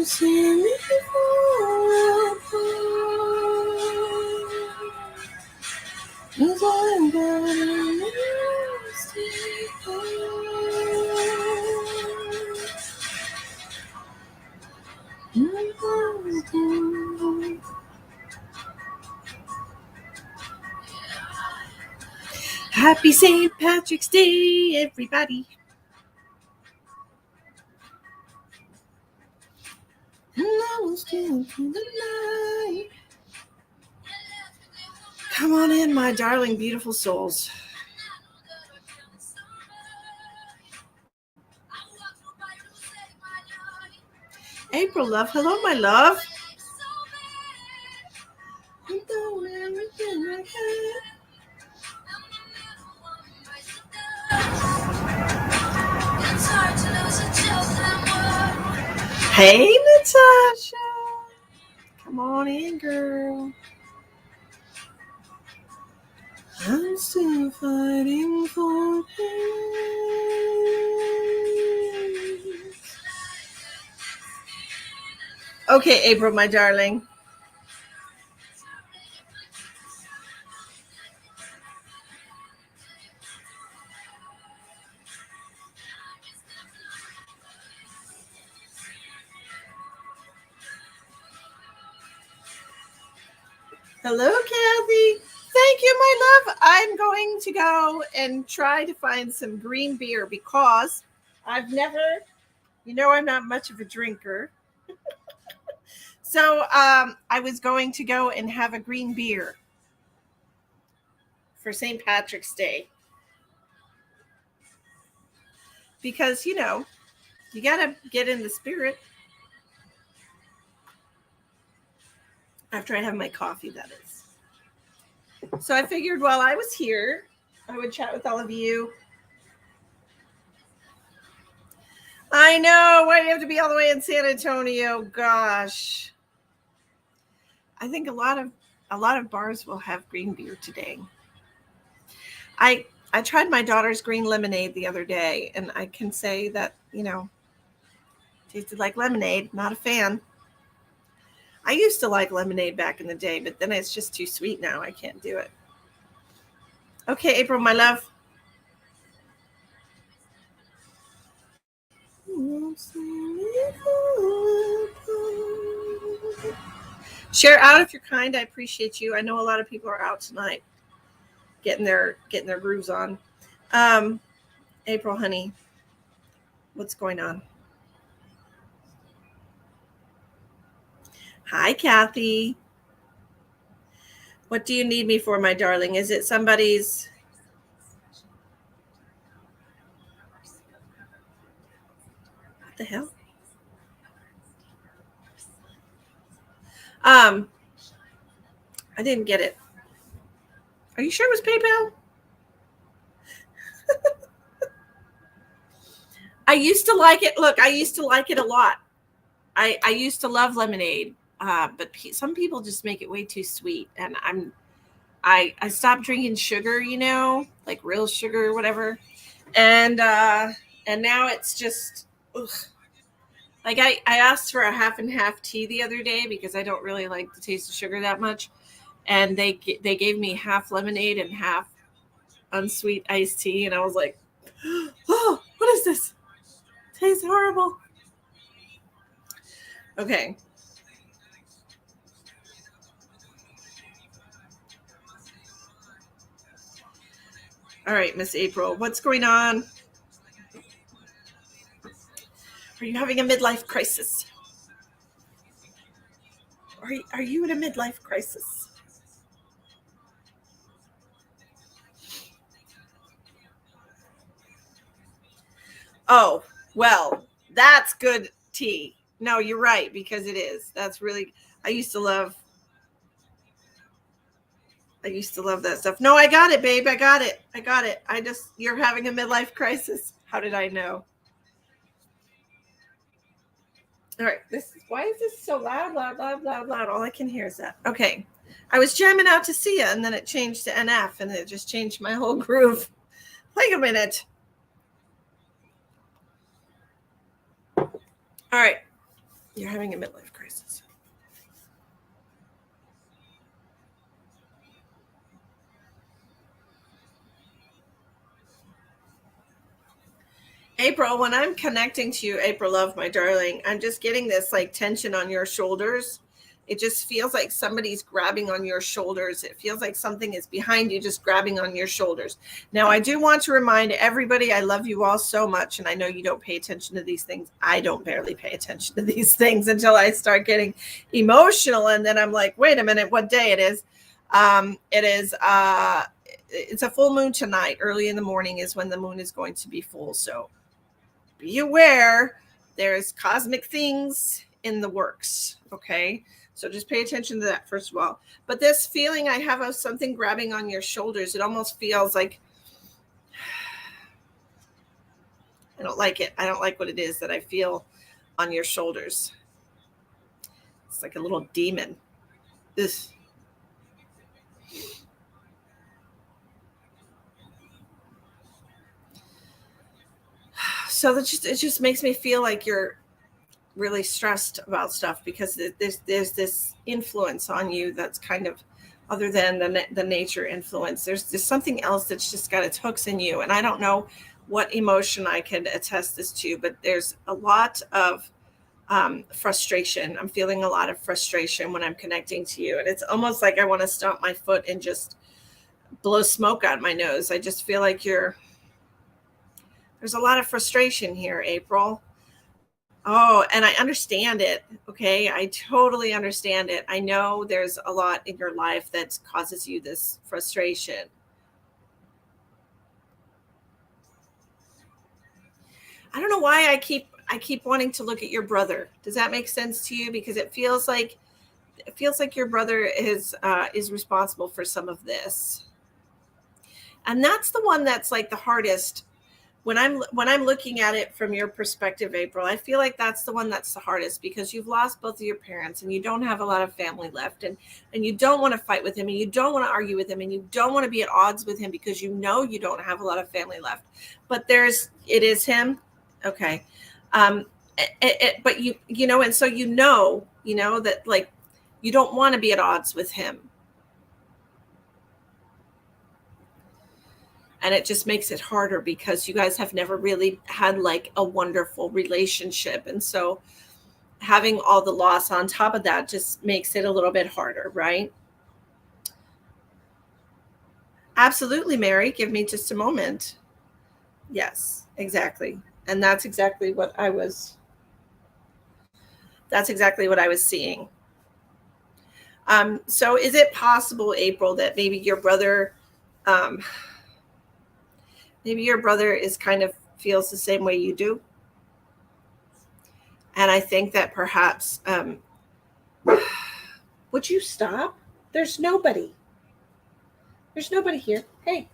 see me fall apart, 'cause I'm gonna stay home. Happy St. Patrick's Day, everybody. And I will still through the night. Come on in, my darling, beautiful souls. April, love. Hello, my love. I'm doing everything I can. Hey, Natasha. Come on in, girl. I'm still fighting for peace. Okay, April, my darling. Hello, Kathy. Thank you, my love. I'm going to go and try to find some green beer because I've never, I'm not much of a drinker. So I was going to go and have a green beer for St. Patrick's Day. Because, you got to get in the spirit. After I have my coffee, that is. So I figured while I was here, I would chat with all of you. I know. Why do you have to be all the way in San Antonio? Gosh. I think a lot of bars will have green beer today. I tried my daughter's green lemonade the other day, and I can say that, tasted like lemonade. Not a fan. I used to like lemonade back in the day, but then it's just too sweet now. I can't do it. Okay, April, my love. Share out if you're kind. I appreciate you. I know a lot of people are out tonight getting their grooves on. April, honey, what's going on? Hi, Kathy. What do you need me for, my darling? Is it somebody's? What the hell? I didn't get it. Are you sure it was PayPal? I used to like it. Look, I used to like it a lot. I used to love lemonade, but some people just make it way too sweet, and I stopped drinking sugar, like real sugar or whatever, and now it's just ugh. Like I asked for a half and half tea the other day because I don't really like the taste of sugar that much, and they gave me half lemonade and half unsweet iced tea, and I was like, oh, what is this? It tastes horrible. Okay. All right, Miss April, what's going on? Are you having a midlife crisis? Are you in a midlife crisis? Oh, well, that's good tea. No, you're right, because it is. That's really, I used to love that stuff. No, I got it, babe. I got it. You're having a midlife crisis. How did I know? All right. Why is this so loud? All I can hear is that. Okay. I was jamming out to Sia, and then it changed to NF, and it just changed my whole groove. Wait a minute. All right. You're having a midlife crisis. April, when I'm connecting to you, April, love, my darling, I'm just getting this like tension on your shoulders. It just feels like somebody's grabbing on your shoulders. It feels like something is behind you, just grabbing on your shoulders. Now, I do want to remind everybody, I love you all so much. And I know you don't pay attention to these things. I don't barely pay attention to these things until I start getting emotional. And then I'm like, wait a minute, what day it is? It's a full moon tonight. Early in the morning is when the moon is going to be full. So be aware, there's cosmic things in the works. Okay. So just pay attention to that first of all. But this feeling I have of something grabbing on your shoulders, it almost feels like, I don't like it. I don't like what it is that I feel on your shoulders. It's like a little demon. Ugh. So it just makes me feel like you're really stressed about stuff because there's this influence on you that's kind of other than the nature influence. There's something else that's just got its hooks in you, and I don't know what emotion I can attest this to, but there's a lot of frustration. I'm feeling a lot of frustration when I'm connecting to you, and it's almost like I want to stomp my foot and just blow smoke out my nose. I just feel like there's a lot of frustration here, April. Oh, and I understand it. Okay. I totally understand it. I know there's a lot in your life that causes you this frustration. I don't know why I keep wanting to look at your brother. Does that make sense to you? Because it feels like your brother is responsible for some of this. And that's the one that's like the hardest. When I'm looking at it from your perspective, April, I feel like that's the one that's the hardest because you've lost both of your parents and you don't have a lot of family left, and you don't want to fight with him, and you don't want to argue with him, and you don't want to be at odds with him because you know you don't have a lot of family left. But it is him. Okay. But you know, and so you know that like you don't want to be at odds with him. And it just makes it harder because you guys have never really had like a wonderful relationship. And so having all the loss on top of that just makes it a little bit harder, right? Absolutely, Mary. Give me just a moment. Yes, exactly. And that's exactly what I was seeing. So is it possible, April, that maybe your brother is kind of feels the same way you do? And I think that perhaps, would you stop? There's nobody. There's nobody here. Hey,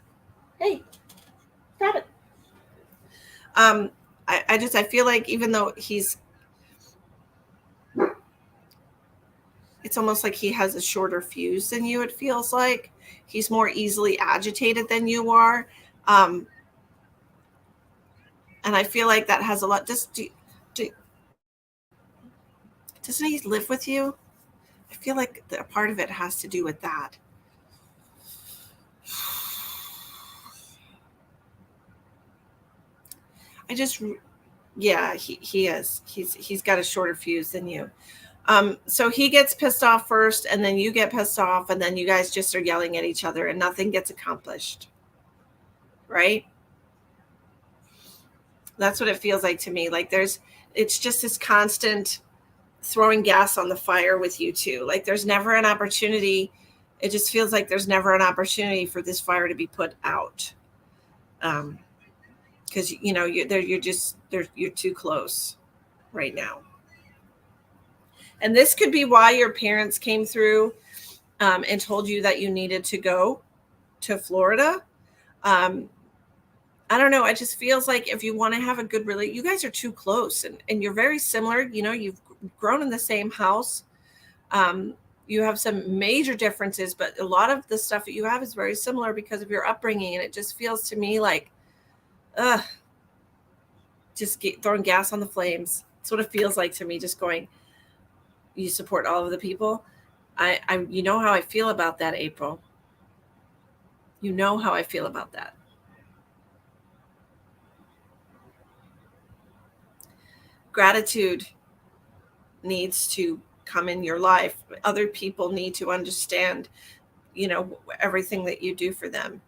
stop it. I feel like even though it's almost like he has a shorter fuse than you. It feels like he's more easily agitated than you are. And I feel like that has a lot. Doesn't he live with you? I feel like a part of it has to do with that. Yeah, he is. He's got a shorter fuse than you. So he gets pissed off first, and then you get pissed off, and then you guys just are yelling at each other, and nothing gets accomplished. Right? That's what it feels like to me. Like it's just this constant throwing gas on the fire with you two. Like there's never an opportunity. It just feels like there's never an opportunity for this fire to be put out. Because you're too close right now. And this could be why your parents came through and told you that you needed to go to Florida. I don't know. It just feels like if you want to have a good relationship, you guys are too close and you're very similar. You know, you've grown in the same house. You have some major differences, but a lot of the stuff that you have is very similar because of your upbringing. And it just feels to me like, throwing gas on the flames. That's what it feels like to me. Just going, you support all of the people. You know how I feel about that, April. You know how I feel about that. Gratitude needs to come in your life. Other people need to understand, everything that you do for them.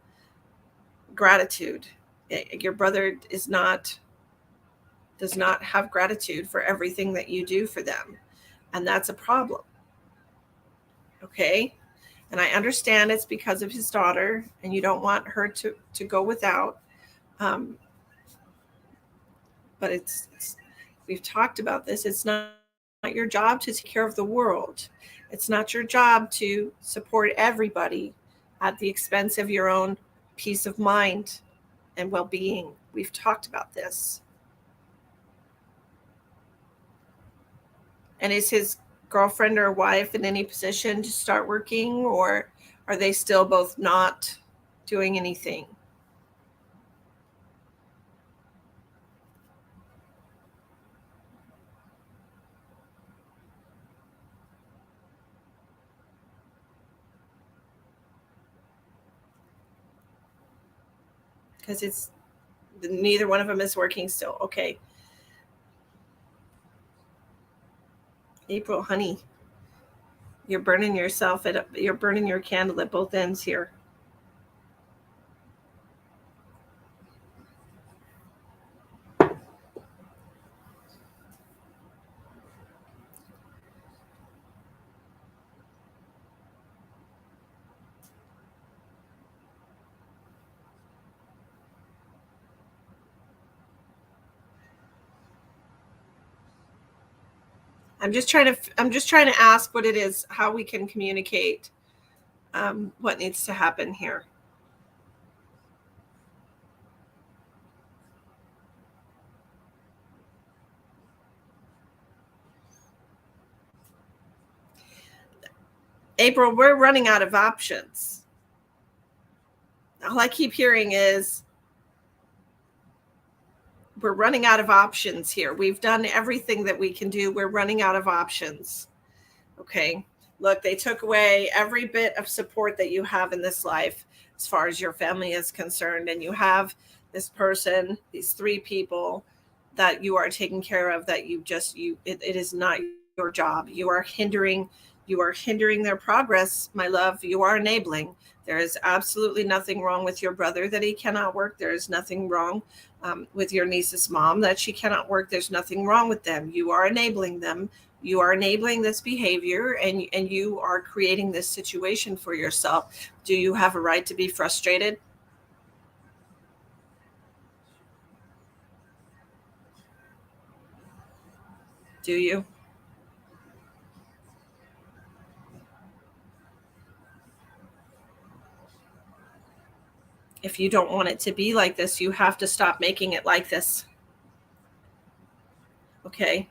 Gratitude. Your brother does not have gratitude for everything that you do for them. And that's a problem. Okay? And I understand it's because of his daughter and you don't want her to go without. But we've talked about this. It's not your job to take care of the world. It's not your job to support everybody at the expense of your own peace of mind and well-being. We've talked about this. And is his girlfriend or wife in any position to start working, or are they still both not doing anything? Because neither one of them is working still. Okay. April, honey, you're burning yourself you're burning your candle at both ends here. I'm just trying to ask what it is, how we can communicate what needs to happen here. April, we're running out of options. All I keep hearing is we're running out of options here. We've done everything that we can do. We're running out of options. Okay. Look, they took away every bit of support that you have in this life as far as your family is concerned. And you have this person, these three people that you are taking care of, that it is not your job. You are hindering their progress, my love. You are enabling. There is absolutely nothing wrong with your brother that he cannot work. There is nothing wrong with your niece's mom that she cannot work. There's nothing wrong with them. You are enabling them. You are enabling this behavior, and you are creating this situation for yourself. Do you have a right to be frustrated? Do you? If you don't want it to be like this, you have to stop making it like this. Okay?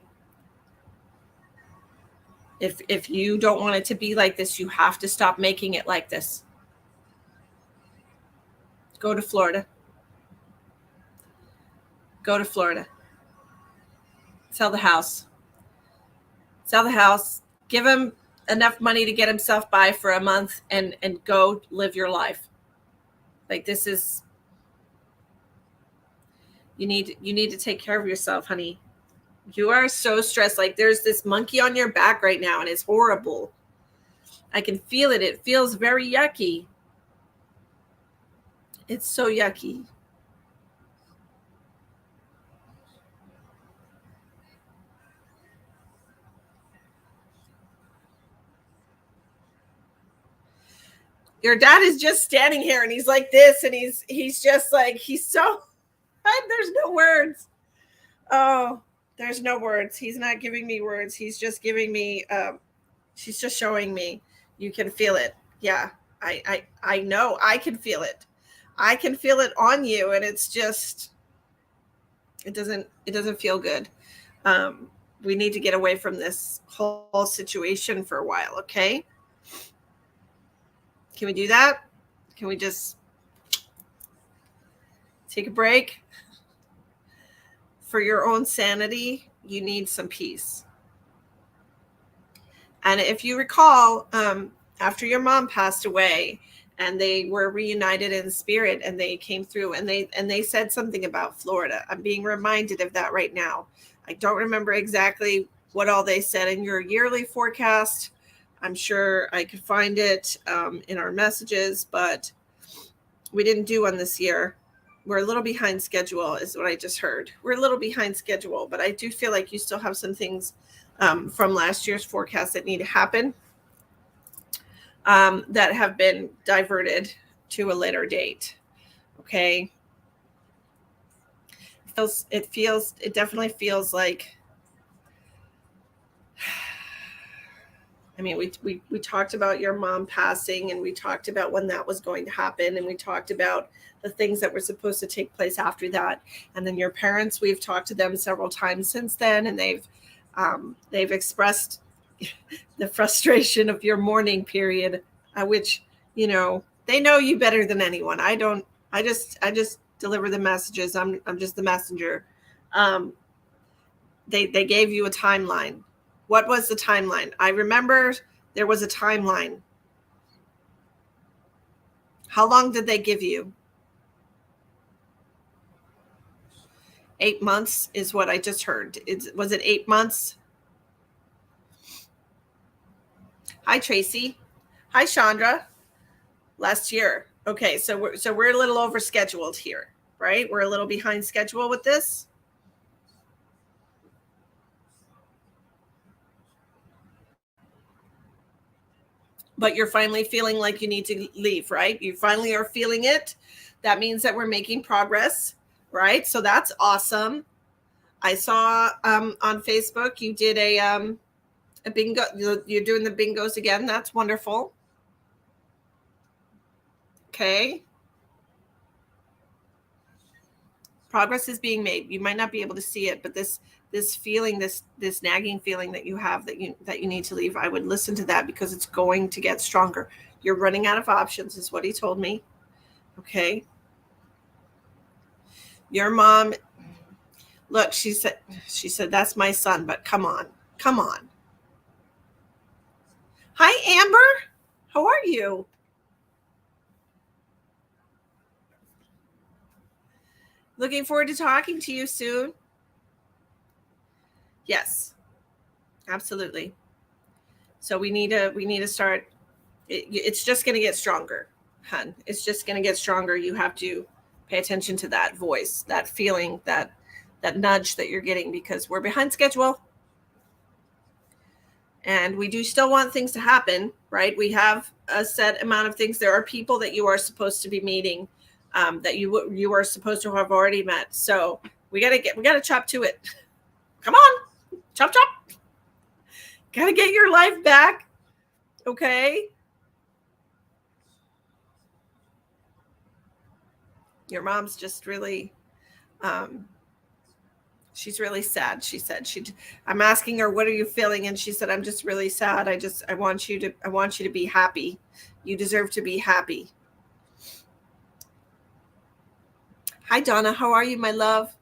If you don't want it to be like this, you have to stop making it like this. Go to Florida. Go to Florida. Sell the house. Sell the house. Give him enough money to get himself by for a month and go live your life. Like, this is, you need to take care of yourself, honey. You are so stressed. Like, there's this monkey on your back right now, and it's horrible. I can feel it. It feels very yucky. It's so yucky. Your dad is just standing here, and he's like this, and he's just like, he's so, there's no words. Oh, there's no words. He's not giving me words. He's just giving me, she's just showing me. You can feel it. Yeah, I know. I can feel it. I can feel it on you, and it's just, it doesn't feel good. We need to get away from this whole situation for a while. Okay. Can we do that? Can we just take a break? For your own sanity, you need some peace. And if you recall, after your mom passed away and they were reunited in spirit and they came through and they said something about Florida. I'm being reminded of that right now. I don't remember exactly what all they said in your yearly forecast. I'm sure I could find it in our messages, but we didn't do one this year. We're a little behind schedule is what I just heard. We're a little behind schedule, but I do feel like you still have some things from last year's forecast that need to happen that have been diverted to a later date. Okay. It definitely feels like, I mean, we talked about your mom passing and we talked about when that was going to happen. And we talked about the things that were supposed to take place after that. And then your parents, we've talked to them several times since then, and they've expressed the frustration of your mourning period, which, you know, they know you better than anyone. I don't, I just deliver the messages. I'm just the messenger. They gave you a timeline. What was the timeline? I remember there was a timeline. How long did they give you? 8 months is what I just heard. Was it 8 months? Hi, Tracy. Hi, Chandra. Last year. Okay, so we're a little over scheduled here, right? We're a little behind schedule with this. But you're finally feeling like you need to leave, right? You finally are feeling it. That means that we're making progress, right? So that's awesome. I saw on Facebook you did a bingo. You're doing the bingos again. That's wonderful. Okay. Progress is being made. You might not be able to see it, but this feeling, this nagging feeling that you have that you need to leave, I would listen to that because it's going to get stronger. You're running out of options is what he told me. Okay. Your mom, look, she said that's my son, but come on. Hi, Amber. How are you? Looking forward to talking to you soon. Yes, absolutely. So we need to start. It's just going to get stronger, hun. It's just going to get stronger. You have to pay attention to that voice, that feeling, that nudge that you're getting because we're behind schedule. And we do still want things to happen, right? We have a set amount of things. There are people that you are supposed to be meeting, that you are supposed to have already met. So we gotta chop to it. Come on, chop. Gotta get your life back, okay? Your mom's just really, she's really sad. She said I'm asking her, what are you feeling? And she said, I'm just really sad. I want you to be happy. You deserve to be happy. Hi, Donna. How are you, my love?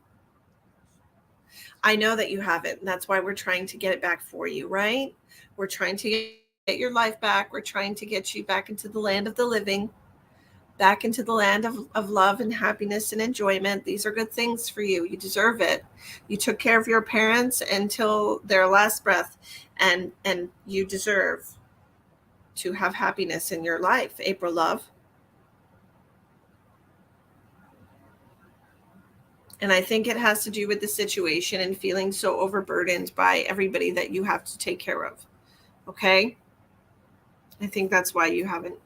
I know that you have it. And that's why we're trying to get it back for you, right? We're trying to get your life back. We're trying to get you back into the land of the living, back into the land of love and happiness and enjoyment. These are good things for you. You deserve it. You took care of your parents until their last breath, and you deserve to have happiness in your life, April love. And I think it has to do with the situation and feeling so overburdened by everybody that you have to take care of. Okay? I think that's why you haven't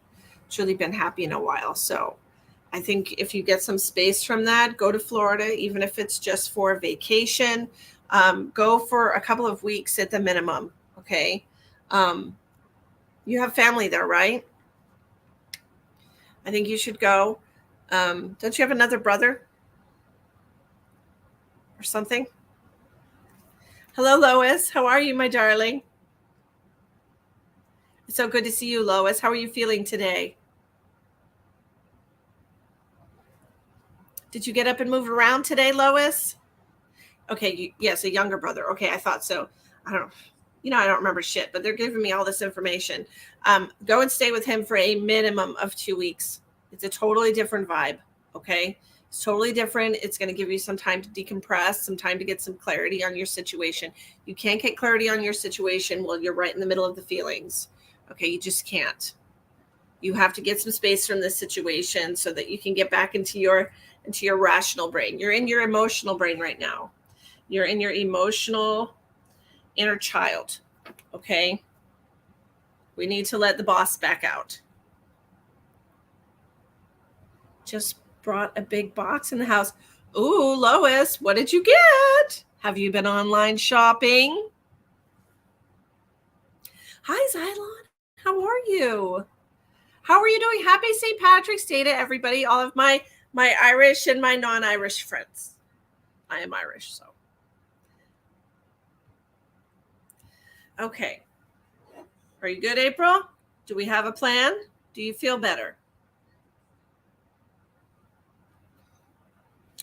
truly been happy in a while. So I think if you get some space from that, go to Florida, even if it's just for a vacation. Go for a couple of weeks at the minimum. Okay? You have family there, right? I think you should go. Don't you have another brother or something? Hello, Lois. How are you, my darling? It's so good to see you, Lois. How are you feeling today? Did you get up and move around today, Lois? Okay, yes, a younger brother. Okay, I thought so. I don't know. I don't remember shit, but they're giving me all this information. Go and stay with him for a minimum of 2 weeks. It's a totally different vibe. Okay. It's totally different. It's going to give you some time to decompress, some time to get some clarity on your situation. You can't get clarity on your situation while you're right in the middle of the feelings. Okay. You just can't. You have to get some space from this situation so that you can get back into your rational brain. You're in your emotional brain right now. You're in your emotional inner child. Okay. We need to let the boss back out. Just brought a big box in the house. Ooh, Lois, what did you get? Have you been online shopping? Hi, Xylon. How are you? How are you doing? Happy St. Patrick's Day to everybody, all of my Irish and my non-Irish friends. I am Irish, so. Okay. Are you good, April? Do we have a plan? Do you feel better?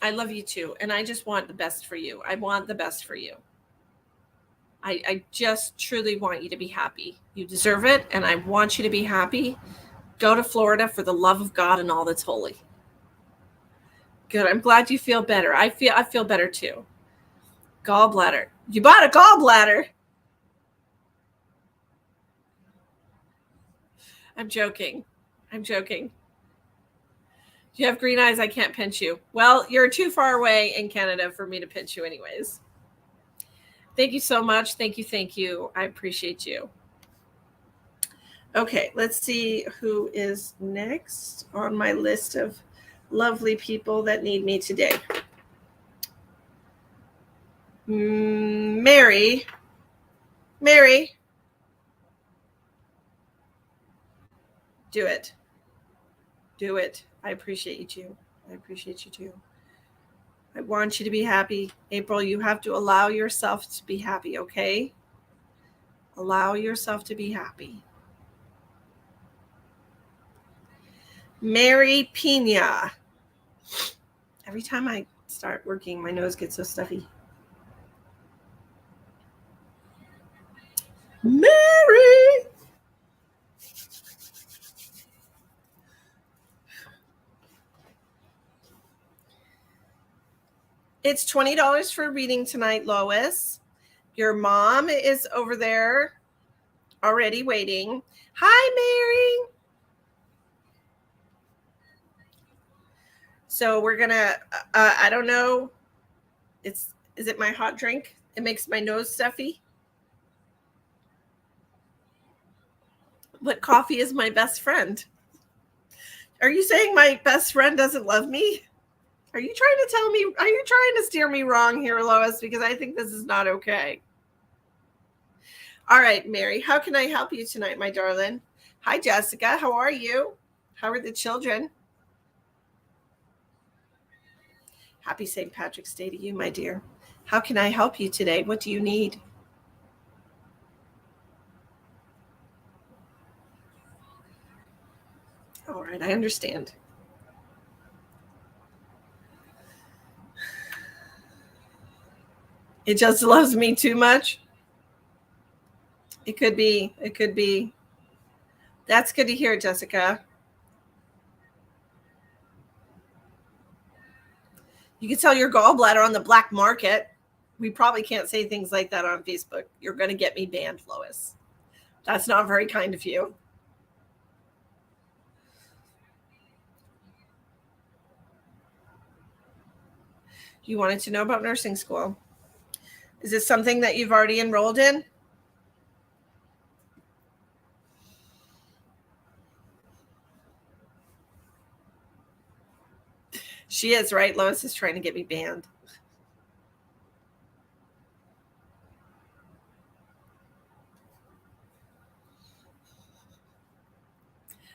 I love you too, and I just want the best for you. I want the best for you. I just truly want you to be happy. You deserve it, and I want you to be happy. Go to Florida for the love of God and all that's holy. Good. I'm glad you feel better. I feel better too. Gallbladder. You bought a gallbladder. I'm joking. You have green eyes. I can't pinch you. Well, you're too far away in Canada for me to pinch you anyways. Thank you so much. Thank you. I appreciate you. Okay, let's see who is next on my list of lovely people that need me today. Mary. Do it. I appreciate you too. I want you to be happy. April, you have to allow yourself to be happy, okay? Allow yourself to be happy. Mary Pina. Every time I start working, my nose gets so stuffy. Mary. It's $20 for a reading tonight, Lois. Your mom is over there already waiting. Hi, Mary. So we're gonna, I don't know. Is it my hot drink? It makes my nose stuffy. But coffee is my best friend. Are you saying my best friend doesn't love me? Are you trying to steer me wrong here, Lois? Because I think this is not okay. All right, Mary, how can I help you tonight, my darling? Hi, Jessica. How are you? How are the children? Happy St. Patrick's Day to you, my dear. How can I help you today? What do you need? All right, I understand. It just loves me too much. It could be. That's good to hear, Jessica. You can sell your gallbladder on the black market. We probably can't say things like that on Facebook. You're going to get me banned, Lois. That's not very kind of you. You wanted to know about nursing school. Is this something that you've already enrolled in? She is, right? Lois is trying to get me banned.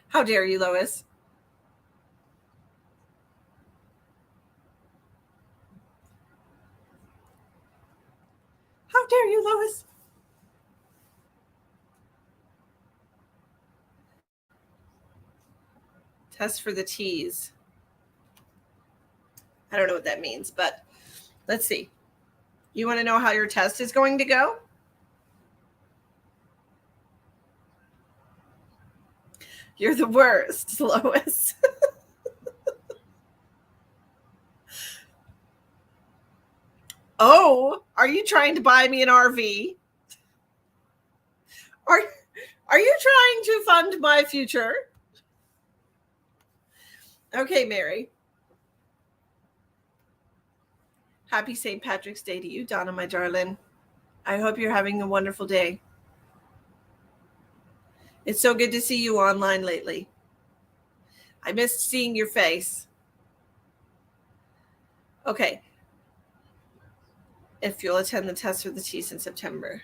How dare you, Lois? How dare you, Lois? Test for the T's. I don't know what that means, but let's see. You want to know how your test is going to go? You're the worst, Lois. Oh, are you trying to buy me an RV? Are are you trying to fund my future? Okay, Mary. Happy St. Patrick's Day to you, Donna, my darling. I hope you're having a wonderful day. It's so good to see you online lately. I missed seeing your face. Okay. If you'll attend the test for the T's in September.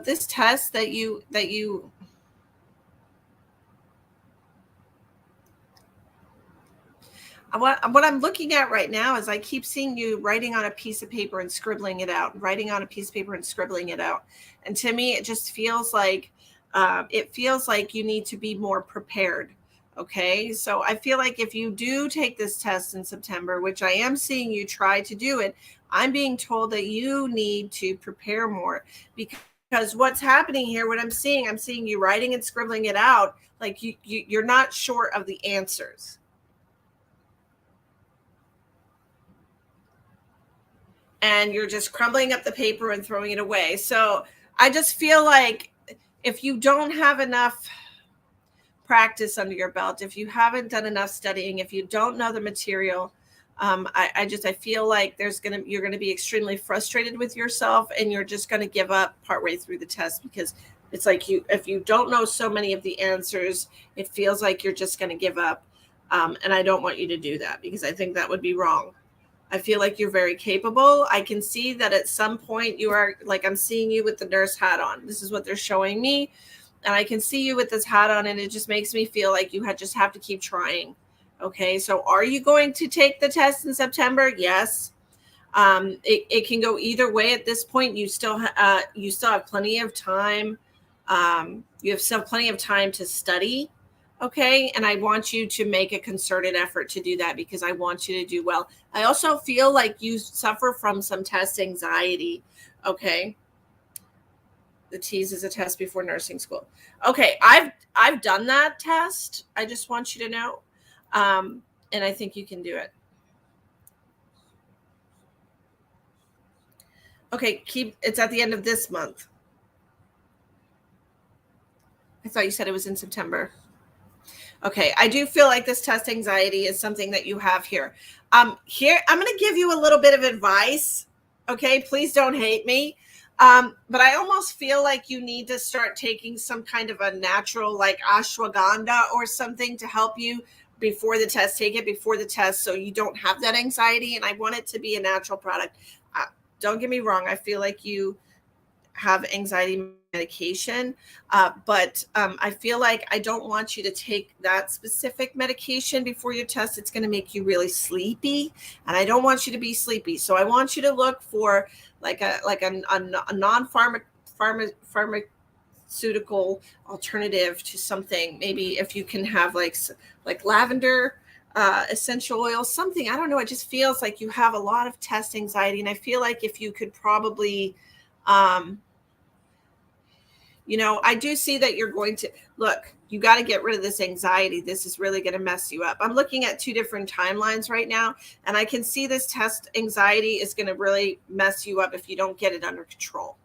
This test that you what I'm looking at right now is I keep seeing you writing on a piece of paper and scribbling it out, writing on a piece of paper and scribbling it out. And to me, it just feels like you need to be more prepared. Okay. So I feel like if you do take this test in September, which I am seeing you try to do it, I'm being told that you need to prepare more because what's happening here, I'm seeing you writing and scribbling it out. Like you're not sure of the answers. And you're just crumbling up the paper and throwing it away. So I just feel like if you don't have enough practice under your belt, if you haven't done enough studying, if you don't know the material, I feel like you're gonna be extremely frustrated with yourself, and you're just gonna give up partway through the test because it's like if you don't know so many of the answers, it feels like you're just gonna give up. And I don't want you to do that because I think that would be wrong. I feel like you're very capable. I can see that at some point you are like, I'm seeing you with the nurse hat on. This is what they're showing me. And I can see you with this hat on, and it just makes me feel like you just have to keep trying. Okay. So are you going to take the test in September? Yes. It can go either way at this point. You still have plenty of time. You have still plenty of time to study. Okay. And I want you to make a concerted effort to do that because I want you to do well. I also feel like you suffer from some test anxiety. Okay. The T's is a test before nursing school. Okay. I've done that test. I just want you to know. And I think you can do it. Okay. It's at the end of this month. I thought you said it was in September. Okay, I do feel like this test anxiety is something that you have here. Here, I'm going to give you a little bit of advice. Okay, please don't hate me. But I almost feel like you need to start taking some kind of a natural, like ashwagandha or something to help you before the test. Take it before the test so you don't have that anxiety. And I want it to be a natural product. Don't get me wrong. I feel like you have anxiety medication, but I feel like I don't want you to take that specific medication before your test. It's going to make you really sleepy, and I don't want you to be sleepy. So I want you to look for like a non-pharmaceutical alternative to something. Maybe if you can have like lavender essential oil, something. I don't know. It just feels like you have a lot of test anxiety, and I feel like if you could probably I do see that you're going to look, you got to get rid of this anxiety. This is really going to mess you up. I'm looking at two different timelines right now, and I can see this test anxiety is going to really mess you up if you don't get it under control.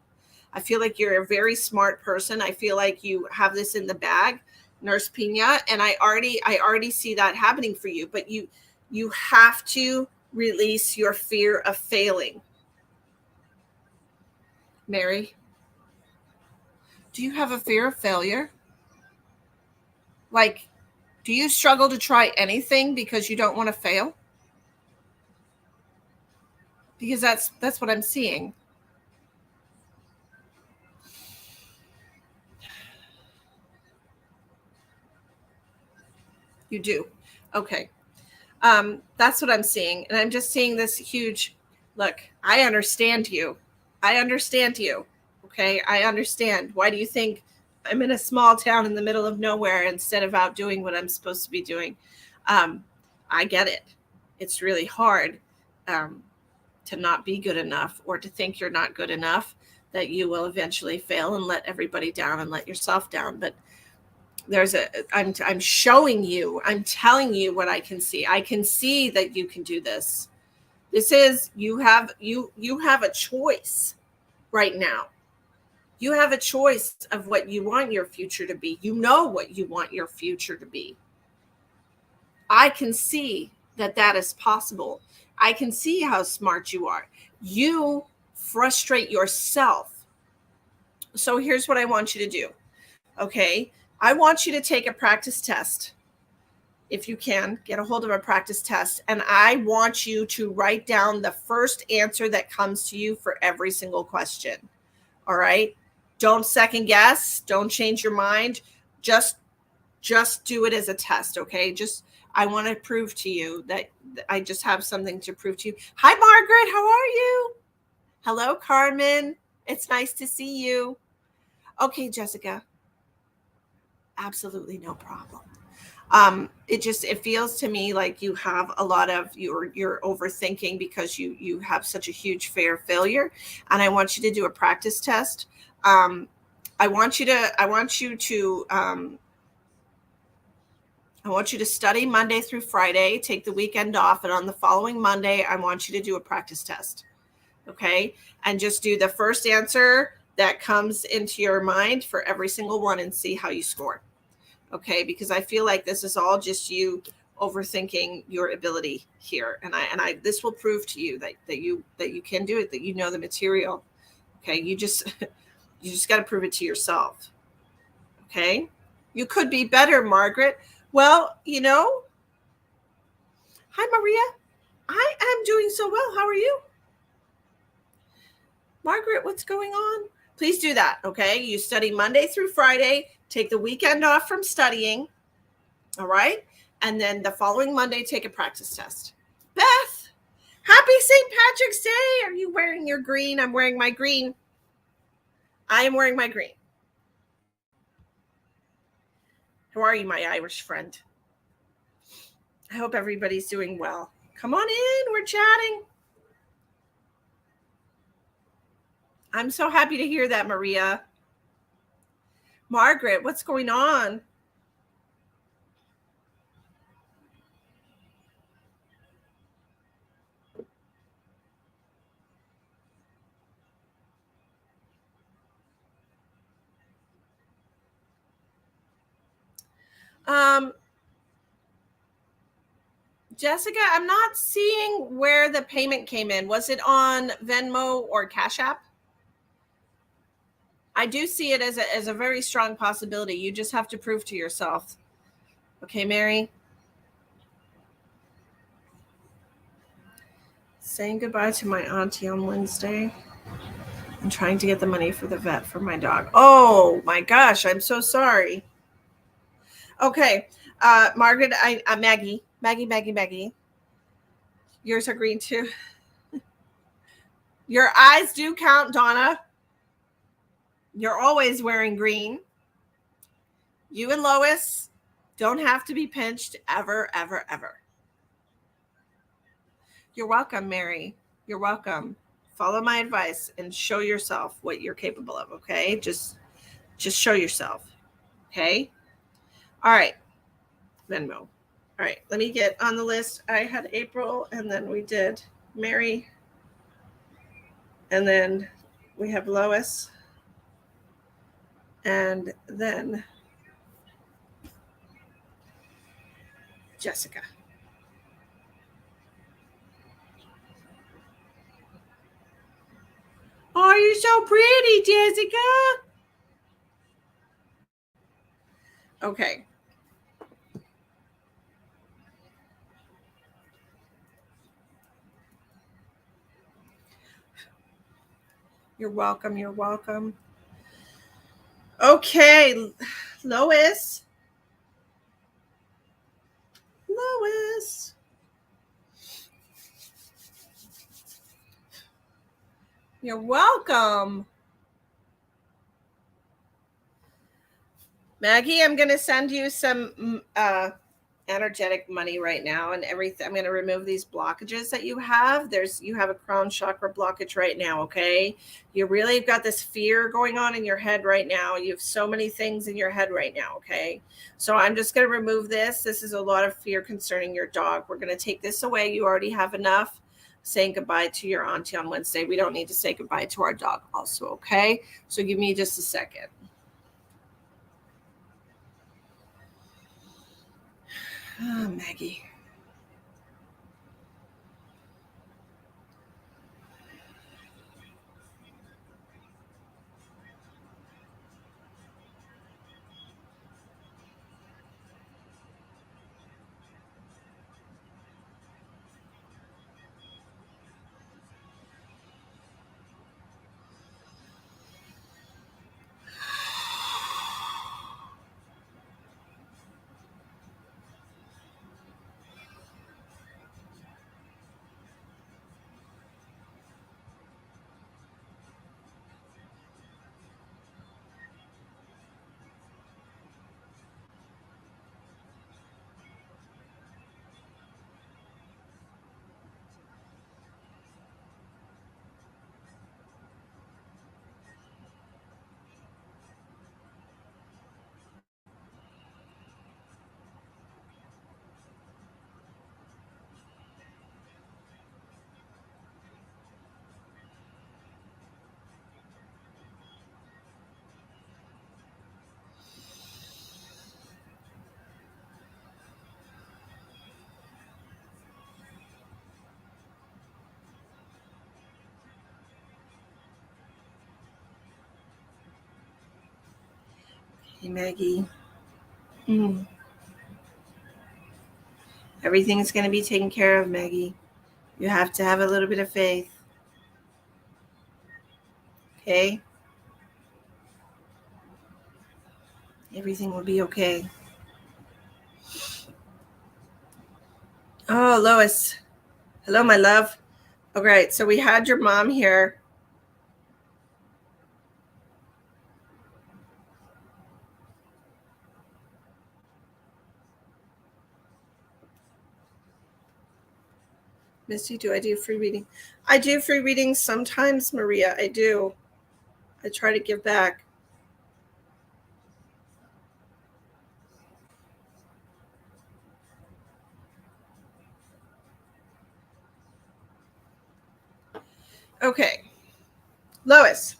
I feel like you're a very smart person. I feel like you have this in the bag, Nurse Pina, and I already see that happening for you, but you have to release your fear of failing. Mary, do you have a fear of failure? Like, do you struggle to try anything because you don't want to fail? Because that's what I'm seeing. You do. Okay. That's what I'm seeing. And I'm just seeing this huge, look, I understand you. I understand you. Okay. I understand. Why do you think I'm in a small town in the middle of nowhere instead of out doing what I'm supposed to be doing? I get it. It's really hard to not be good enough, or to think you're not good enough, that you will eventually fail and let everybody down and let yourself down. But I'm showing you, I'm telling you what I can see. I can see that you can do this. This is, you have a choice right now. You have a choice of what you want your future to be. You know what you want your future to be. I can see that is possible. I can see how smart you are. You frustrate yourself. So here's what I want you to do. Okay. I want you to take a practice test. If you can, get a hold of a practice test. And I want you to write down the first answer that comes to you for every single question. All right. Don't second guess. Don't change your mind. Just do it as a test. Okay. I want to prove to you that I just have something to prove to you. Hi, Margaret. How are you? Hello, Carmen. It's nice to see you. Okay, Jessica. Absolutely no problem. It feels to me like you have a lot of, you're overthinking because you have such a huge fear of failure. And I want you to do a practice test. I want you to study Monday through Friday, take the weekend off. And on the following Monday, I want you to do a practice test. Okay. And just do the first answer that comes into your mind for every single one and see how you score. Okay. Because I feel like this is all just you overthinking your ability here. And this will prove to you that you can do it, that you know the material. Okay. You just got to prove it to yourself. Okay. You could be better, Margaret. Well, hi, Maria. I am doing so well. How are you? Margaret, what's going on? Please do that, okay? You study Monday through Friday. Take the weekend off from studying, all right? And then the following Monday, take a practice test. Beth, happy St. Patrick's Day. Are you wearing your green? I'm wearing my green. I am wearing my green. How are you, my Irish friend? I hope everybody's doing well. Come on in. We're chatting. I'm so happy to hear that, Maria. Margaret, what's going on? Jessica, I'm not seeing where the payment came in. Was it on Venmo or Cash App? I do see it as a very strong possibility. You just have to prove to yourself. Okay, Mary? Saying goodbye to my auntie on Wednesday. I'm trying to get the money for the vet for my dog. Oh my gosh, I'm so sorry. Okay, Margaret, Maggie. Yours are green too. Your eyes do count, Donna. You're always wearing green. You and Lois don't have to be pinched ever, ever, ever. You're welcome, Mary. You're welcome. Follow my advice and show yourself what you're capable of, okay? Just show yourself, okay? All right, Venmo. All right, let me get on the list. I had April, and then we did Mary, and then we have Lois, and then Jessica. Oh, you're so pretty, Jessica. Okay. You're welcome. You're welcome. Okay, Lois. Lois. You're welcome. Maggie, I'm going to send you some energetic money right now and everything. I'm going to remove these blockages that you have. You have a crown chakra blockage right now, okay? You really have got this fear going on in your head right now. You have so many things in your head right now, okay? So I'm just going to remove this. This is a lot of fear concerning your dog. We're going to take this away. You already have enough. Saying goodbye to your auntie on Wednesday. We don't need to say goodbye to our dog also, okay? So give me just a second. Oh, Maggie. Hey, Maggie. Everything's going to be taken care of, Maggie. You have to have a little bit of faith. Okay? Everything will be okay. Oh, Lois. Hello, my love. All right, so we had your mom here. Misty, do I do free reading? I do free readings sometimes, Maria. I do. I try to give back. Okay. Lois.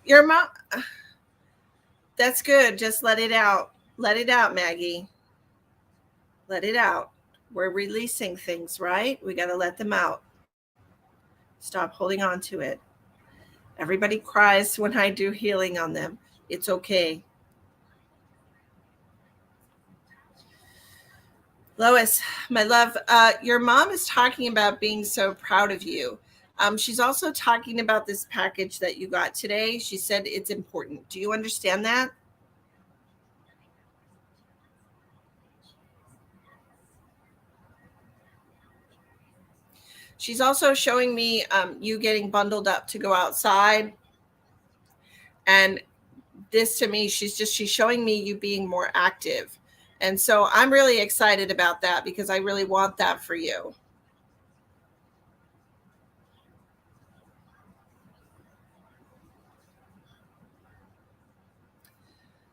Your mom, that's good. Just let it out. Let it out, Maggie. Let it out. We're releasing things, right? We got to let them out. Stop holding on to it. Everybody cries when I do healing on them. It's okay. Lois, my love, your mom is talking about being so proud of you. She's also talking about this package that you got today. She said it's important. Do you understand that? She's also showing me you getting bundled up to go outside. And this to me, she's showing me you being more active. And so I'm really excited about that because I really want that for you.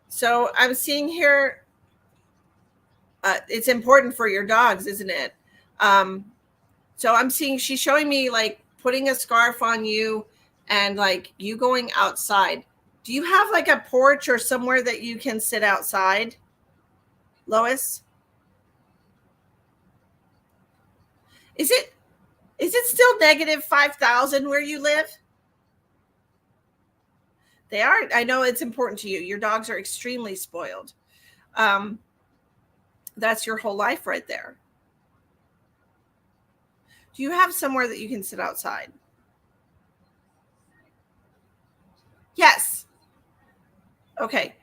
So I'm seeing here, it's important for your dogs, isn't it? So I'm seeing she's showing me like putting a scarf on you and like you going outside. Do you have like a porch or somewhere that you can sit outside, Lois? Is it still negative 5,000 where you live? They are. I know it's important to you. Your dogs are extremely spoiled. That's your whole life right there. Do you have somewhere that you can sit outside? Yes. Okay.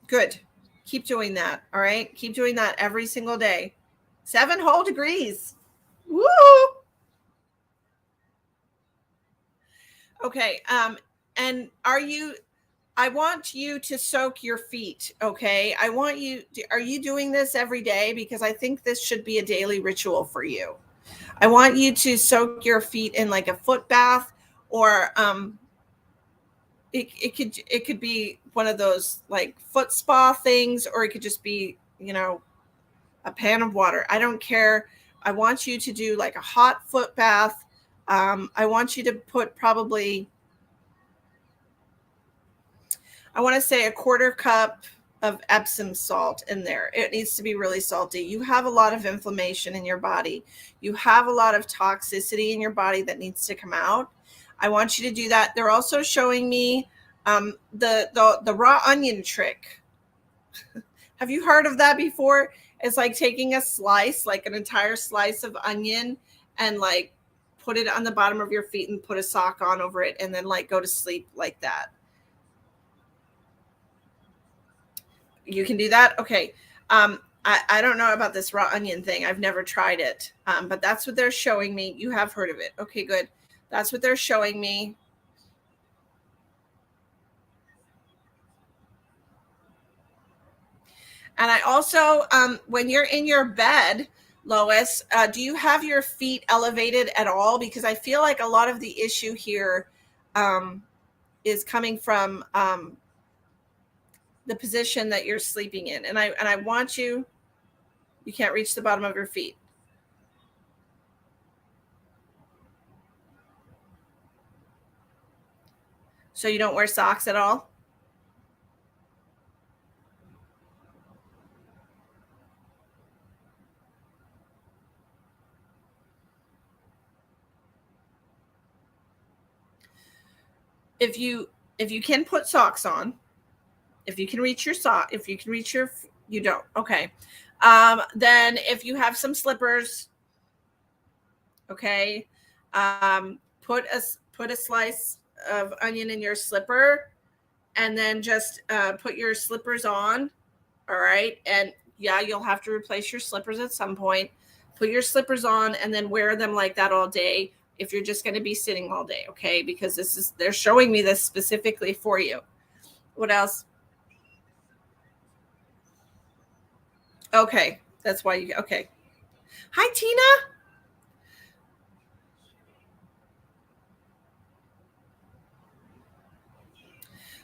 Good. Keep doing that. All right. Keep doing that every single day. 7 whole degrees. Woo! Okay. And I want you to soak your feet. Okay. Are you doing this every day? Because I think this should be a daily ritual for you. I want you to soak your feet in like a foot bath, or it could be one of those like foot spa things, or it could just be, a pan of water. I don't care. I want you to do like a hot foot bath. I want you to put probably, I want to say, a quarter cup of Epsom salt in there. It needs to be really salty. You have a lot of inflammation in your body. You have a lot of toxicity in your body that needs to come out. I want you to do that. They're also showing me the raw onion trick. Have you heard of that before? It's like taking a slice, like an entire slice of onion, and like put it on the bottom of your feet and put a sock on over it, and then like go to sleep like that. You can do that? Okay. I don't know about this raw onion thing. I've never tried it. But that's what they're showing me. You have heard of it. Okay, good. That's what they're showing me. And I also, when you're in your bed, Lois, do you have your feet elevated at all? Because I feel like a lot of the issue here is coming from the position that you're sleeping in. And I want you can't reach the bottom of your feet. So you don't wear socks at all? If you can put socks on, if you can reach your sock, if you can reach your, you don't. Okay. Then if you have some slippers, okay, put a slice of onion in your slipper, and then just put your slippers on. All right. And yeah, you'll have to replace your slippers at some point. Put your slippers on and then wear them like that all day if you're just going to be sitting all day. Okay. Because they're showing me this specifically for you. What else? Okay. That's why okay. Hi, Tina.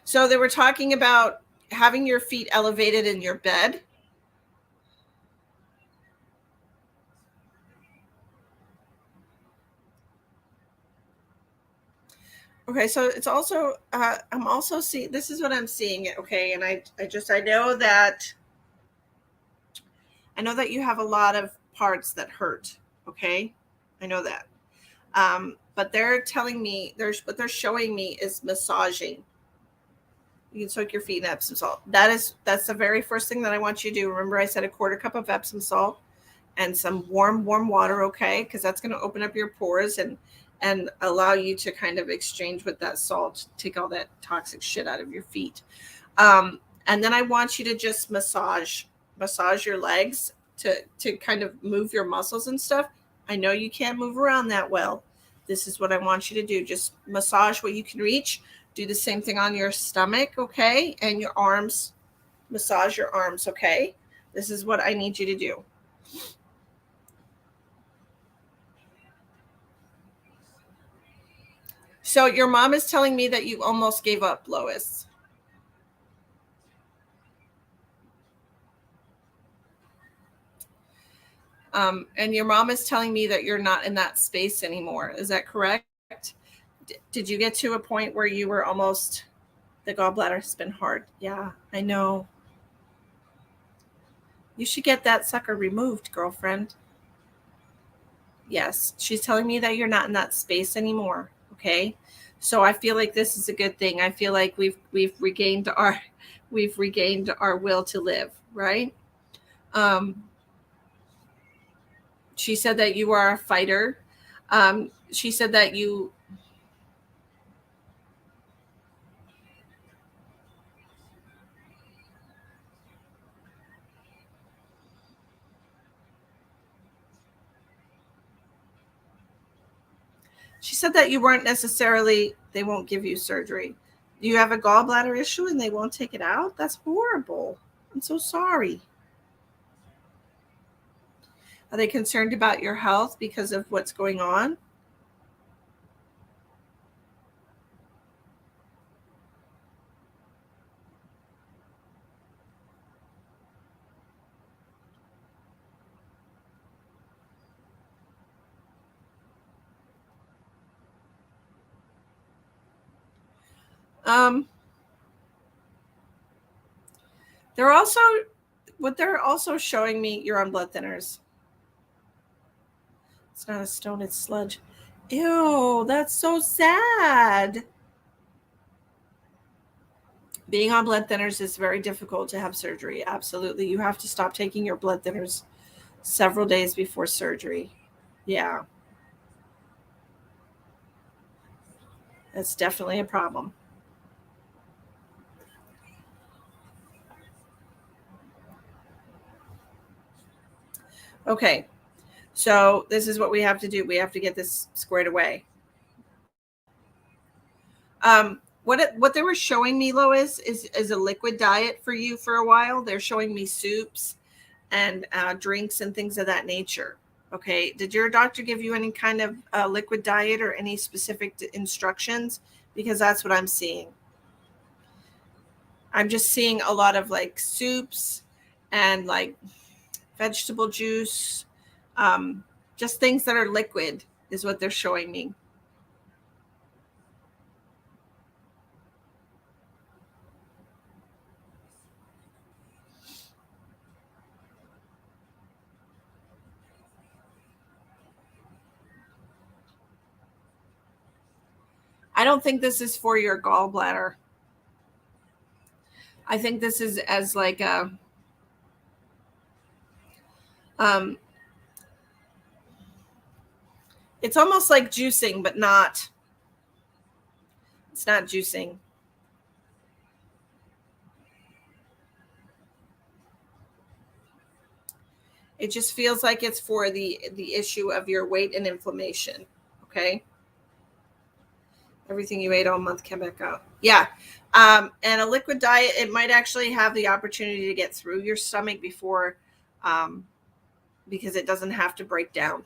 So they were talking about having your feet elevated in your bed. Okay, so it's also I'm also seeing, this is what I'm seeing. Okay, and I know that you have a lot of parts that hurt. Okay, I know that. But they're telling me what they're showing me is massaging. You can soak your feet in Epsom salt. That's the very first thing that I want you to do. Remember, I said a quarter cup of Epsom salt and some warm water. Okay, because that's going to open up your pores and allow you to kind of exchange with that salt, take all that toxic shit out of your feet. And then I want you to just massage your legs to kind of move your muscles and stuff. I know you can't move around that well. This is what I want you to do. Just massage what you can reach. Do the same thing on your stomach, okay? And your arms. Massage your arms, okay? This is what I need you to do. So your mom is telling me that you almost gave up, Lois. And your mom is telling me that you're not in that space anymore. Is that correct? Did you get to a point where you were almost, the gallbladder has been hard? Yeah, I know. You should get that sucker removed, girlfriend. Yes, she's telling me that you're not in that space anymore. Okay. So I feel like this is a good thing. I feel like we've regained our will to live, right? She said that you are a fighter. She said that you weren't necessarily, they won't give you surgery. You have a gallbladder issue and they won't take it out? That's horrible. I'm so sorry. Are they concerned about your health because of what's going on? Um, they're also, what they're also showing me, you're on blood thinners. It's not a stone, it's sludge. Ew, that's so sad. Being on blood thinners is very difficult to have surgery. Absolutely. You have to stop taking your blood thinners several days before surgery. Yeah, that's definitely a problem. Okay, so this is what we have to do. We have to get this squared away. What they were showing me, Lois, is a liquid diet for you for a while. They're showing me soups and drinks and things of that nature. Okay, did your doctor give you any kind of liquid diet or any specific instructions? Because that's what I'm seeing. I'm just seeing a lot of like soups and like vegetable juice, just things that are liquid is what they're showing me. I don't think this is for your gallbladder. I think this is as like a um it's almost like juicing, but not. It's not juicing. It just feels like it's for the issue of your weight and inflammation. Okay. Everything you ate all month came back out. Yeah. And a liquid diet, it might actually have the opportunity to get through your stomach before, um, because it doesn't have to break down.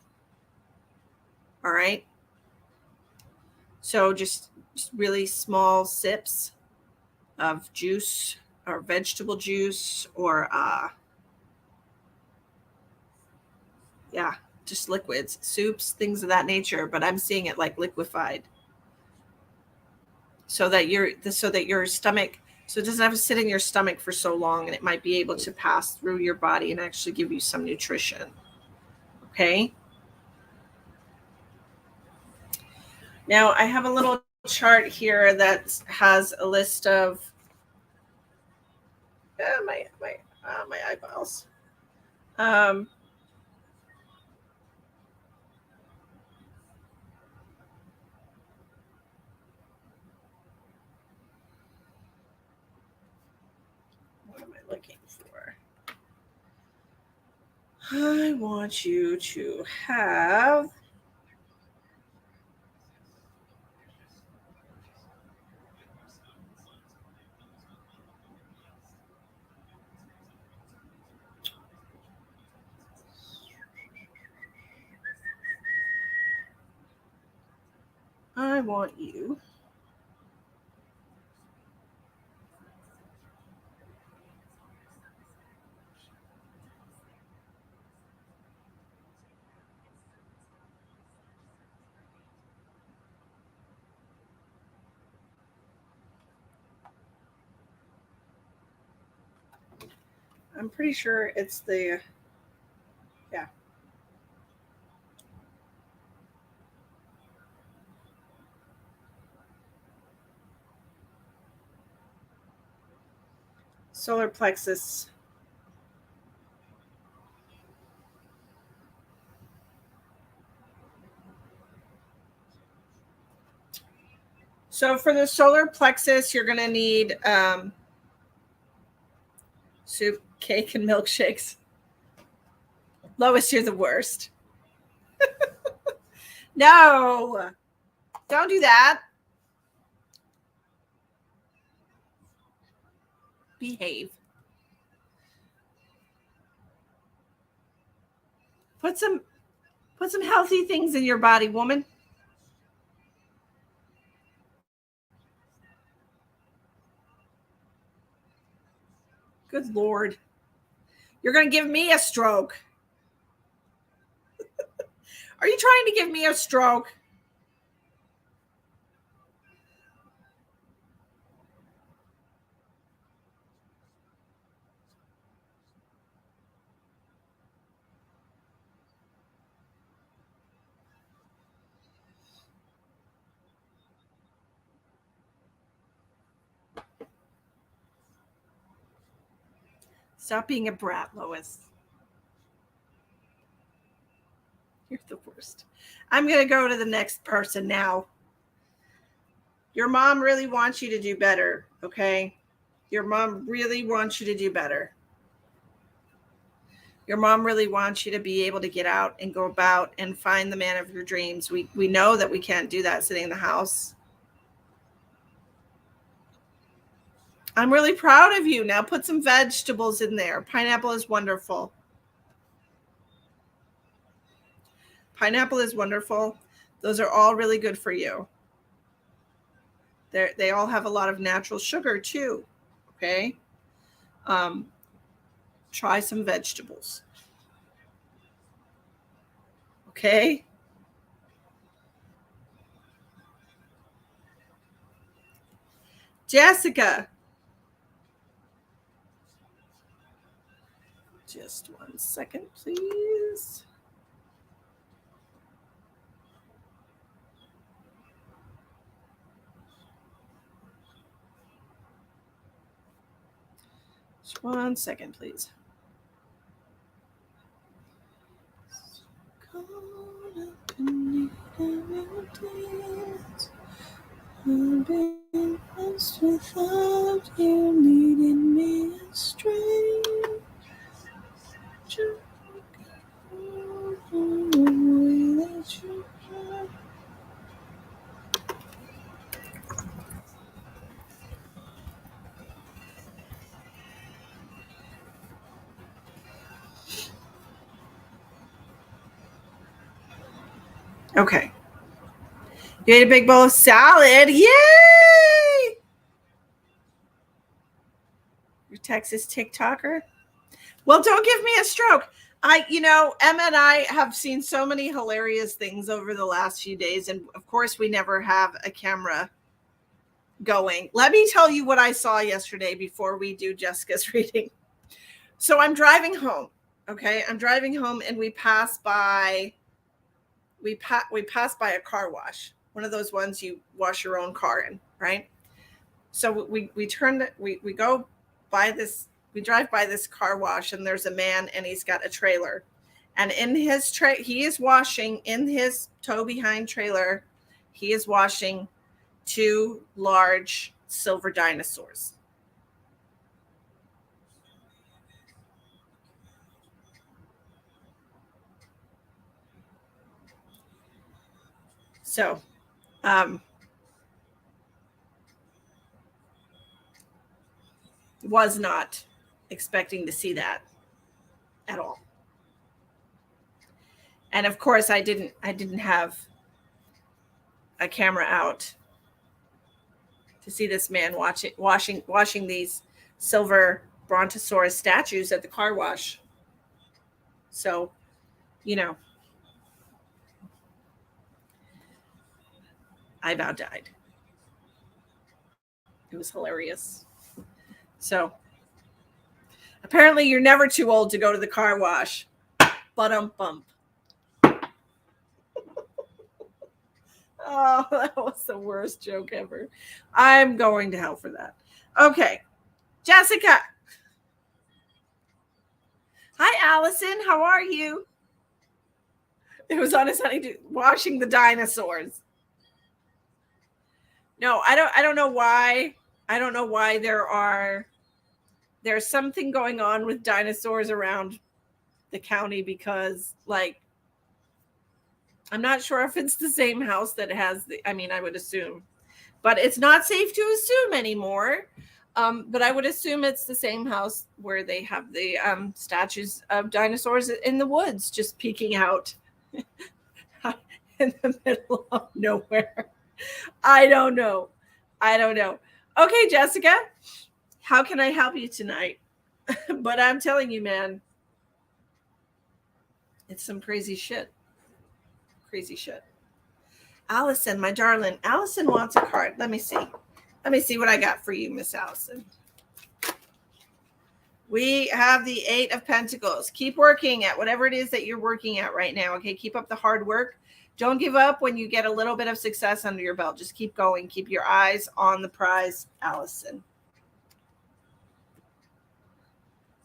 All right. So just really small sips of juice or vegetable juice or, yeah, just liquids, soups, things of that nature. But I'm seeing it like liquefied. So that your stomach, so it doesn't have to sit in your stomach for so long, and it might be able to pass through your body and actually give you some nutrition. Okay. Now I have a little chart here that has a list of my eyeballs. Um, what am I looking for? I want you to have I want you I'm pretty sure it's the, yeah. Solar plexus. So for the solar plexus, you're going to need soup, cake, and milkshakes. Lois, you're the worst. No, don't do that. Behave. Put some healthy things in your body, woman. Good Lord. You're going to give me a stroke. Are you trying to give me a stroke? Stop being a brat, Lois. You're the worst. I'm going to go to the next person now. Your mom really wants you to do better, okay? Your mom really wants you to do better. Your mom really wants you to be able to get out and go about and find the man of your dreams. We know that we can't do that sitting in the house. I'm really proud of you. Now put some vegetables in there. Pineapple is wonderful. Pineapple is wonderful. Those are all really good for you. They all have a lot of natural sugar too. Okay. Try some vegetables. Okay. Jessica. Just 1 second, please. Just 1 second, please. I've been lost without you, leading me astray. Okay. You ate a big bowl of salad. Yay! Your Texas TikToker. Well, don't give me a stroke. Emma and I have seen so many hilarious things over the last few days. And of course, we never have a camera going. Let me tell you what I saw yesterday before we do Jessica's reading. So I'm driving home. Okay. I'm driving home and we pass by a car wash. One of those ones you wash your own car in, right? So we go by this, we drive by this car wash and there's a man and he's got a trailer. And in his he is washing in his tow behind trailer, he is washing 2 large silver dinosaurs. So, was not expecting to see that at all. And of course I didn't have a camera out to see this man washing these silver brontosaurus statues at the car wash. So, I about died. It was hilarious. So apparently you're never too old to go to the car wash. Bump. Oh, that was the worst joke ever. I'm going to hell for that. Okay. Jessica. Hi, Allison. How are you? It was on his honeydew washing the dinosaurs. No, I don't know why. I don't know why there's something going on with dinosaurs around the county because like I'm not sure if it's the same house that has the, I mean, I would assume, but it's not safe to assume anymore. But I would assume it's the same house where they have the statues of dinosaurs in the woods just peeking out in the middle of nowhere. I don't know. I don't know. Okay, Jessica, how can I help you tonight? But I'm telling you, man, it's some crazy shit. Crazy shit. Allison, my darling. Allison wants a card. Let me see. Let me see what I got for you, Miss Allison. We have the Eight of Pentacles. Keep working at whatever it is that you're working at right now. Okay, keep up the hard work. Don't give up when you get a little bit of success under your belt. Just keep going. Keep your eyes on the prize, Allison.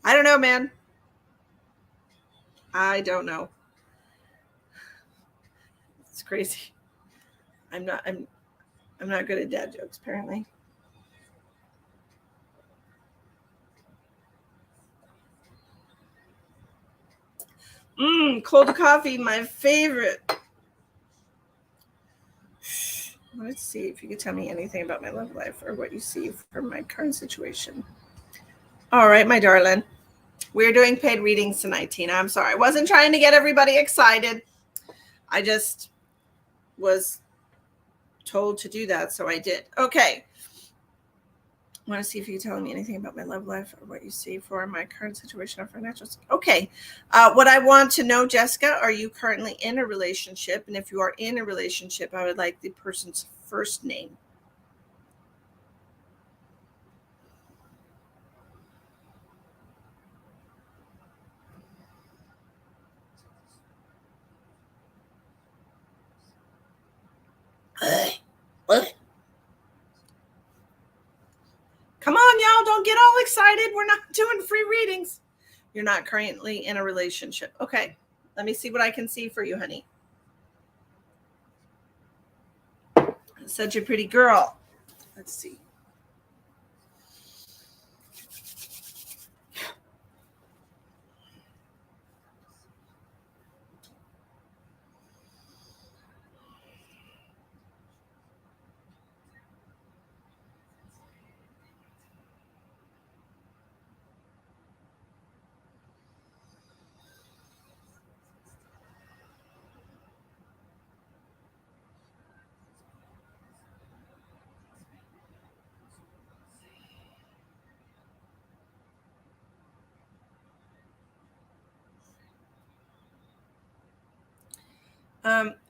I don't know, man. I don't know. It's crazy. I'm not good at dad jokes, apparently. Cold coffee, my favorite. Let's see if you could tell me anything about my love life or what you see from my current situation. All right, my darling. We're doing paid readings tonight, Tina. I'm sorry. I wasn't trying to get everybody excited. I just was told to do that, so I did. Okay. I want to see if you can tell me anything about my love life or what you see for my current situation or financials. Okay. What I want to know, Jessica, are you currently in a relationship? And if you are in a relationship, I would like the person's first name. Come on, y'all. Don't get all excited. We're not doing free readings. You're not currently in a relationship. Okay. Let me see what I can see for you, honey. Such a pretty girl. Let's see.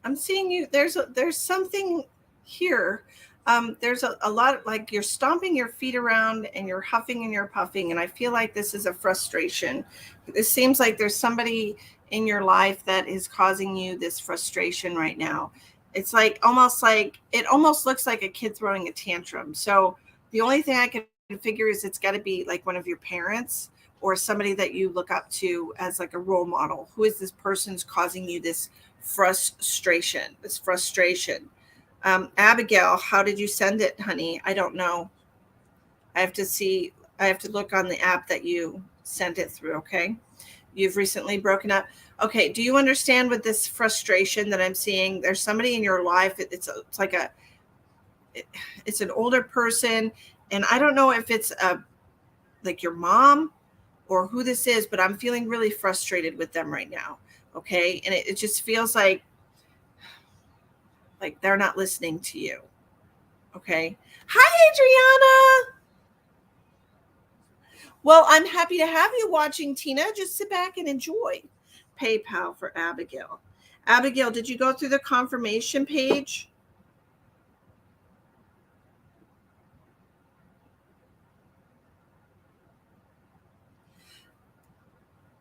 I'm seeing you. There's something here. There's a lot like you're stomping your feet around and you're huffing and you're puffing. And I feel like this is a frustration. It seems like there's somebody in your life that is causing you this frustration right now. It's like it almost looks like a kid throwing a tantrum. So the only thing I can figure is it's got to be like one of your parents or somebody that you look up to as like a role model. Who is this person's causing you this frustration? Abigail, how did you send it, honey? I don't know. I have to look on the app that you sent it through. Okay. You've recently broken up. Okay. Do you understand with this frustration that I'm seeing? There's somebody in your life. It's an older person. And I don't know if it's like your mom or who this is, but I'm feeling really frustrated with them right now. Okay. And it just feels like they're not listening to you. Okay. Hi, Adriana. Well, I'm happy to have you watching, Tina. Just sit back and enjoy. PayPal for Abigail. Abigail, did you go through the confirmation page?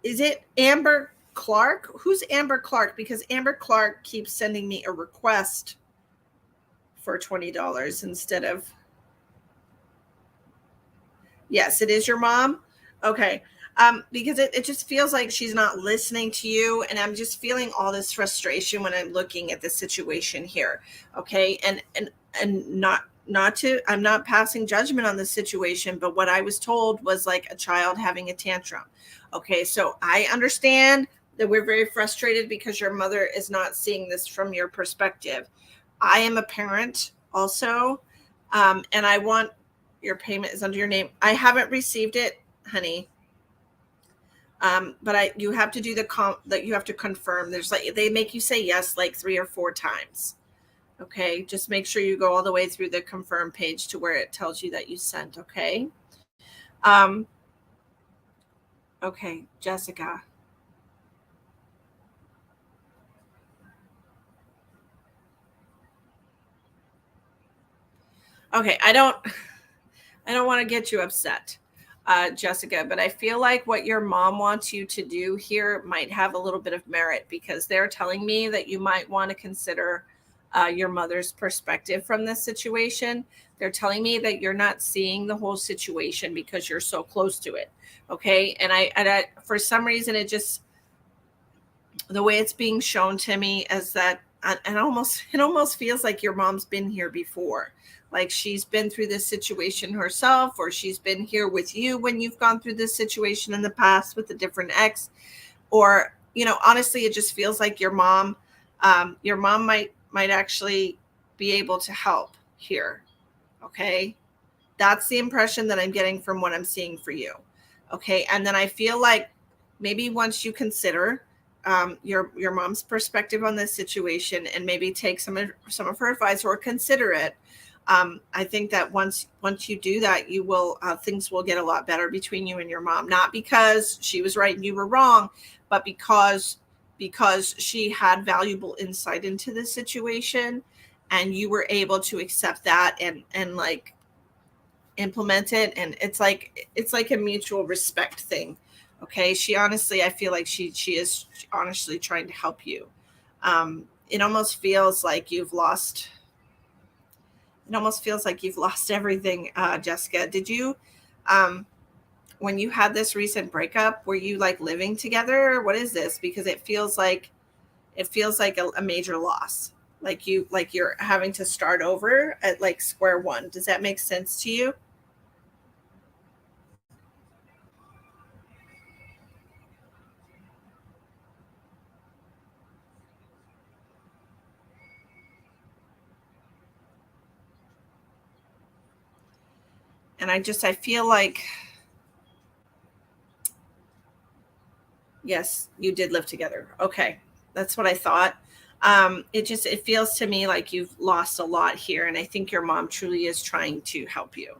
Is it Amber Clark? Who's Amber Clark? Because Amber Clark keeps sending me a request for $20 instead of. Yes, it is your mom. Okay. Because it just feels like she's not listening to you. And I'm just feeling all this frustration when I'm looking at the situation here. Okay. And not to, I'm not passing judgment on the situation, but what I was told was like a child having a tantrum. Okay. So I understand that we're very frustrated because your mother is not seeing this from your perspective. I am a parent also. And I want your payment is under your name. I haven't received it, honey. But you have to do that. You have to confirm. There's like, they make you say yes like 3 or 4 times. Okay. Just make sure you go all the way through the confirm page to where it tells you that you sent. Okay. Um, okay. Jessica. Okay. I don't want to get you upset, Jessica, but I feel like what your mom wants you to do here might have a little bit of merit, because they're telling me that you might want to consider your mother's perspective from this situation. They're telling me that you're not seeing the whole situation because you're so close to it. Okay. And I for some reason, the way it's being shown to me is that, and it almost feels like your mom's been here before. Like she's been through this situation herself, or she's been here with you when you've gone through this situation in the past with a different ex. Or, honestly, it just feels like your mom might actually be able to help here. Okay. That's the impression that I'm getting from what I'm seeing for you. Okay. And then I feel like maybe once you consider your mom's perspective on this situation, and maybe take some of her advice or consider it, I think that once you do that, you will things will get a lot better between you and your mom. Not because she was right and you were wrong, but because she had valuable insight into this situation, and you were able to accept that and like implement it. And it's like a mutual respect thing. Okay. She honestly, I feel like she is honestly trying to help you. It almost feels like you've lost everything. Jessica, did you when you had this recent breakup, were you like living together? What is this? Because it feels like a major loss. Like you're having to start over at like square one. Does that make sense to you? And I feel like, yes, you did live together. Okay. That's what I thought. It feels to me like you've lost a lot here. And I think your mom truly is trying to help you.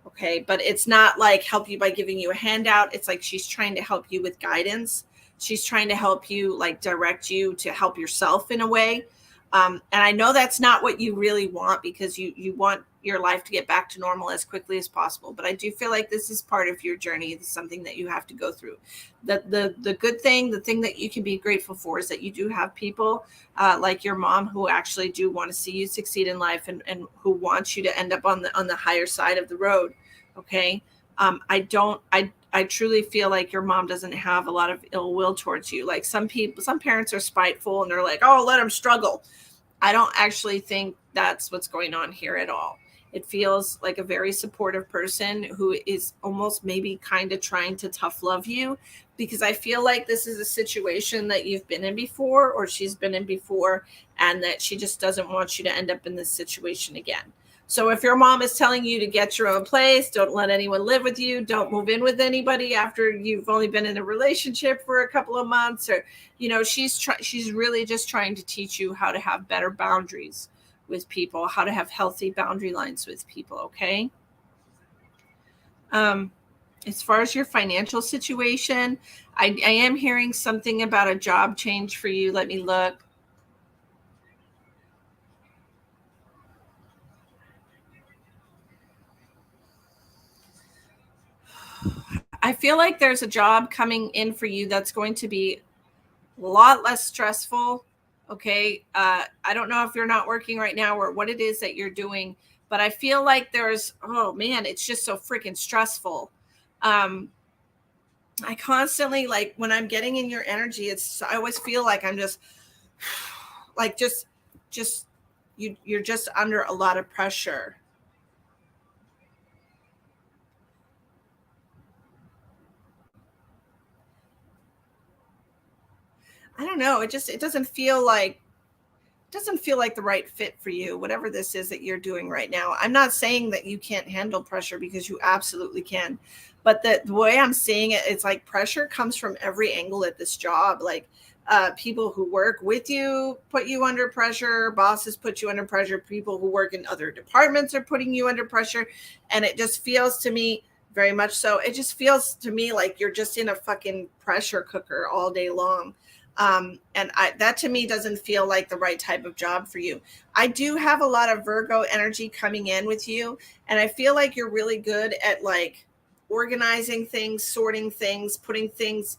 Okay. But it's not like help you by giving you a handout. It's like she's trying to help you with guidance. She's trying to help you, like direct you to help yourself in a way. And I know that's not what you really want, because you want your life to get back to normal as quickly as possible. But I do feel like this is part of your journey. It's something that you have to go through. The good thing, the thing that you can be grateful for, is that you do have people like your mom who actually do want to see you succeed in life, and who want you to end up on the higher side of the road. Okay. I truly feel like your mom doesn't have a lot of ill will towards you. Like some parents are spiteful and they're like, oh, let them struggle. I don't actually think that's what's going on here at all. It feels like a very supportive person who is almost maybe kind of trying to tough love you, because I feel like this is a situation that you've been in before, or she's been in before, and that she just doesn't want you to end up in this situation again. So if your mom is telling you to get your own place, don't let anyone live with you, don't move in with anybody after you've only been in a relationship for a couple of months, or she's really just trying to teach you how to have better boundaries with people, how to have healthy boundary lines with people. Okay. Um, as far as your financial situation, I am hearing something about a job change for you. Let me look. I feel like there's a job coming in for you that's going to be a lot less stressful. Okay. I don't know if you're not working right now or what it is that you're doing, but I feel like oh man, it's just so freaking stressful. Um, I constantly, like, when I'm getting in your energy, I always feel like I'm just like, just you're just under a lot of pressure. I don't know. It doesn't feel like the right fit for you, whatever this is that you're doing right now. I'm not saying that you can't handle pressure, because you absolutely can. But the way I'm seeing it, it's like pressure comes from every angle at this job. Like, people who work with you put you under pressure, bosses put you under pressure, people who work in other departments are putting you under pressure. And it just feels to me, very much so, it just feels to me like you're just in a fucking pressure cooker all day long. And that to me doesn't feel like the right type of job for you. I do have a lot of Virgo energy coming in with you, and I feel like you're really good at, like, organizing things, sorting things, putting things,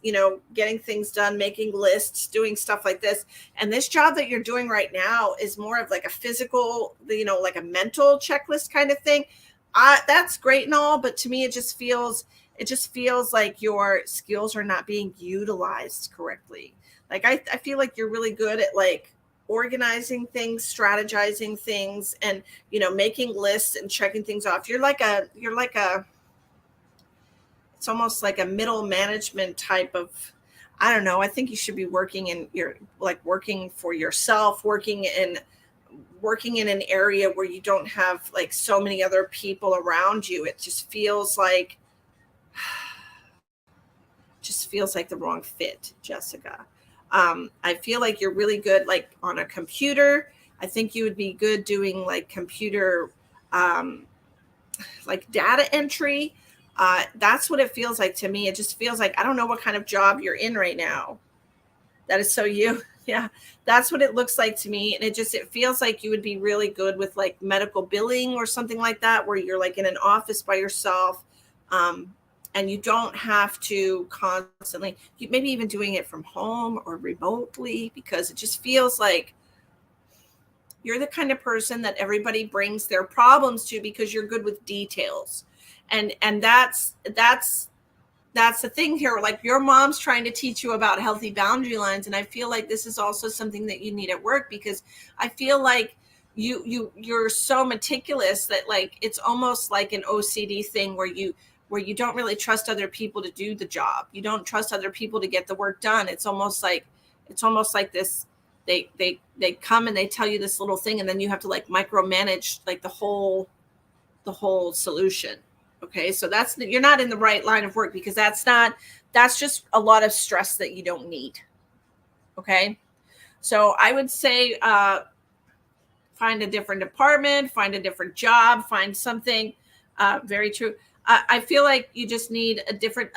getting things done, making lists, doing stuff like this. And this job that you're doing right now is more of like a physical, like a mental checklist kind of thing. That's great and all, but to me, it just feels like your skills are not being utilized correctly. Like, I feel like you're really good at, like, organizing things, strategizing things, and making lists and checking things off. You're like a it's almost like a middle management type of, I don't know. I think you should be working for yourself, working in an area where you don't have, like, so many other people around you. It just feels like the wrong fit, Jessica. I feel like you're really good, like, on a computer. I think you would be good doing, like, computer, um, like, data entry. That's what it feels like to me. It just feels like, I don't know what kind of job you're in right now. That is so you. Yeah, that's what it looks like to me. And it feels like you would be really good with, like, medical billing or something like that, where you're, like, in an office by yourself. And you don't have to constantly, maybe even doing it from home or remotely, because it just feels like you're the kind of person that everybody brings their problems to, because you're good with details. And that's the thing here. Like, your mom's trying to teach you about healthy boundary lines, and I feel like this is also something that you need at work, because I feel like you're so meticulous that, like, it's almost like an OCD thing, where you don't really trust other people to do the job. You don't trust other people to get the work done. It's almost like this. They come and they tell you this little thing, and then you have to, like, micromanage, like, the whole solution. Okay, so you're not in the right line of work, because that's just a lot of stress that you don't need. Okay, so I would say, find a different department, find a different job, find something. Very true. I feel like you just need a different,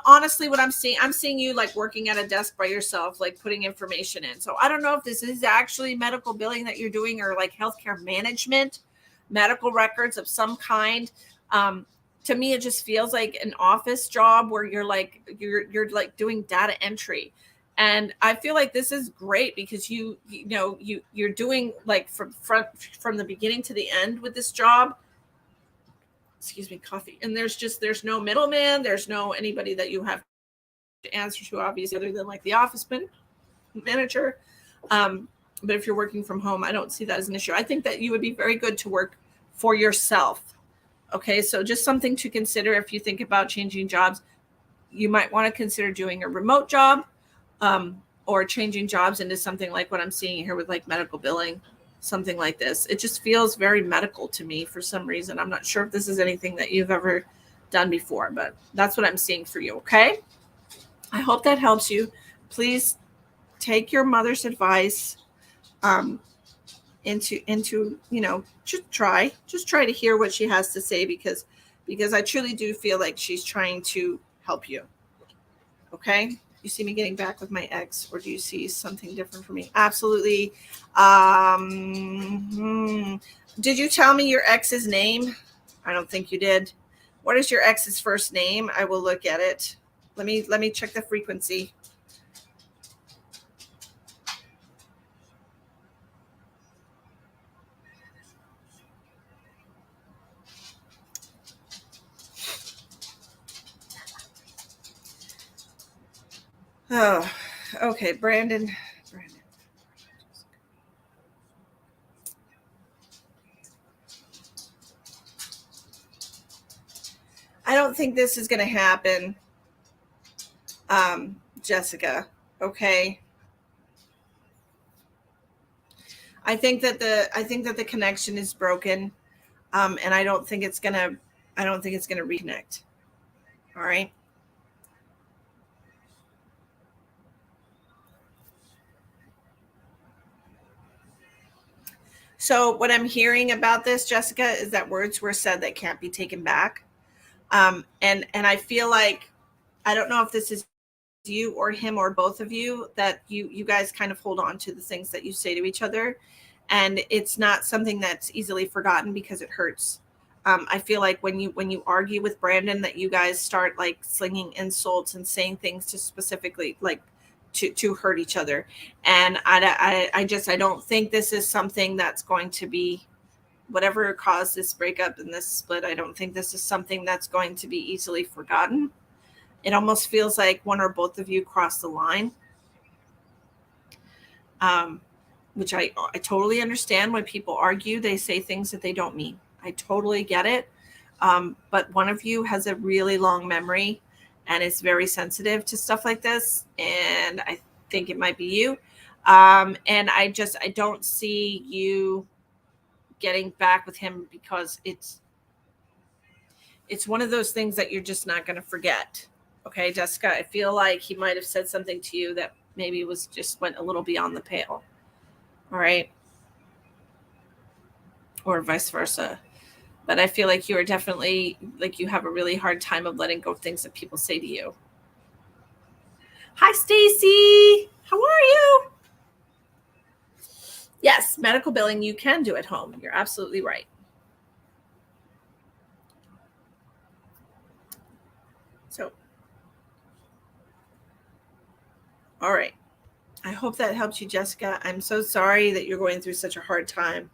honestly, what I'm seeing you, like, working at a desk by yourself, like, putting information in. So I don't know if this is actually medical billing that you're doing, or, like, healthcare management, medical records of some kind. Um, to me, it just feels like an office job, where you're like doing data entry. And I feel like this is great, because you're doing, like, from the beginning to the end with this job. Excuse me, coffee. And there's no middleman, there's no anybody that you have to answer to, obviously, other than, like, the office manager. But if you're working from home, I don't see that as an issue. I think that you would be very good to work for yourself. Okay, so just something to consider if you think about changing jobs. You might want to consider doing a remote job, or changing jobs into something like what I'm seeing here with, like, medical billing, something like this. It just feels very medical to me for some reason. I'm not sure if this is anything that you've ever done before, but that's what I'm seeing for you. Okay, I hope that helps you. Please take your mother's advice, um, into just try to hear what she has to say, because I truly do feel like she's trying to help you. Okay, you see me getting back with my ex, or do you see something different for me? Absolutely. Did you tell me your ex's name? I don't think you did. What is your ex's first name? I will look at it. Let me check the frequency. Oh, okay, Brandon. I don't think this is going to happen, Jessica. Okay. I think that the connection is broken, and I don't think it's gonna. I don't think it's gonna reconnect. All right. So what I'm hearing about this, Jessica, is that words were said that can't be taken back. And I feel like I don't know if this is you or him or both of you, that you guys kind of hold on to the things that you say to each other, and it's not something that's easily forgotten because it hurts. I feel like when you argue with Brandon, that you guys start like slinging insults and saying things to specifically like to hurt each other, and I don't think this is something that's going to be whatever caused this breakup and this split. I don't think this is something that's going to be easily forgotten. It almost feels like one or both of you crossed the line, um, which I totally understand. When people argue, they say things that they don't mean. I totally get it. But one of you has a really long memory and is very sensitive to stuff like this. And I think it might be you. And I don't see you getting back with him because it's one of those things that you're just not going to forget. Okay, Jessica, I feel like he might have said something to you that maybe was just went a little beyond the pale. All right. Or vice versa. But I feel like you are definitely like you have a really hard time of letting go of things that people say to you. Hi, Stacy. How are you? Yes, medical billing you can do at home. You're absolutely right. So, all right. I hope that helps you, Jessica. I'm so sorry that you're going through such a hard time.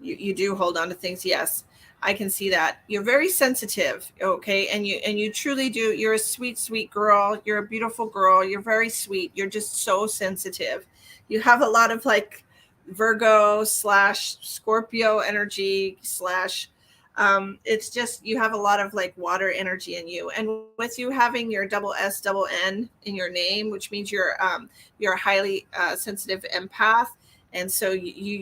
You do hold on to things. Yes, I can see that. You're very sensitive. Okay. And you truly do. You're a sweet girl. You're a beautiful girl. You're very sweet. You're just so sensitive. You have a lot of like Virgo slash Scorpio energy slash it's just you have a lot of like water energy in you, and with you having your double S double N in your name, which means you're a highly sensitive empath. And so you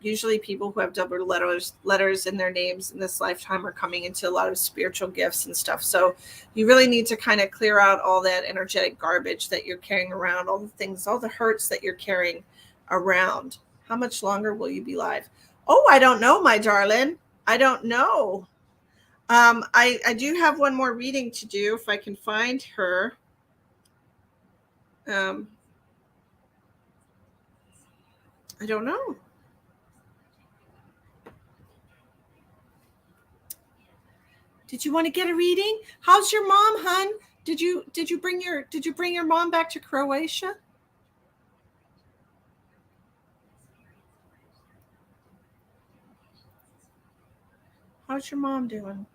usually people who have double letters in their names in this lifetime are coming into a lot of spiritual gifts and stuff. So you really need to kind of clear out all that energetic garbage that you're carrying around, all the things, all the hurts that you're carrying around. How much longer will you be live? Oh, I don't know, my darling. I don't know. I do have one more reading to do if I can find her. um I don't know. Did you want to get a reading? How's your mom, hun? Did you bring your mom back to Croatia? How's your mom doing?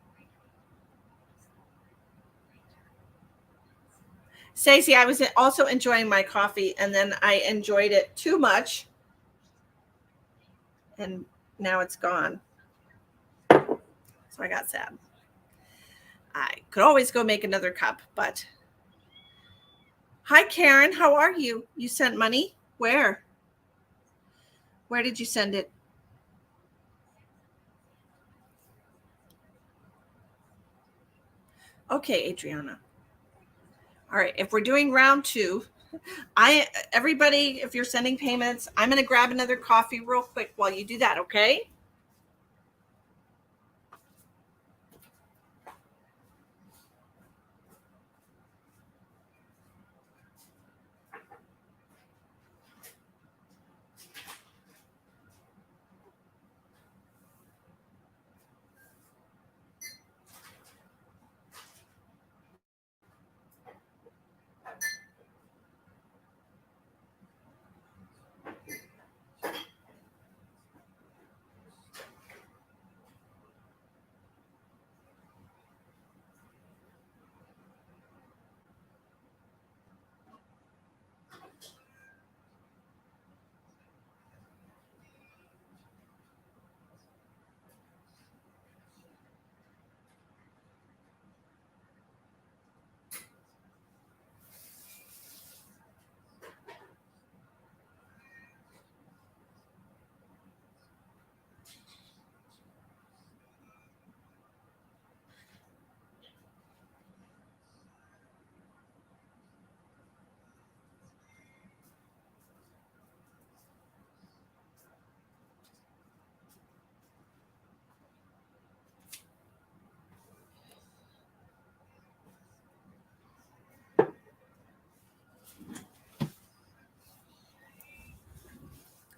Stacey, I was also enjoying my coffee and then I enjoyed it too much and now it's gone. So I got sad. I could always go make another cup, but hi Karen, how are you? You sent money? Where? Where did you send it? Okay, Adriana. All right, if we're doing round two, everybody, if you're sending payments, I'm going to grab another coffee real quick while you do that, okay?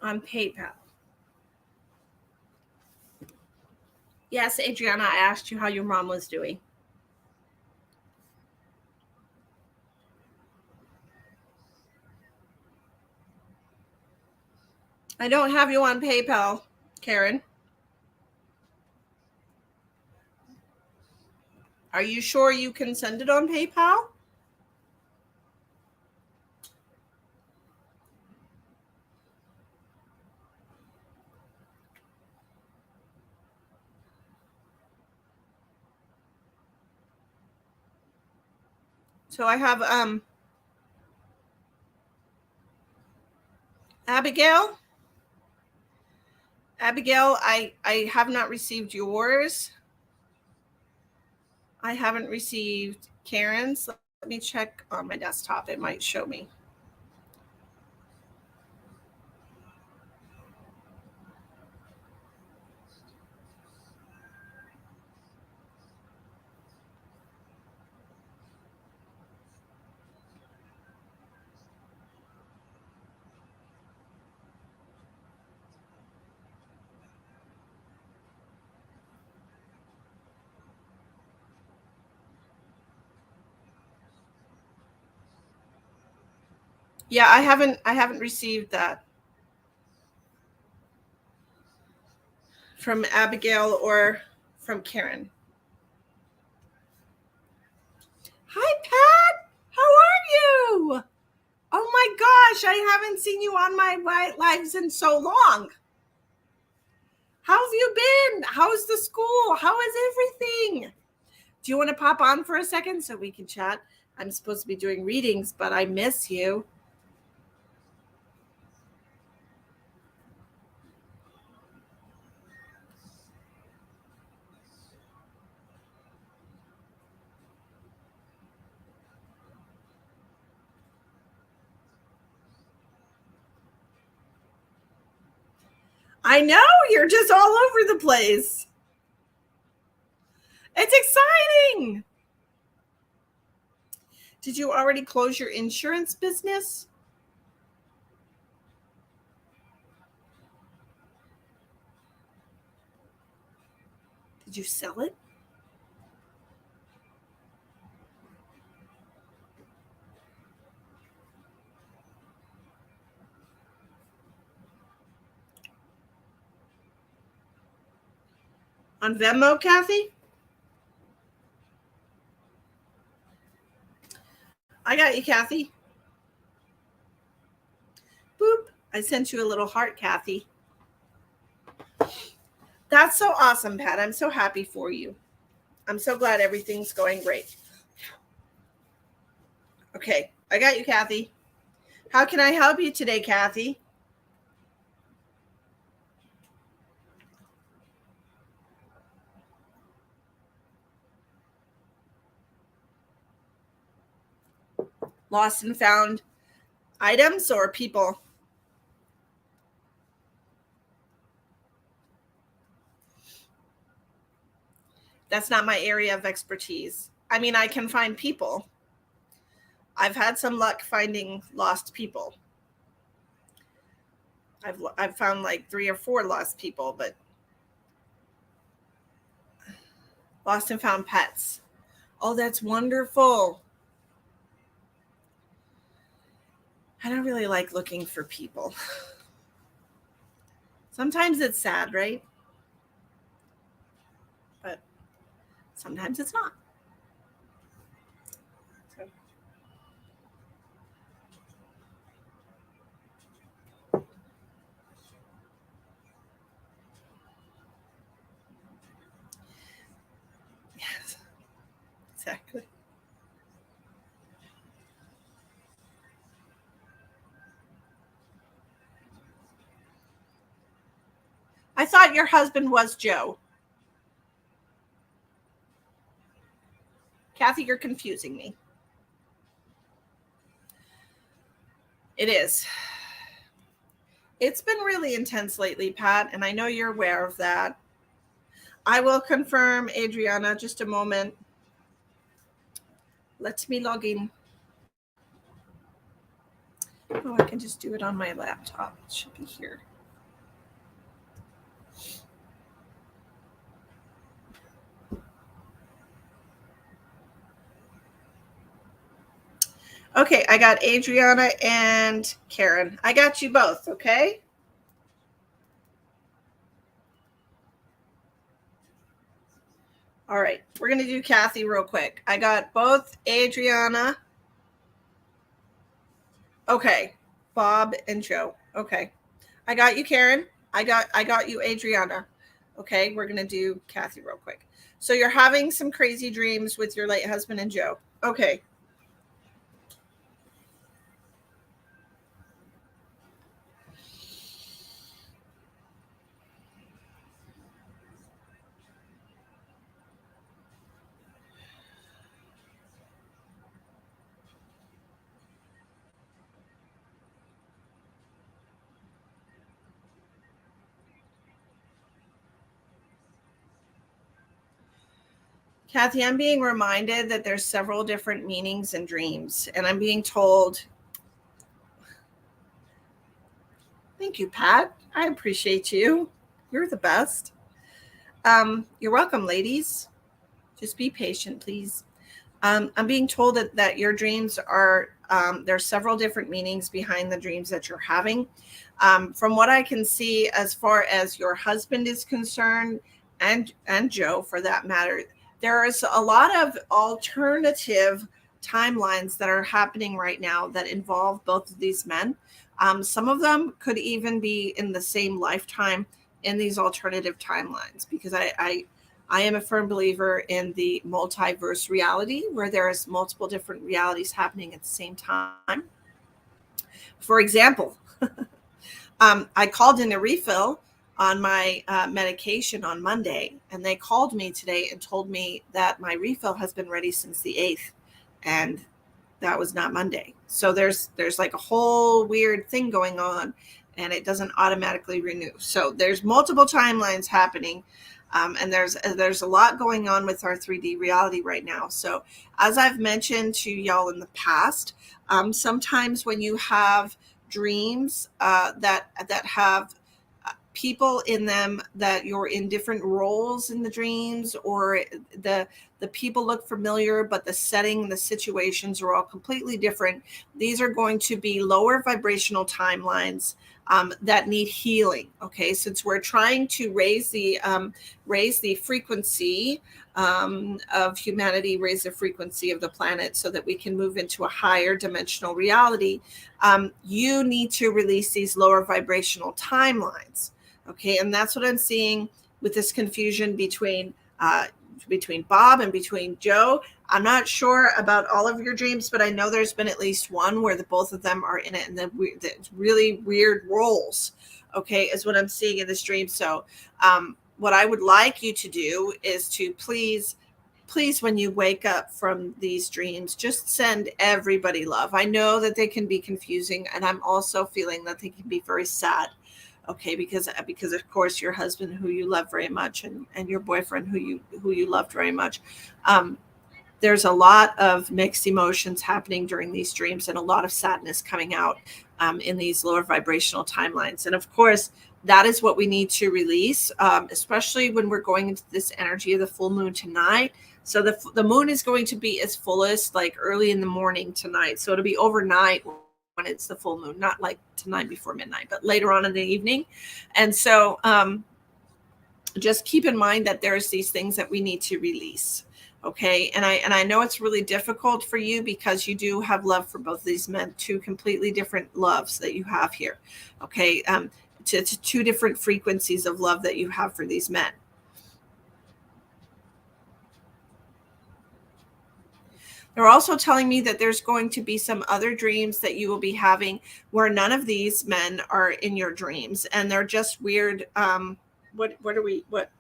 on PayPal. Yes, Adriana, I asked you how your mom was doing. I don't have you on PayPal, Karen. Are you sure you can send it on PayPal? So I have Abigail. Abigail, I have not received yours. I haven't received Karen's. Let me check on my desktop. It might show me. Yeah, I haven't received that from Abigail or from Karen. Hi, Pat. How are you? Oh my gosh, I haven't seen you on my lives in so long. How have you been? How's the school? How is everything? Do you want to pop on for a second so we can chat? I'm supposed to be doing readings, but I miss you. I know, you're just all over the place. It's exciting. Did you already close your insurance business? Did you sell it? On Venmo, Kathy? I got you, Kathy. Boop. I sent you a little heart, Kathy. That's so awesome, Pat. I'm so happy for you. I'm so glad everything's going great. Okay, I got you, Kathy. How can I help you today, Kathy? Lost and found items or people? That's not my area of expertise. I mean, I can find people. I've had some luck finding lost people. I've found like 3 or 4 lost people, but lost and found pets. Oh, that's wonderful. I don't really like looking for people. Sometimes it's sad, right? But sometimes it's not. So. Yes, exactly. I thought your husband was Joe. Kathy, you're confusing me. It is. It's been really intense lately, Pat, and I know you're aware of that. I will confirm, Adriana, just a moment. Let me log in. Oh, I can just do it on my laptop. It should be here. Okay, I got Adriana and Karen. I got you both, okay? All right, we're going to do Kathy real quick. I got both Adriana. Okay, Bob and Joe. Okay. I got you, Karen. I got you, Adriana. Okay, we're going to do Kathy real quick. So you're having some crazy dreams with your late husband and Joe. Okay. Kathy, I'm being reminded that there's several different meanings in dreams, and I'm being told, thank you, Pat. I appreciate you. You're the best. You're welcome, ladies. Just be patient, please. I'm being told that your dreams are, there's several different meanings behind the dreams that you're having. From what I can see, as far as your husband is concerned, and Joe for that matter, there is a lot of alternative timelines that are happening right now that involve both of these men. Some of them could even be in the same lifetime in these alternative timelines, because I am a firm believer in the multiverse reality, where there's multiple different realities happening at the same time. For example, I called in a refill on my medication on Monday, and they called me today and told me that my refill has been ready since the 8th, and that was not Monday. So there's like a whole weird thing going on, and it doesn't automatically renew. So there's multiple timelines happening. And there's a lot going on with our 3D reality right now. So as I've mentioned to y'all in the past, sometimes when you have dreams that have people in them, that you're in different roles in the dreams, or the people look familiar, but the setting, the situations are all completely different. These are going to be lower vibrational timelines that need healing. Okay, since we're trying to raise the frequency of humanity, raise the frequency of the planet, so that we can move into a higher dimensional reality, you need to release these lower vibrational timelines. Okay, and that's what I'm seeing with this confusion between Bob and between Joe. I'm not sure about all of your dreams, but I know there's been at least one where the both of them are in it, and the really weird roles. Okay, is what I'm seeing in this dream. So, what I would like you to do is to please, when you wake up from these dreams, just send everybody love. I know that they can be confusing, and I'm also feeling that they can be very sad. Okay, because of course your husband, who you love very much, and your boyfriend, who you loved very much, there's a lot of mixed emotions happening during these dreams, and a lot of sadness coming out in these lower vibrational timelines. And of course, that is what we need to release, especially when we're going into this energy of the full moon tonight. So the moon is going to be its fullest like early in the morning tonight. So it'll be overnight when it's the full moon, not like tonight before midnight, but later on in the evening. And so just keep in mind that there's these things that we need to release. Okay, and I know it's really difficult for you, because you do have love for both of these men, two completely different loves that you have here. Okay, to two different frequencies of love that you have for these men. They're also telling me that there's going to be some other dreams that you will be having where none of these men are in your dreams, and they're just weird. What are we? What?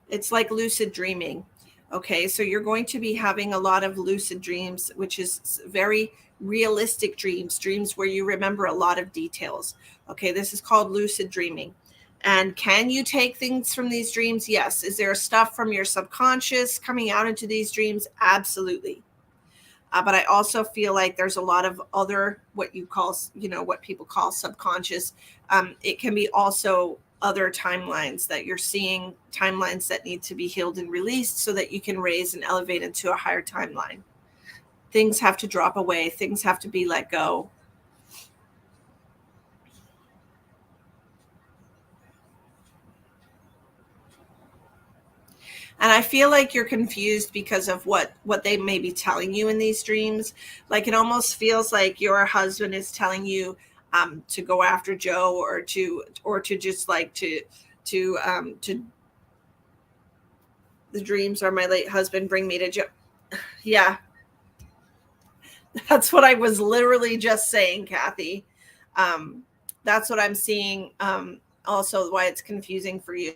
It's like lucid dreaming. Okay, so you're going to be having a lot of lucid dreams, which is very realistic dreams where you remember a lot of details. Okay, this is called lucid dreaming. And can you take things from these dreams? Yes. Is there stuff from your subconscious coming out into these dreams? Absolutely. But I also feel like there's a lot of other, what you call, what people call subconscious. It can be also other timelines that you're seeing, timelines that need to be healed and released so that you can raise and elevate into a higher timeline. Things have to drop away. Things have to be let go. And I feel like you're confused because of what they may be telling you in these dreams. Like it almost feels like your husband is telling you to go after Joe, or to just like to the dreams are my late husband, bring me to Joe. Yeah, that's what I was literally just saying, Kathy. That's what I'm seeing. Also, why it's confusing for you,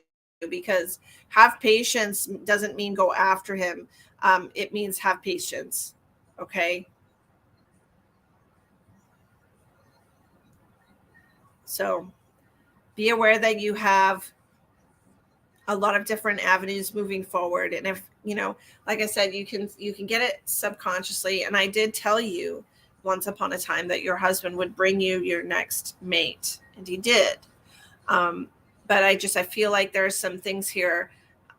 because have patience doesn't mean go after him. It means have patience. Okay. So be aware that you have a lot of different avenues moving forward. And if, like I said, you can get it subconsciously. And I did tell you once upon a time that your husband would bring you your next mate, and he did. But I feel like there's some things here.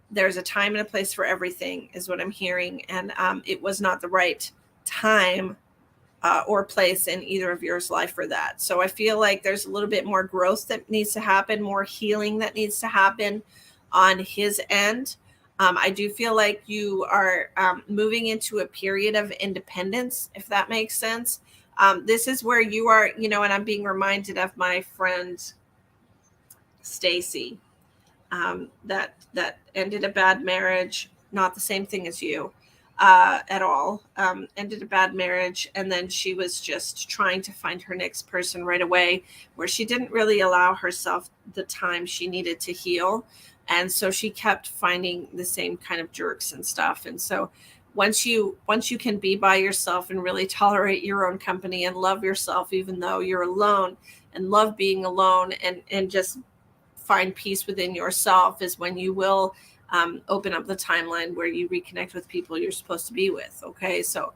There's a time and a place for everything is what I'm hearing. And it was not the right time or place in either of yours life for that. So I feel like there's a little bit more growth that needs to happen, more healing that needs to happen on his end. I do feel like you are moving into a period of independence, if that makes sense. This is where you are, and I'm being reminded of my friend Stacy, that ended a bad marriage. Not the same thing as you at all. Ended a bad marriage, and then she was just trying to find her next person right away, where she didn't really allow herself the time she needed to heal. And so she kept finding the same kind of jerks and stuff. And so once you can be by yourself and really tolerate your own company and love yourself, even though you're alone, and love being alone, and just find peace within yourself, is when you will open up the timeline where you reconnect with people you're supposed to be with. Okay. So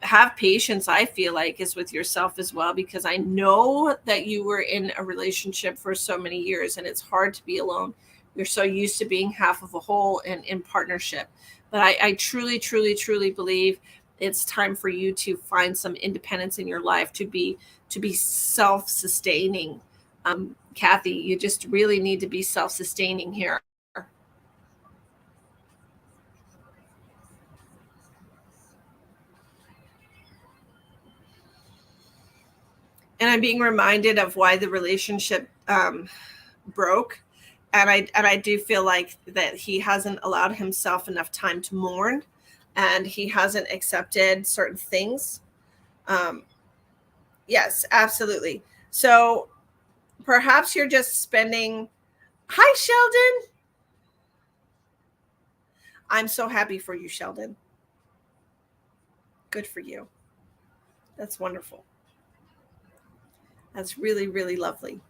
have patience, I feel like, is with yourself as well, because I know that you were in a relationship for so many years and it's hard to be alone. You're so used to being half of a whole and in partnership. But I truly, truly, truly believe it's time for you to find some independence in your life, to be self-sustaining. Kathy, you just really need to be self-sustaining here. And I'm being reminded of why the relationship broke. And I do feel like that he hasn't allowed himself enough time to mourn, and he hasn't accepted certain things. Yes, absolutely. So perhaps you're just spending. Hi, Sheldon. I'm so happy for you, Sheldon. Good for you. That's wonderful. That's really, really lovely.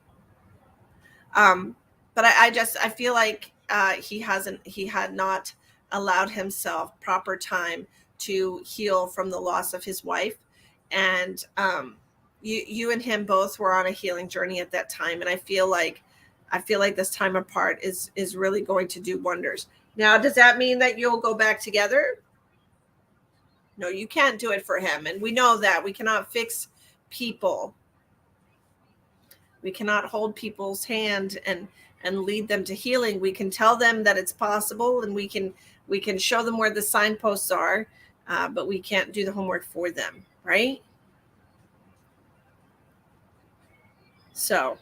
But I feel like he had not allowed himself proper time to heal from the loss of his wife. And you and him both were on a healing journey at that time. And I feel like this time apart is really going to do wonders. Now, does that mean that you'll go back together? No, you can't do it for him. And we know that we cannot fix people. We cannot hold people's hand and lead them to healing. We can tell them that it's possible, and we can show them where the signposts are, but we can't do the homework for them, right? So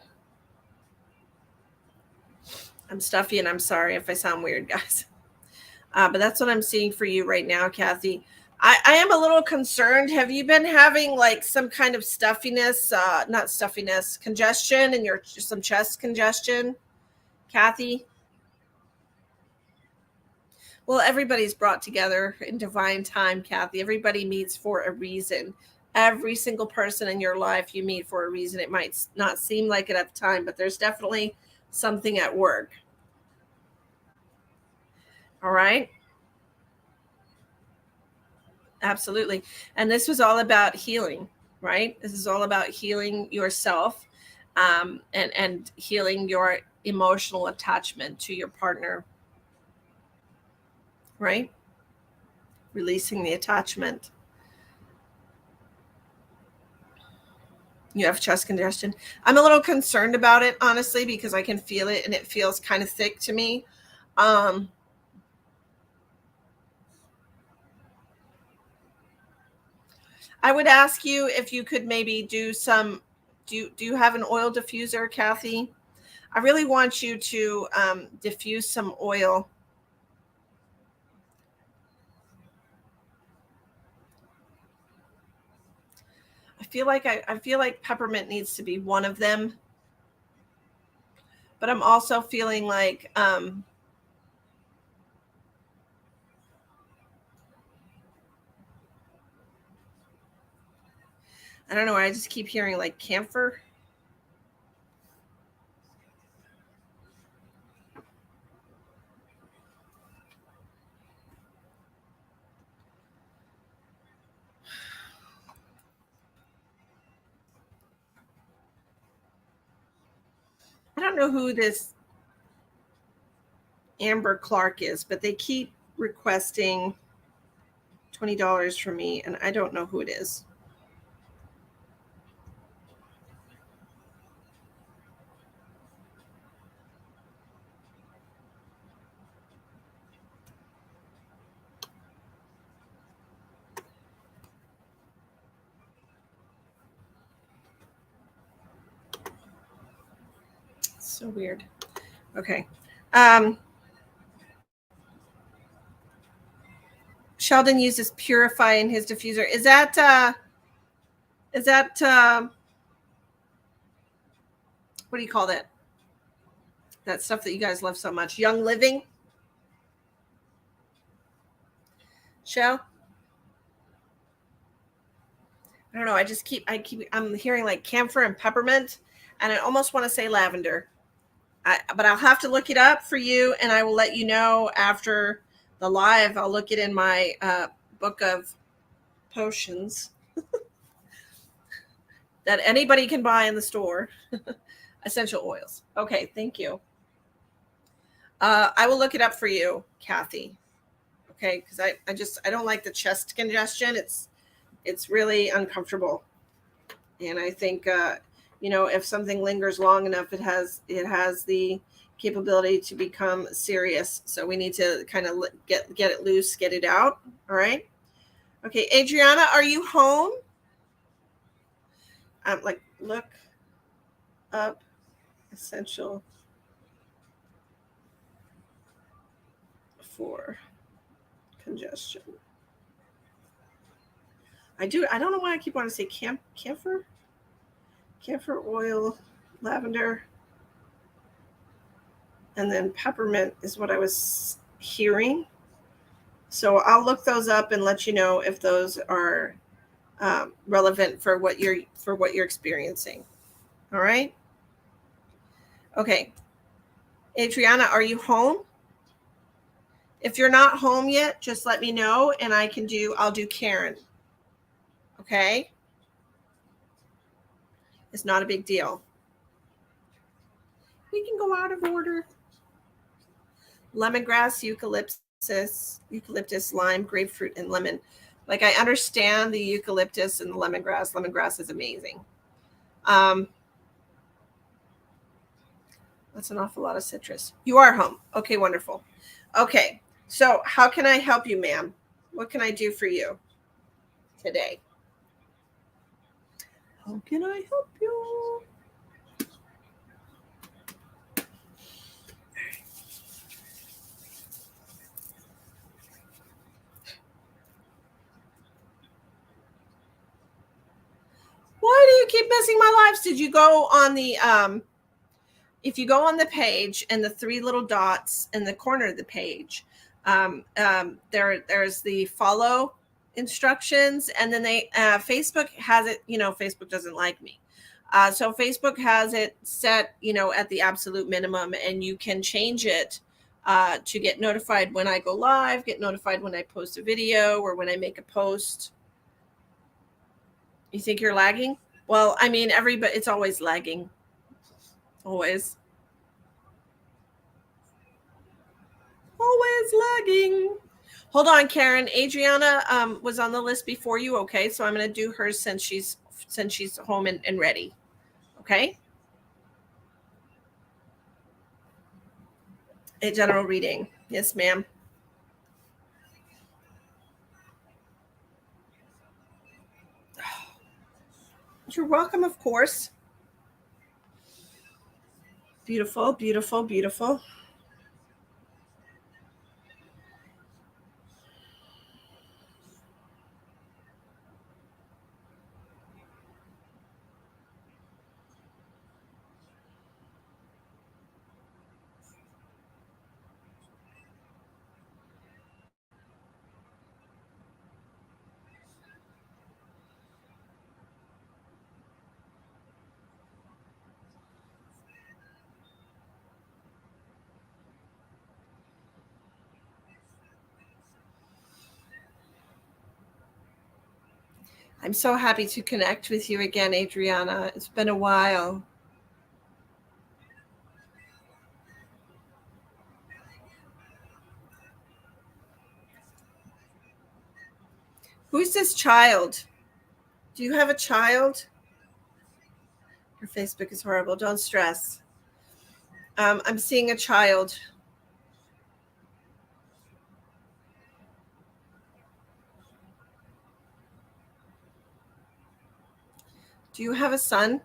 I'm stuffy, and I'm sorry if I sound weird, guys. But that's what I'm seeing for you right now, Kathy. I am a little concerned. Have you been having like some kind of stuffiness, not stuffiness, congestion in some chest congestion, Kathy? Well, everybody's brought together in divine time, Kathy. Everybody meets for a reason. Every single person in your life you meet for a reason. It might not seem like it at the time, but there's definitely something at work. All right. Absolutely. And this was all about healing, right? This is all about healing yourself, and healing your emotional attachment to your partner, right? Releasing the attachment. You have chest congestion. I'm a little concerned about it, honestly, because I can feel it and it feels kind of thick to me. Um, I would ask you if you could maybe do some. Do you have an oil diffuser, Kathy? I really want you to diffuse some oil. I feel like peppermint needs to be one of them, but I'm also feeling like I don't know. I just keep hearing like camphor. I don't know who this Amber Clark is, but they keep requesting $20 from me, and I don't know who it is. So weird. Okay. Sheldon uses Purify in his diffuser. Is that what do you call that? That stuff that you guys love so much. Young Living? Shell? I don't know. I'm hearing like camphor and peppermint, and I almost want to say lavender. But I'll have to look it up for you, and I will let you know after the live. I'll look it in my book of potions that anybody can buy in the store. Essential oils. Okay, thank you. I will look it up for you, Kathy. Okay, because I don't like the chest congestion. It's really uncomfortable, and I think if something lingers long enough, it has the capability to become serious. So we need to kind of get it loose, get it out. All right. Okay, Adriana, are you home? Look up essential for congestion. I don't know why I keep wanting to say camphor oil, lavender, and then peppermint is what I was hearing. So I'll look those up and let you know if those are relevant for what you're experiencing. All right. Okay. Adriana, are you home? If you're not home yet, just let me know and I'll do Karen. Okay. It's not a big deal. We can go out of order. Lemongrass, eucalyptus, lime, grapefruit, and lemon. Like, I understand the eucalyptus and the lemongrass. Lemongrass is amazing. That's an awful lot of citrus. You are home. Okay, wonderful. Okay, so how can I help you, ma'am? What can I do for you today? How can I help you? Why do you keep missing my lives? Did you go on the if you go on the page and the three little dots in the corner of the page, there's the follow instructions, and then Facebook has it. Facebook doesn't like me, so Facebook has it set at the absolute minimum, and you can change it to get notified when I go live, get notified when I post a video or when I make a post. You think you're lagging? Well, I mean, everybody, it's always lagging. Always. Always lagging. Hold on, Karen. Adriana was on the list before you. Okay, so I'm going to do hers since she's home and ready. Okay. A general reading. Yes, ma'am. You're welcome, of course. Beautiful, beautiful, beautiful. I'm so happy to connect with you again, Adriana. It's been a while. Who's this child? Do you have a child? Your Facebook is horrible. Don't stress. I'm seeing a child. Do you have a son?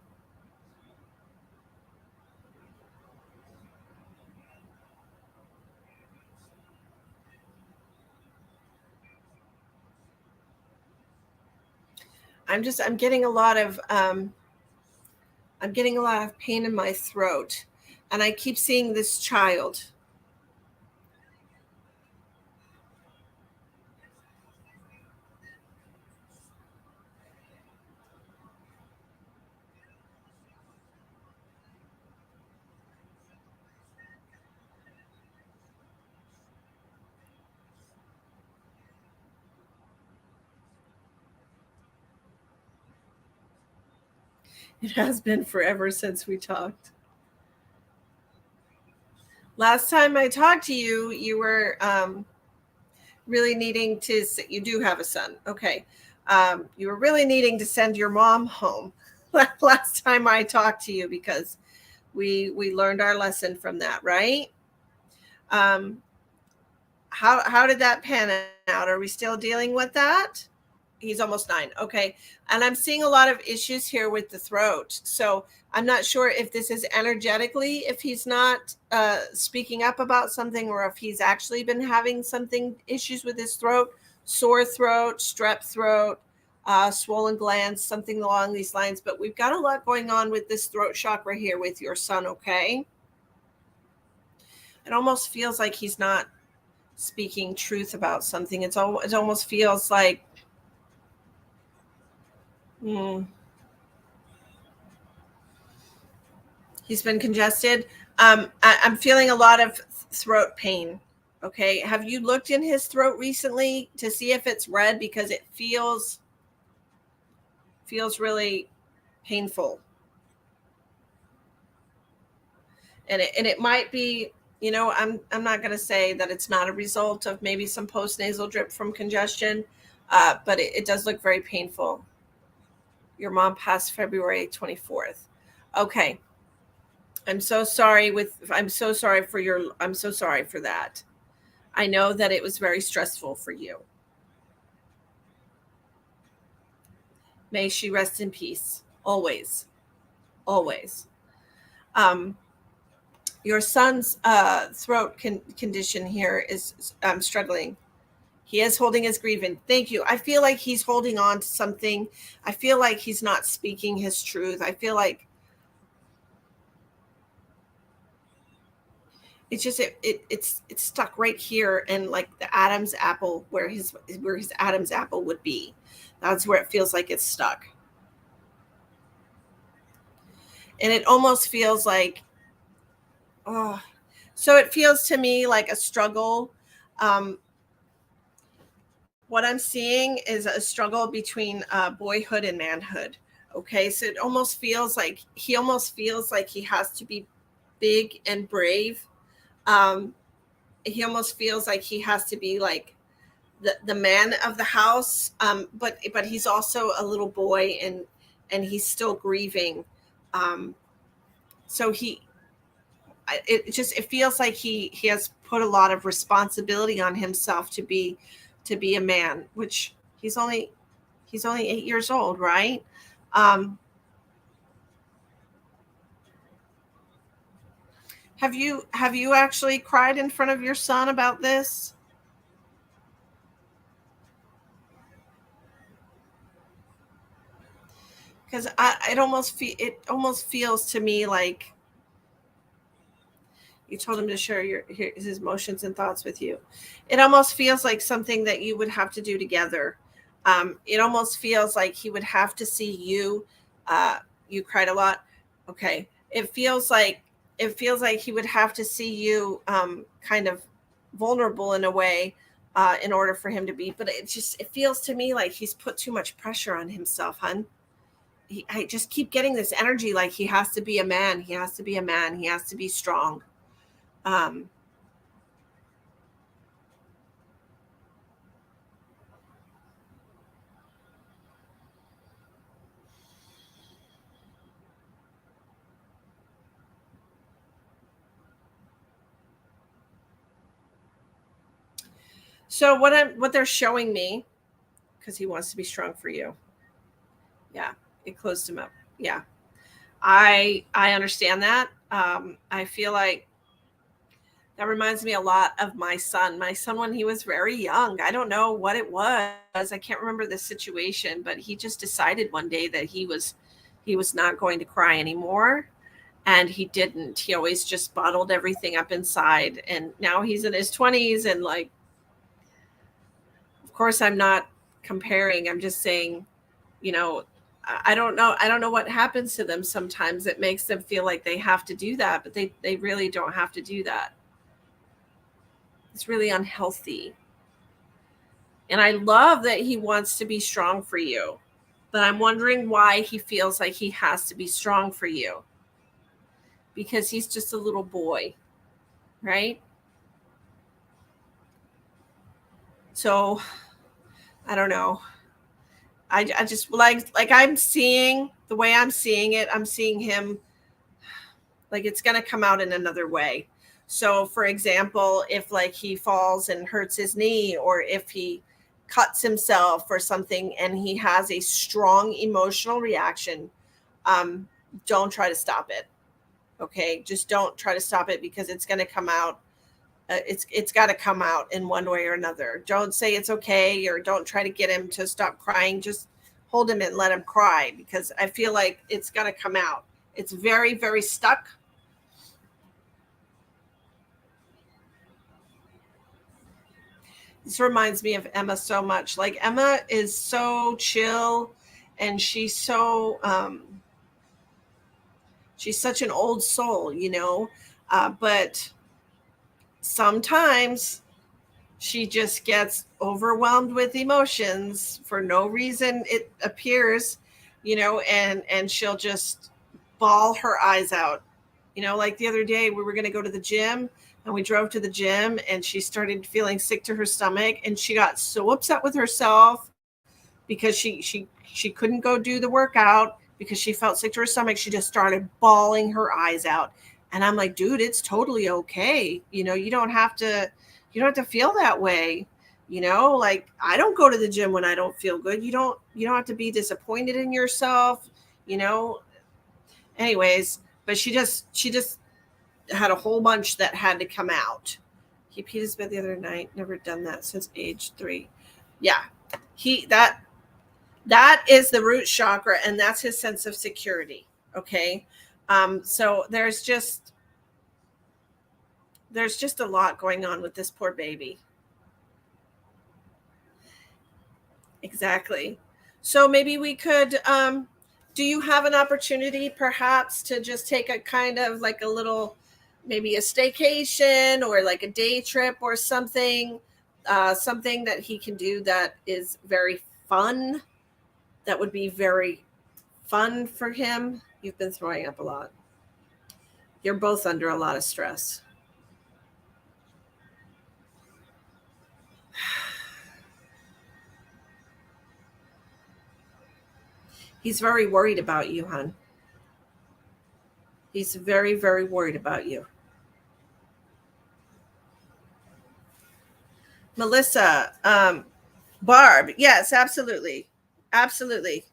I'm getting a lot of pain in my throat, and I keep seeing this child. It has been forever since we talked. Last time I talked to you, you were really needing to. You do have a son, okay? You were really needing to send your mom home. Last time I talked to you, because we learned our lesson from that, right? Um, how did that pan out? Are we still dealing with that? He's almost 9. Okay. And I'm seeing a lot of issues here with the throat. So I'm not sure if this is energetically, if he's not speaking up about something, or if he's actually been having something, issues with his throat, sore throat, strep throat, swollen glands, something along these lines. But we've got a lot going on with this throat chakra here with your son. Okay. It almost feels like he's not speaking truth about something. It almost feels like, he's been congested. I'm feeling a lot of throat pain. Okay. Have you looked in his throat recently to see if it's red? Because it feels really painful. And it might be, I'm not going to say that it's not a result of maybe some postnasal drip from congestion, but it does look very painful. Your mom passed February 24th. Okay. I'm so sorry for that. I know that it was very stressful for you. May she rest in peace. Always. Always. Your son's throat condition here is struggling. He is holding his grievance. Thank you. I feel like he's holding on to something. I feel like he's not speaking his truth. I feel like it's just it's stuck right here, and like the Adam's apple, where his Adam's apple would be. That's where it feels like it's stuck. And it almost feels like, oh, So it feels to me like a struggle. Um, what I'm seeing is a struggle between boyhood and manhood. Okay, so it almost feels like he has to be big and brave. Um, he almost feels like he has to be like the man of the house, but he's also a little boy, and he's still grieving. Um, so it feels like he has put a lot of responsibility on himself to be a man, which he's only 8 years old, right? Um, have you actually cried in front of your son about this? Because it almost feels to me like you told him to share his emotions and thoughts with you. It almost feels like something that you would have to do together. It almost feels like he would have to see you. You cried a lot. Okay. It feels like he would have to see you kind of vulnerable in a way in order for him to be. But it feels to me like he's put too much pressure on himself, hun. I just keep getting this energy like he has to be a man. He has to be a man. He has to be strong. Um, so what they're showing me, because he wants to be strong for you. Yeah, it closed him up. Yeah, I understand that. I feel like that reminds me a lot of my son. My son, when he was very young, I don't know what it was. I can't remember the situation, but he just decided one day that he was not going to cry anymore, and he didn't. He always just bottled everything up inside, and now he's in his 20s, and like, of course, I'm not comparing. I'm just saying, you know, I don't know. I don't know what happens to them sometimes. It makes them feel like they have to do that, but they really don't have to do that. It's really unhealthy. And I love that he wants to be strong for you, but I'm wondering why he feels like he has to be strong for you, because he's just a little boy, right? So I don't know. I just like I'm seeing the way I'm seeing it. I'm seeing him like it's going to come out in another way. So for example, if like he falls and hurts his knee, or if he cuts himself or something and he has a strong emotional reaction, um, don't try to stop it. Okay, just don't try to stop it, because it's going to come out. It's got to come out in one way or another. Don't say it's okay, or don't try to get him to stop crying. Just hold him and let him cry, because I feel like it's going to come out. It's very, very stuck. This reminds me of Emma so much. Like, Emma is so chill, and she's such an old soul, but sometimes she just gets overwhelmed with emotions for no reason, it appears, and she'll just bawl her eyes out. Like the other day, we were going to go to the gym, and we drove to the gym, and she started feeling sick to her stomach, and she got so upset with herself because she couldn't go do the workout because she felt sick to her stomach. She just started bawling her eyes out. And I'm like, dude, it's totally okay. You don't have to feel that way. Like, I don't go to the gym when I don't feel good. You don't have to be disappointed in yourself, you know. Anyways, but she just had a whole bunch that had to come out. He peed his bed the other night. Never done that since age 3. Yeah. He that is the root chakra, and that's his sense of security. Okay. So there's just a lot going on with this poor baby. Exactly. So maybe we could do you have an opportunity perhaps to just take a kind of like a little maybe a staycation or like a day trip or something, something that he can do that is very fun. That would be very fun for him. You've been throwing up a lot. You're both under a lot of stress. He's very worried about you, hon. He's very, very worried about you. Melissa, Barb, yes, absolutely. Absolutely.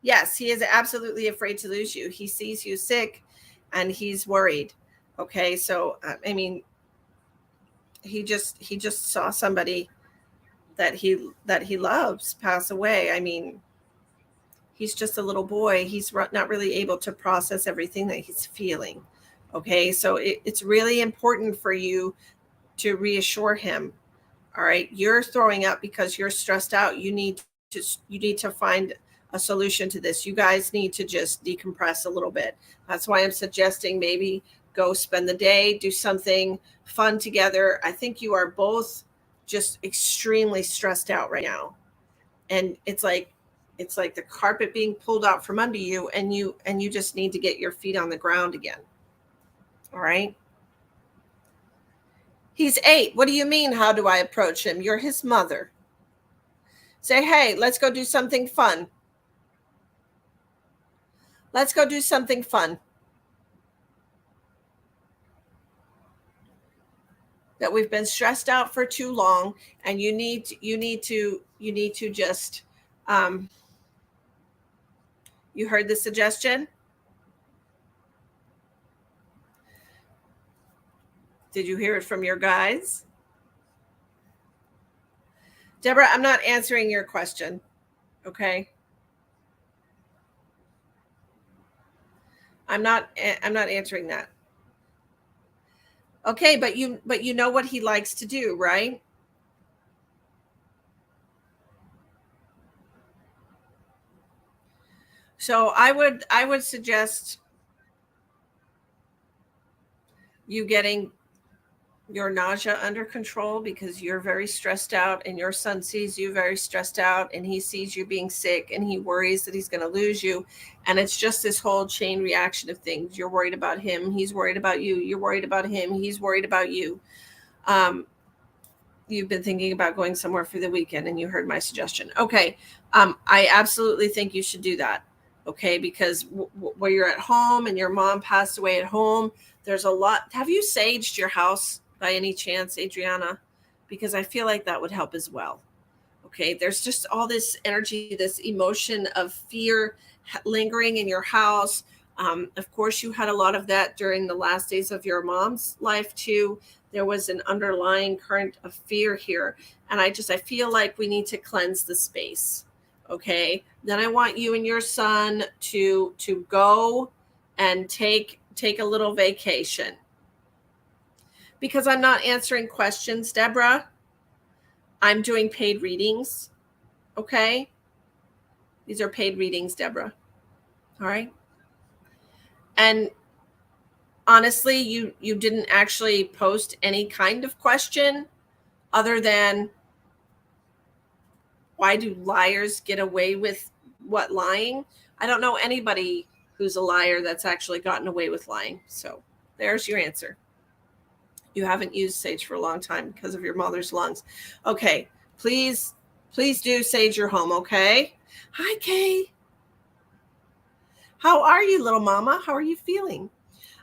Yes, he is absolutely afraid to lose you. He sees you sick and he's worried. Okay, so I mean, he just saw somebody that he loves pass away. I mean, he's just a little boy. He's not really able to process everything that he's feeling. Okay, so it's really important for you to reassure him. All right, you're throwing up because you're stressed out. You need to find a solution to this. You guys need to just decompress a little bit. That's why I'm suggesting maybe go spend the day, do something fun together. I think you are both just extremely stressed out right now. And it's like the carpet being pulled out from under you, and you just need to get your feet on the ground again. All right? He's 8. What do you mean, how do I approach him? You're his mother. Say, hey, let's go do something fun. Let's go do something fun. That we've been stressed out for too long, and you need to just you heard the suggestion? Did you hear it from your guys? Deborah, I'm not answering your question. Okay? I'm not answering that. Okay, but you know what he likes to do, right? So I would suggest you getting your nausea under control, because you're very stressed out and your son sees you very stressed out and he sees you being sick and he worries that he's going to lose you. And it's just this whole chain reaction of things. You're worried about him. He's worried about you. You're worried about him. He's worried about you. You've been thinking about going somewhere for the weekend and you heard my suggestion. Okay. I absolutely think you should do that. Okay. Because where you're at home and your mom passed away at home, there's a lot. Have you saged your house by any chance, Adriana? Because I feel like that would help as well. Okay. There's just all this energy, this emotion of fear lingering in your house. Of course, you had a lot of that during the last days of your mom's life too. There was an underlying current of fear here. And I feel like we need to cleanse the space. Okay. Then I want you and your son to go and take a little vacation. Because I'm not answering questions, Deborah. I'm doing paid readings. Okay. These are paid readings, Deborah. All right. And honestly, you didn't actually post any kind of question other than, why do liars get away with what lying? I don't know anybody who's a liar that's actually gotten away with lying. So there's your answer. You haven't used sage for a long time because of your mother's lungs. Okay, please do sage your home, okay? Hi, Kay. How are you, little mama? How are you feeling?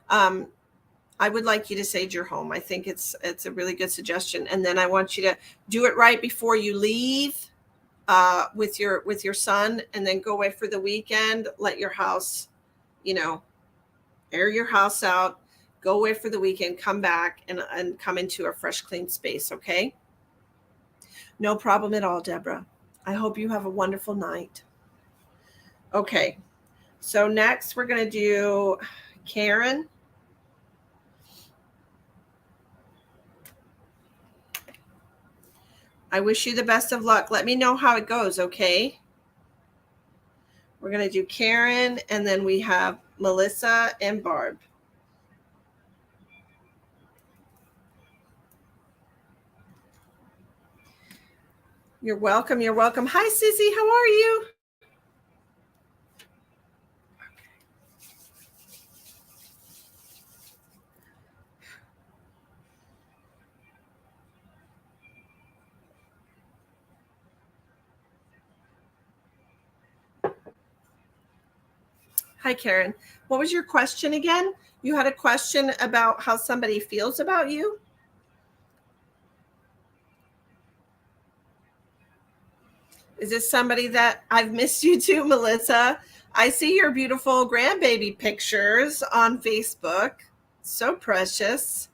I would like you to sage your home. I think it's a really good suggestion. And then I want you to do it right before you leave with your son, and then go away for the weekend. Let your house, air your house out. Go away for the weekend, come back and come into a fresh, clean space, okay? No problem at all, Deborah. I hope you have a wonderful night. Okay, so next we're going to do Karen. I wish you the best of luck. Let me know how it goes, okay? We're going to do Karen, and then we have Melissa and Barb. You're welcome. You're welcome. Hi, Sissy. How are you? Hi, Karen. What was your question again? You had a question about how somebody feels about you? Is this somebody that I've missed you too, Melissa? I see your beautiful grandbaby pictures on Facebook. So precious.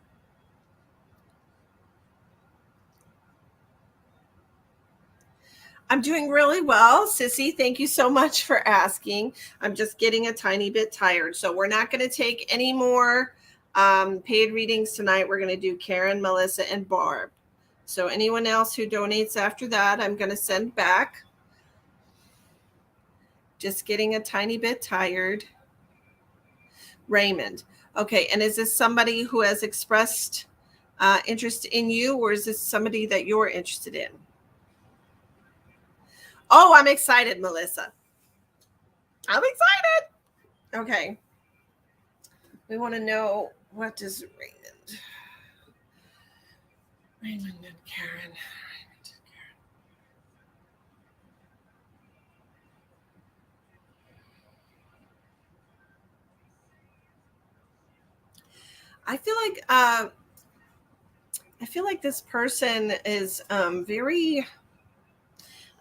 I'm doing really well, Sissy. Thank you so much for asking. I'm just getting a tiny bit tired. So we're not going to take any more paid readings tonight. We're going to do Karen, Melissa, and Barb. So anyone else who donates after that, I'm going to send back. Just getting a tiny bit tired. Raymond. Okay. And is this somebody who has expressed interest in you, or is this somebody that you're interested in? Oh, I'm excited, Melissa. I'm excited. Okay. We want to know, what does Raymond and Karen. I feel like this person is very.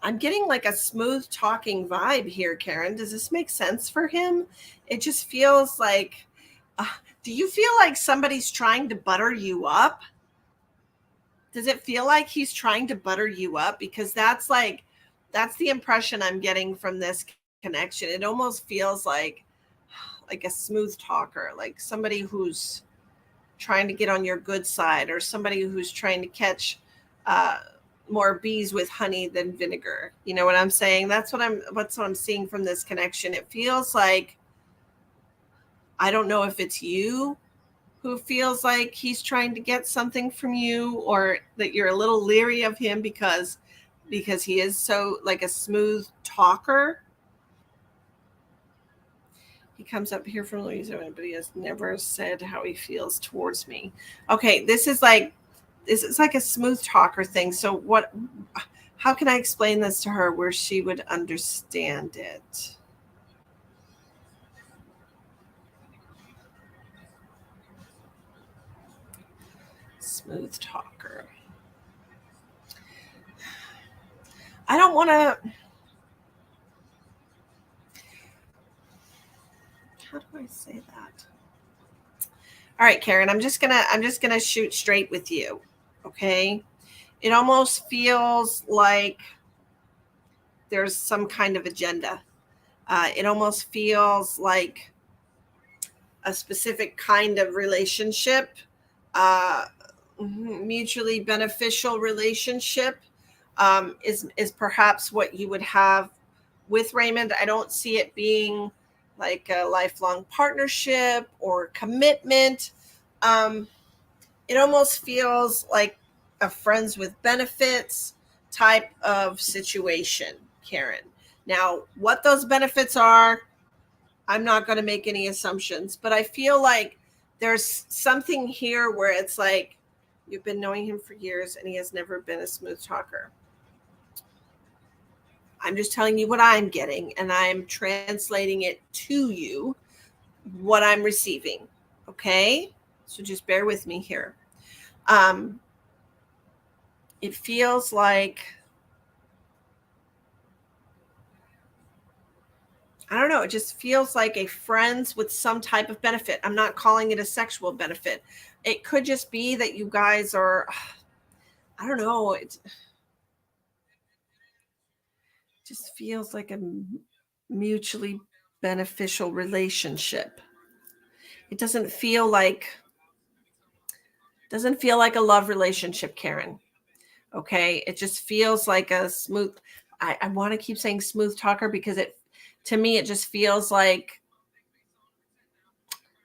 I'm getting like a smooth talking vibe here, Karen. Does this make sense for him? It just feels like. Do you feel like somebody's trying to butter you up? Does it feel like he's trying to butter you up? Because that's the impression I'm getting from this connection. It almost feels like a smooth talker, like somebody who's trying to get on your good side, or somebody who's trying to catch more bees with honey than vinegar. You know what I'm saying? That's what I'm seeing from this connection. It feels like, I don't know if it's you who feels like he's trying to get something from you, or that you're a little leery of him because he is so like a smooth talker. He comes up here from Louisiana, but he has never said how he feels towards me. Okay, this is like a smooth talker thing. So how can I explain this to her where she would understand it? Smooth talker. I don't want to. How do I say that? All right, Karen, I'm just gonna shoot straight with you. Okay. It almost feels like there's some kind of agenda. It almost feels like a specific kind of relationship, uh, mutually beneficial relationship, is perhaps what you would have with Raymond. I don't see it being like a lifelong partnership or commitment. It almost feels like a friends with benefits type of situation, Karen. Now, what those benefits are, I'm not going to make any assumptions, but I feel like there's something here where it's like you've been knowing him for years and he has never been a smooth talker. I'm just telling you what I'm getting, and I'm translating it to you, what I'm receiving. Okay? So just bear with me here. It feels like, I don't know, it just feels like a friends with some type of benefit. I'm not calling it a sexual benefit. It could just be that you guys are, I don't know, it just feels like a mutually beneficial relationship. It doesn't feel like a love relationship, Karen. Okay. It just feels like a smooth, I want to keep saying smooth talker because to me, it just feels like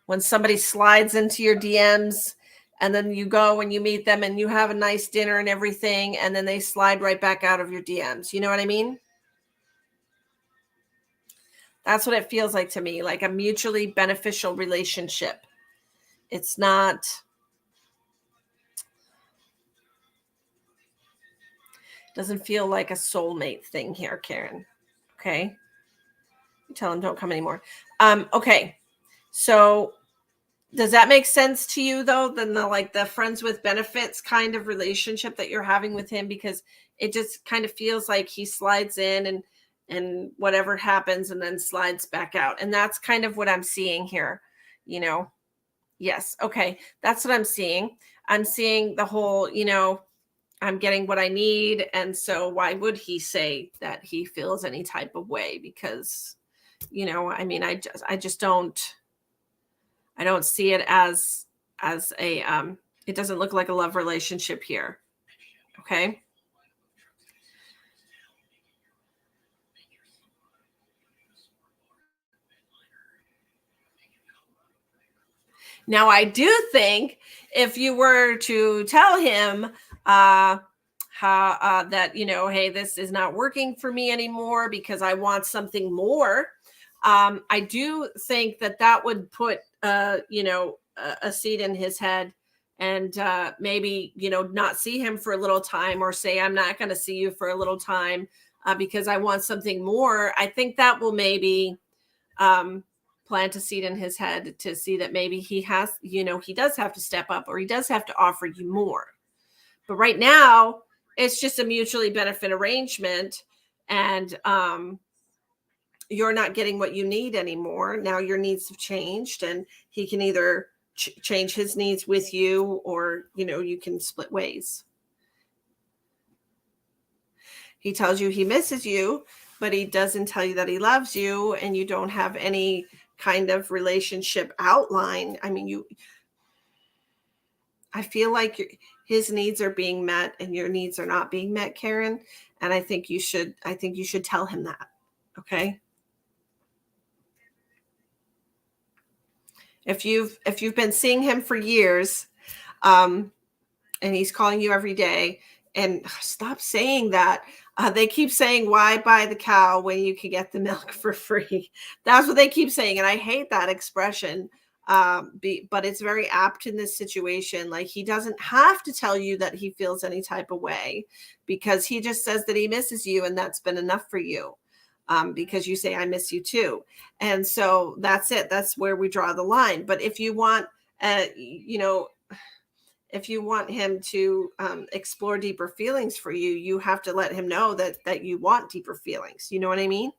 when somebody slides into your DMs And then you go and you meet them and you have a nice dinner and everything, and then they slide right back out of your DMs. You know what I mean? That's what it feels like to me, like a mutually beneficial relationship. It's not, doesn't feel like a soulmate thing here, Karen. Okay. You tell him don't come anymore. Okay. So does that make sense to you though? Then the friends with benefits kind of relationship that you're having with him, because it just kind of feels like he slides in and whatever happens and then slides back out. And that's kind of what I'm seeing here, you know. Yes. Okay. That's what I'm seeing. I'm seeing the whole, I'm getting what I need. And so why would he say that he feels any type of way? Because, I mean, I don't see it as a it doesn't look like a love relationship here. Okay. Now I do think if you were to tell him how that, hey, this is not working for me anymore because I want something more, I do think that would put a seed in his head, and maybe not see him for a little time, or say I'm not going to see you for a little time because I want something more. I think that will maybe plant a seed in his head to see that maybe he has, he does have to step up, or he does have to offer you more. But right now, it's just a mutually benefit arrangement, and you're not getting what you need anymore. Now your needs have changed, and he can either change his needs with you, or you can split ways. He tells you he misses you, but he doesn't tell you that he loves you, and you don't have any kind of relationship outline. I mean, I feel like his needs are being met and your needs are not being met, Karen. And I think you should tell him that. Okay. If you've been seeing him for years, and he's calling you every day, and stop saying that. They keep saying, why buy the cow when you can get the milk for free? That's what they keep saying. And I hate that expression. But it's very apt in this situation. Like, he doesn't have to tell you that he feels any type of way, because he just says that he misses you, and that's been enough for you. Because you say, I miss you too. And so that's it. That's where we draw the line. But if you want, if you want him to explore deeper feelings for you, you have to let him know that you want deeper feelings. You know what I mean?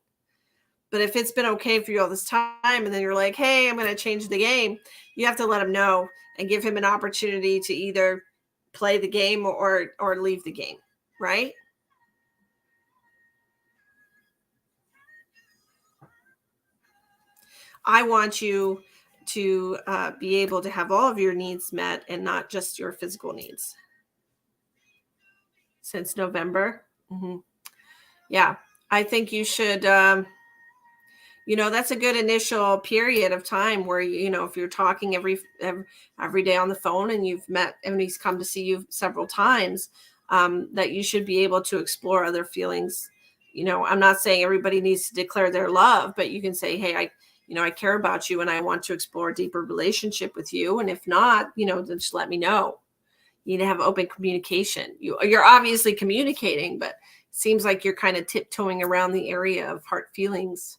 But if it's been okay for you all this time, and then you're like, hey, I'm going to change the game, you have to let him know and give him an opportunity to either play the game or leave the game, right? I want you to be able to have all of your needs met, and not just your physical needs. Since November. Mm-hmm. Yeah, I think you should, that's a good initial period of time where, if you're talking every day on the phone, and you've met, and he's come to see you several times, that you should be able to explore other feelings. I'm not saying everybody needs to declare their love, but you can say, hey, I care about you, and I want to explore a deeper relationship with you. And if not, then just let me know. You need to have open communication. You're obviously communicating, but it seems like you're kind of tiptoeing around the area of heart feelings.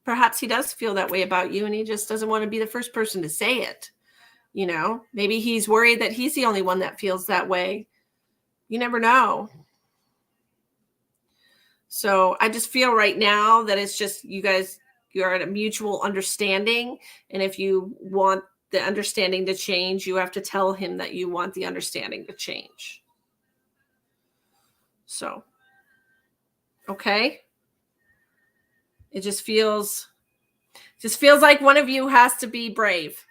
Perhaps he does feel that way about you, and he just doesn't want to be the first person to say it. Maybe he's worried that he's the only one that feels that way. You never know. So I just feel right now that it's just you're at a mutual understanding. And if you want the understanding to change, you have to tell him that you want the understanding to change. So, okay. It just feels like one of you has to be brave.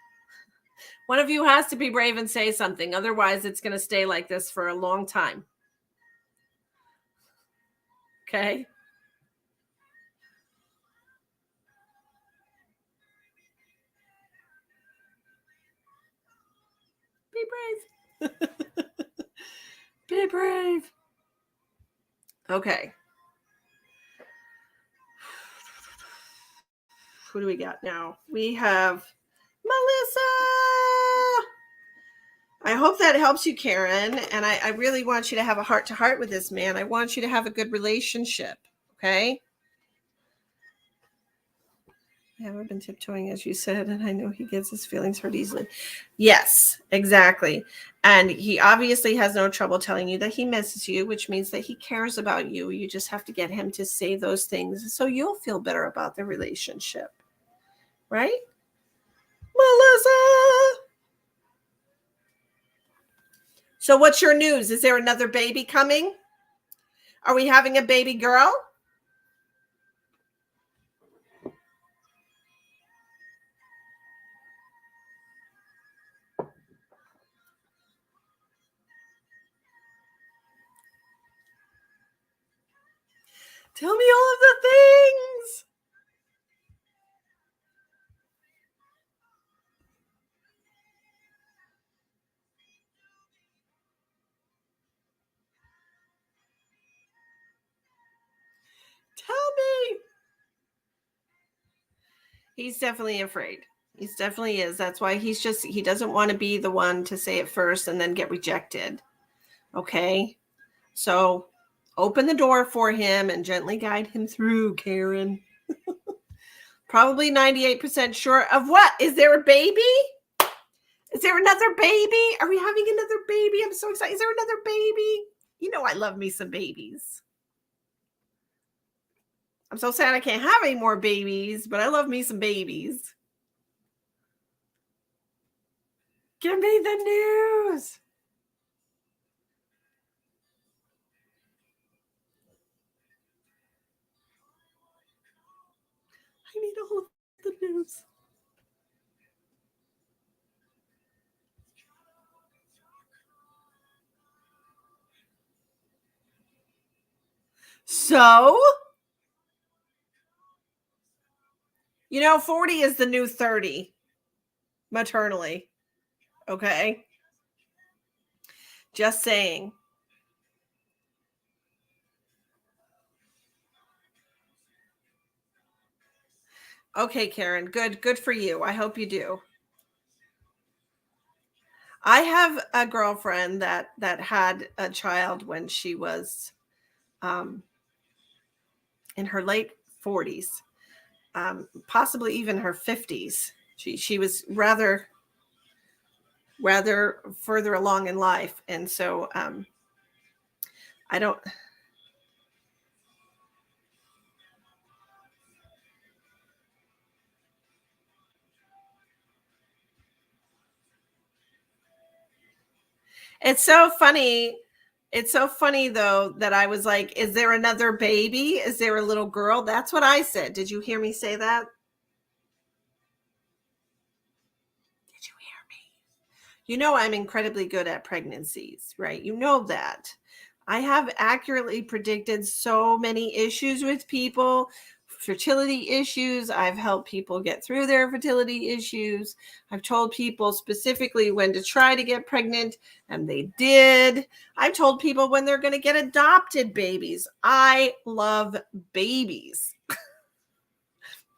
One of you has to be brave and say something. Otherwise, it's going to stay like this for a long time. Okay. brave. Be brave. Okay. Who do we got now? We have Melissa. I hope that helps you, Karen. And I really want you to have a heart-to-heart with this man. I want you to have a good relationship. Okay? I haven't been tiptoeing, as you said, and I know he gets his feelings hurt easily. Yes, exactly. And he obviously has no trouble telling you that he misses you, which means that he cares about you. You just have to get him to say those things so you'll feel better about the relationship. Right? Melissa! So what's your news? Is there another baby coming? Are we having a baby girl? Tell me all of the things. Tell me. He's definitely afraid. He definitely is. That's why he doesn't want to be the one to say it first and then get rejected. Okay. So open the door for him and gently guide him through, Karen. Probably 98% sure of what? Is there a baby? Is there another baby? Are we having another baby? I'm so excited. Is there another baby? You know I love me some babies. I'm so sad I can't have any more babies, but I love me some babies. Give me the news. I need all of the news. So, 40 is the new 30 maternally. Okay. Just saying. Okay, Karen. Good for you. I hope you do. I have a girlfriend that had a child when she was in her late 40s, possibly even her 50s. She was rather further along in life, and so I don't. It's so funny. It's so funny though that I was like, "Is there another baby? Is there a little girl?" That's what I said. Did you hear me say that? Did you hear me? I'm incredibly good at pregnancies, right? You know that. I have accurately predicted so many issues with people, fertility issues. I've helped people get through their fertility issues. I've told people specifically when to try to get pregnant, and they did. I've told people when they're going to get adopted babies. I love babies.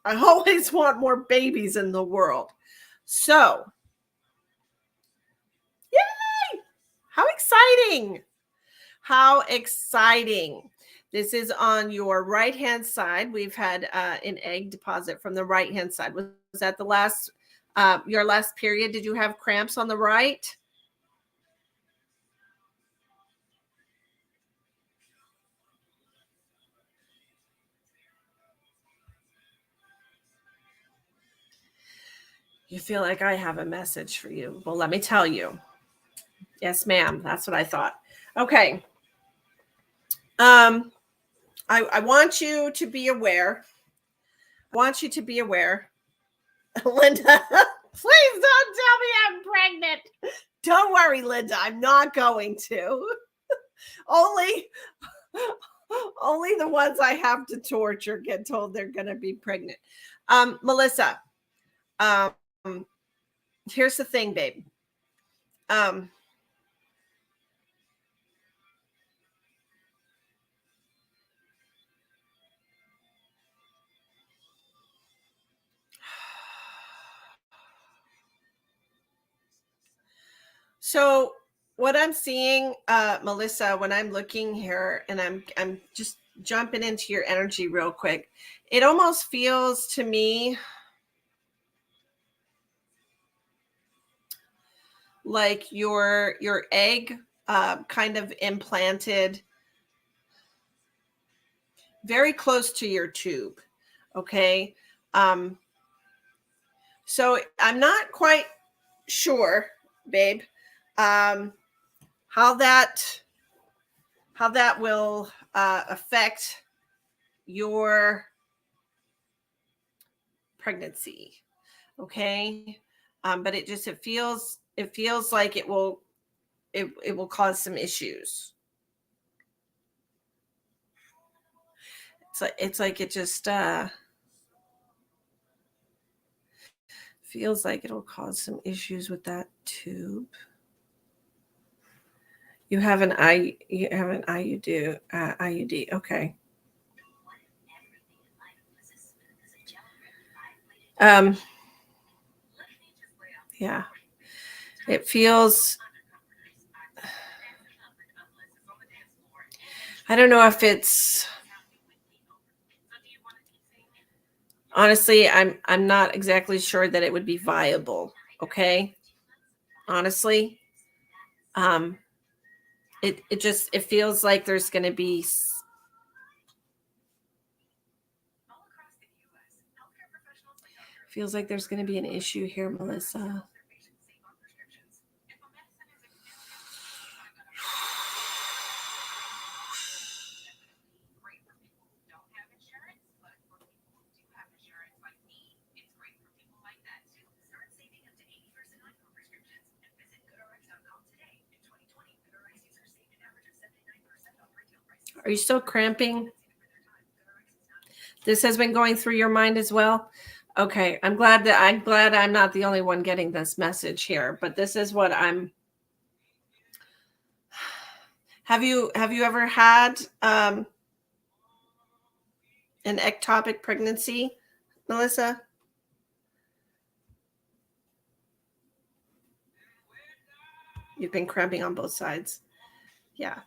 I always want more babies in the world. So, yay! How exciting! How exciting. This is on your right-hand side. We've had an egg deposit from the right-hand side. Was that your last period? Did you have cramps on the right? You feel like I have a message for you. Well, let me tell you. Yes, ma'am. That's what I thought. Okay. I want you to be aware. Linda, please don't tell me I'm pregnant. Don't worry, Linda. I'm not going to. Only the ones I have to torture get told they're going to be pregnant. Melissa, here's the thing, babe. Um, so what I'm seeing, Melissa, when I'm looking here and I'm just jumping into your energy real quick, it almost feels to me like your egg kind of implanted very close to your tube. Okay. So I'm not quite sure, babe, how that will affect your pregnancy. Okay. But it feels like it will cause some issues. It's like it just feels like it'll cause some issues with that tube. You have an IUD. IUD. Okay. Yeah. It feels, I don't know if it's, honestly, I'm not exactly sure that it would be viable. Okay. Honestly. It feels like there's going to be, feels like there's going to be an issue here, Melissa. Are you still cramping? This has been going through your mind as well. Okay, I'm glad I'm not the only one getting this message here, but this is what I'm. Have you ever had an ectopic pregnancy, Melissa? You've been cramping on both sides. Yeah.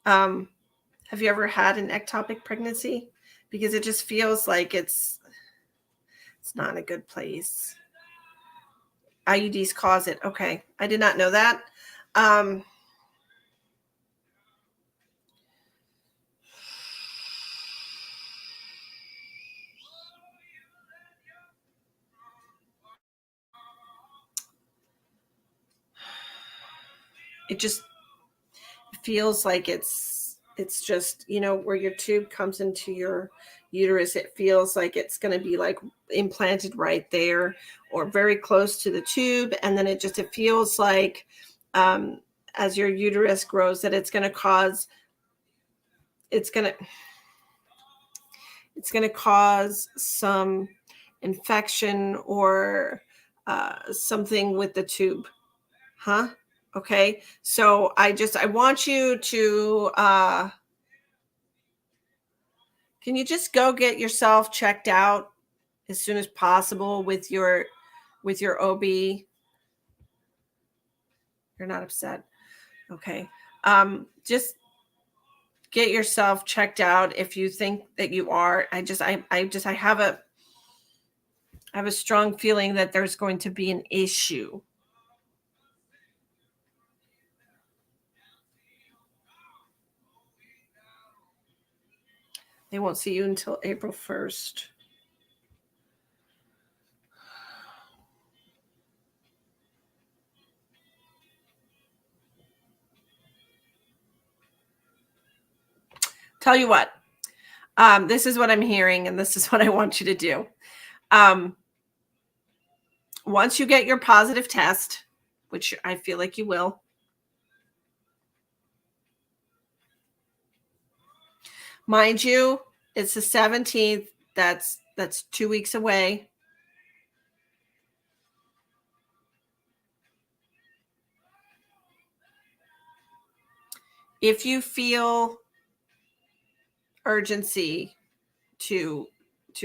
Have you ever had an ectopic pregnancy? Because it just feels like it's not in a good place. IUDs cause it. Okay. I did not know that. It just feels like it's just, where your tube comes into your uterus, it feels like it's going to be like implanted right there or very close to the tube, and then it feels like as your uterus grows that it's going to cause some infection or something with the tube. Huh? Okay. So I want you to can you just go get yourself checked out as soon as possible with your OB? You're not upset. Okay. Just get yourself checked out if you think that you are. I have a strong feeling that there's going to be an issue. They won't see you until April 1st. Tell you what, this is what I'm hearing, and this is what I want you to do. Once you get your positive test, which I feel like you will, mind you, it's the 17th. That's 2 weeks away. if you feel urgency to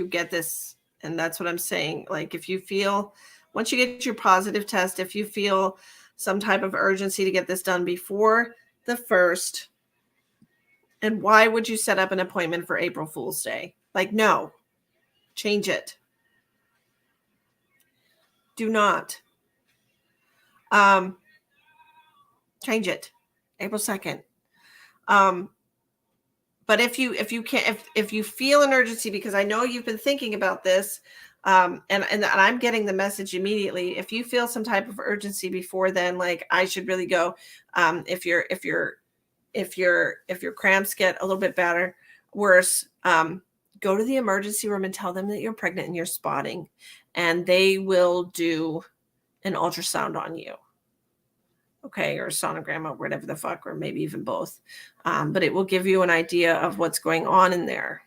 get this, and that's what I'm saying, like if you feel, once you get your positive test, if you feel some type of urgency to get this done before the 1st, and why would you set up an appointment for April Fool's Day? Like, no, change it. Do not. Change it. April 2nd. But if you can't, if you feel an urgency, because I know you've been thinking about this, and I'm getting the message immediately. If you feel some type of urgency before then, like I should really go. If your cramps get a little bit worse, go to the emergency room and tell them that you're pregnant and you're spotting, and they will do an ultrasound on you. Okay, or a sonogram or whatever the fuck, or maybe even both. But it will give you an idea of what's going on in there.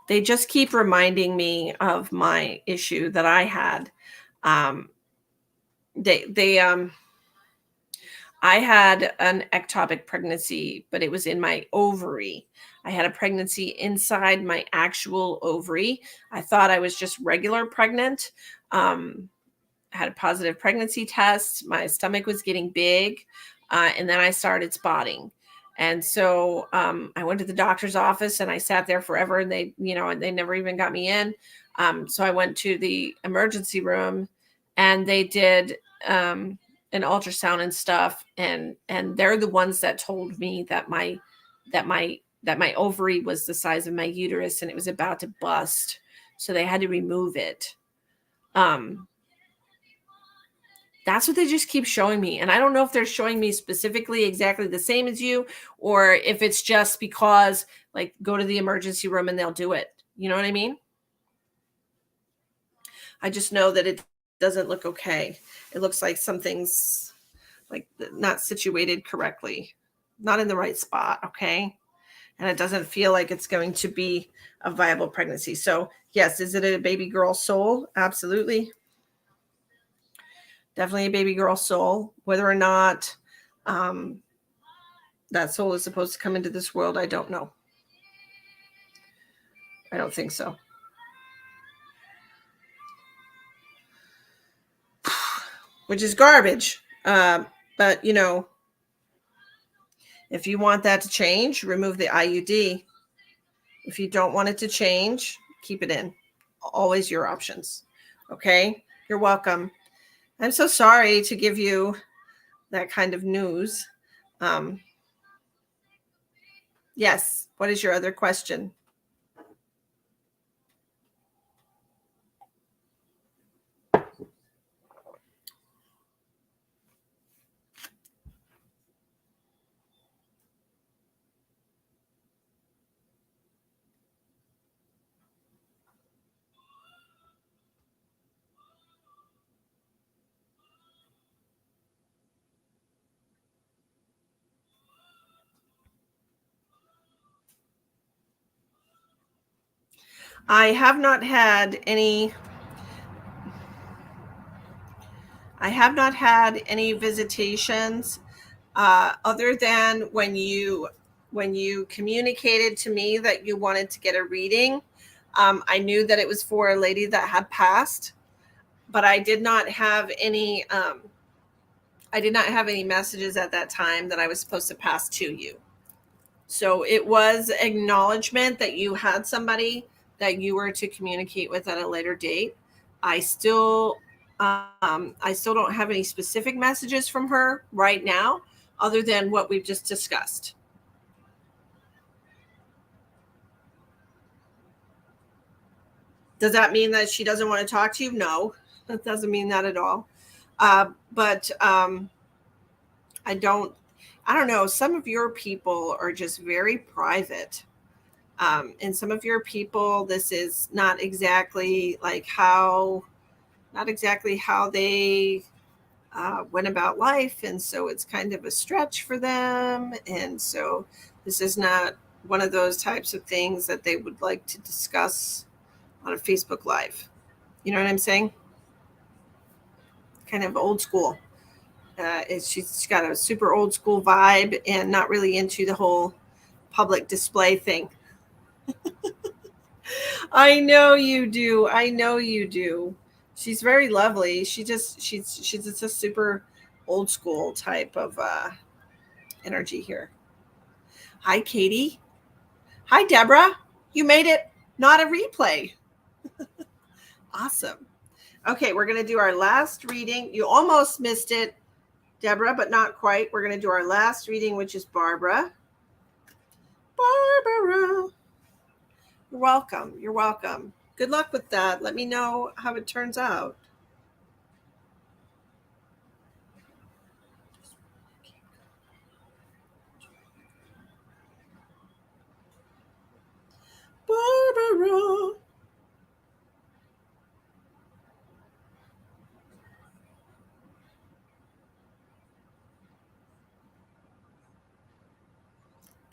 They just keep reminding me of my issue that I had. I had an ectopic pregnancy, but it was in my ovary. I had a pregnancy inside my actual ovary. I thought I was just regular pregnant. I had a positive pregnancy test. My stomach was getting big. And then I started spotting. And so I went to the doctor's office and I sat there forever, and they never even got me in. So I went to the emergency room and they did an ultrasound and stuff. And they're the ones that told me that my ovary was the size of my uterus and it was about to bust. So they had to remove it. That's what they just keep showing me. And I don't know if they're showing me specifically exactly the same as you, or if it's just because, like, go to the emergency room and they'll do it. You know what I mean? I just know that it doesn't look okay. It looks like something's like not situated correctly, not in the right spot. Okay. And it doesn't feel like it's going to be a viable pregnancy. So yes, is it a baby girl soul? Absolutely. Definitely a baby girl soul. Whether or not that soul is supposed to come into this world, I don't know. I don't think so. Which is garbage. But, if you want that to change, remove the IUD. If you don't want it to change, keep it in. Always your options. Okay? You're welcome. I'm so sorry to give you that kind of news. Yes. What is your other question? I have not had any visitations other than when you communicated to me that you wanted to get a reading. I knew that it was for a lady that had passed, but I did not have any messages at that time that I was supposed to pass to you. So it was acknowledgement that you had somebody that you were to communicate with at a later date. I still don't have any specific messages from her right now, other than what we've just discussed. Does that mean that she doesn't want to talk to you? No, that doesn't mean that at all. But I don't know. Some of your people are just very private. And some of your people, this is not exactly how they went about life. And so it's kind of a stretch for them. And so this is not one of those types of things that they would like to discuss on a Facebook Live. You know what I'm saying? Kind of old school. She's got a super old school vibe and not really into the whole public display thing. I know you do. I know you do. She's very lovely. She's just a super old school type of energy here. Hi, Katie. Hi, Deborah. You made it. Not a replay. Awesome. Okay, we're going to do our last reading. You almost missed it, Deborah, but not quite. We're going to do our last reading, which is Barbara. Barbara. You're welcome. You're welcome. Good luck with that. Let me know how it turns out. Barbara.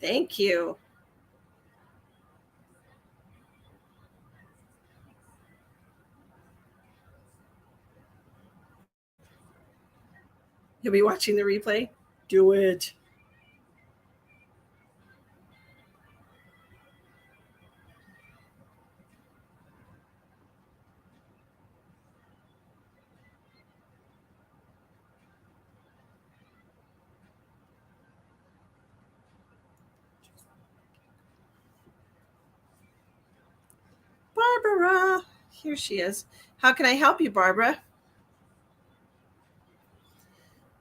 Thank you. You'll be watching the replay? Do it. Barbara. Here she is. How can I help you, Barbara?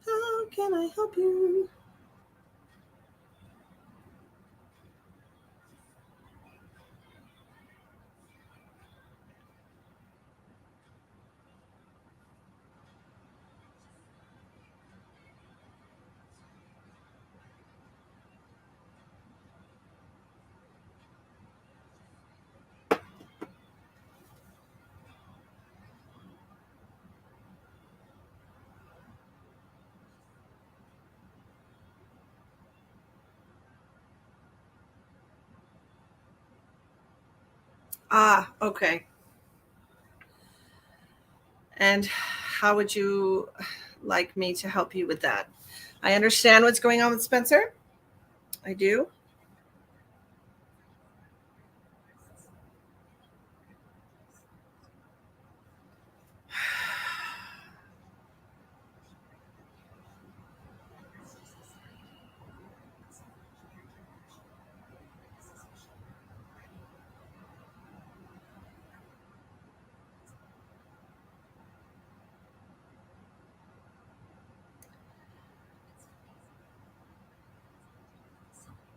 How can I help you? Ah, okay. And how would you like me to help you with that? I understand what's going on with Spencer. I do.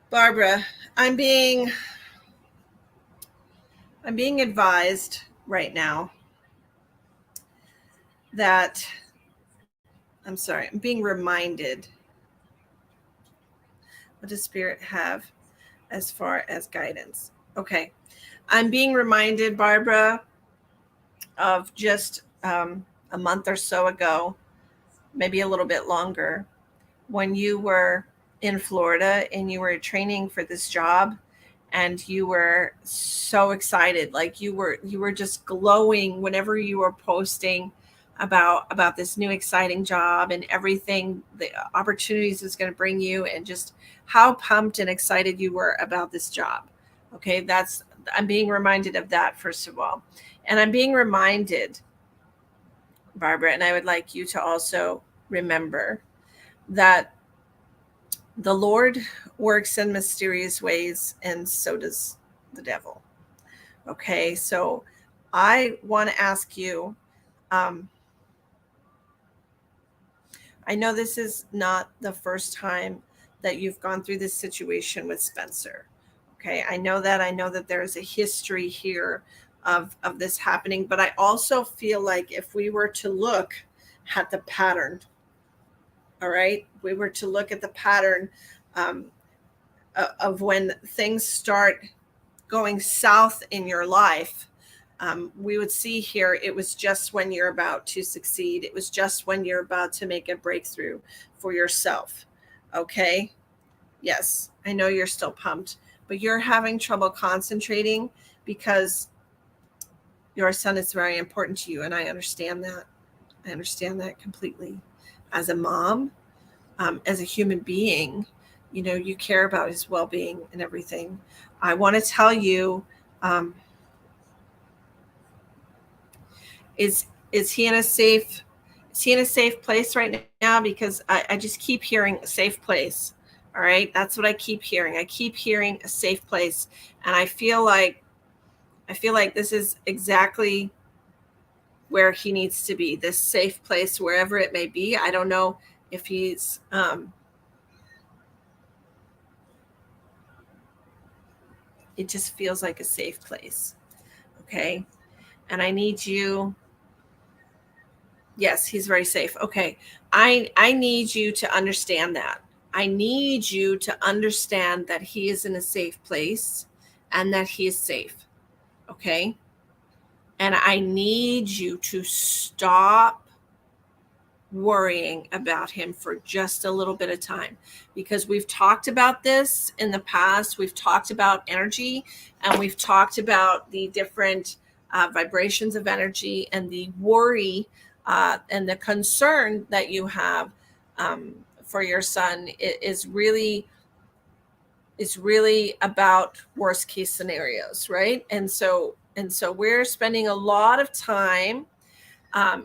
Barbara, I'm being advised right now that I'm being reminded. What does Spirit have as far as guidance? Okay. I'm being reminded, Barbara, of just a month or so ago, maybe a little bit longer, when you were in Florida and you were training for this job and you were so excited, like you were just glowing whenever you were posting about this new exciting job and everything the opportunities it's going to bring you, and just how pumped and excited you were about this job. Okay, I'm being reminded of that, first of all. And I'm being reminded, Barbara, and I would like you to also remember that the Lord works in mysterious ways, and so does the devil. Okay, so I want to ask you, I know this is not the first time that you've gone through this situation with Spencer. Okay, I know that there's a history here of this happening, but I also feel like if we were to look at the pattern, all right, we were to look at the pattern of when things start going south in your life, we would see here it was just when you're about to succeed. It was just when you're about to make a breakthrough for yourself. Okay. Yes, I know you're still pumped, but you're having trouble concentrating because your son is very important to you. And I understand that. I understand that completely. as a mom, as a human being, you care about his well-being and everything. I want to tell you, is he in a safe place right now? Because I just keep hearing a safe place. All right, that's what I keep hearing. I keep hearing a safe place, and I feel like this is exactly where he needs to be, this safe place, wherever it may be. I don't know if he's it just feels like a safe place. Okay. And I need you. Yes, he's very safe. Okay. I need you to understand that. I need you to understand that he is in a safe place and that he is safe. Okay. And I need you to stop worrying about him for just a little bit of time, because we've talked about this in the past. We've talked about energy, and we've talked about the different vibrations of energy, and the worry and the concern that you have for your son is really about worst case scenarios, right? And so we're spending a lot of time.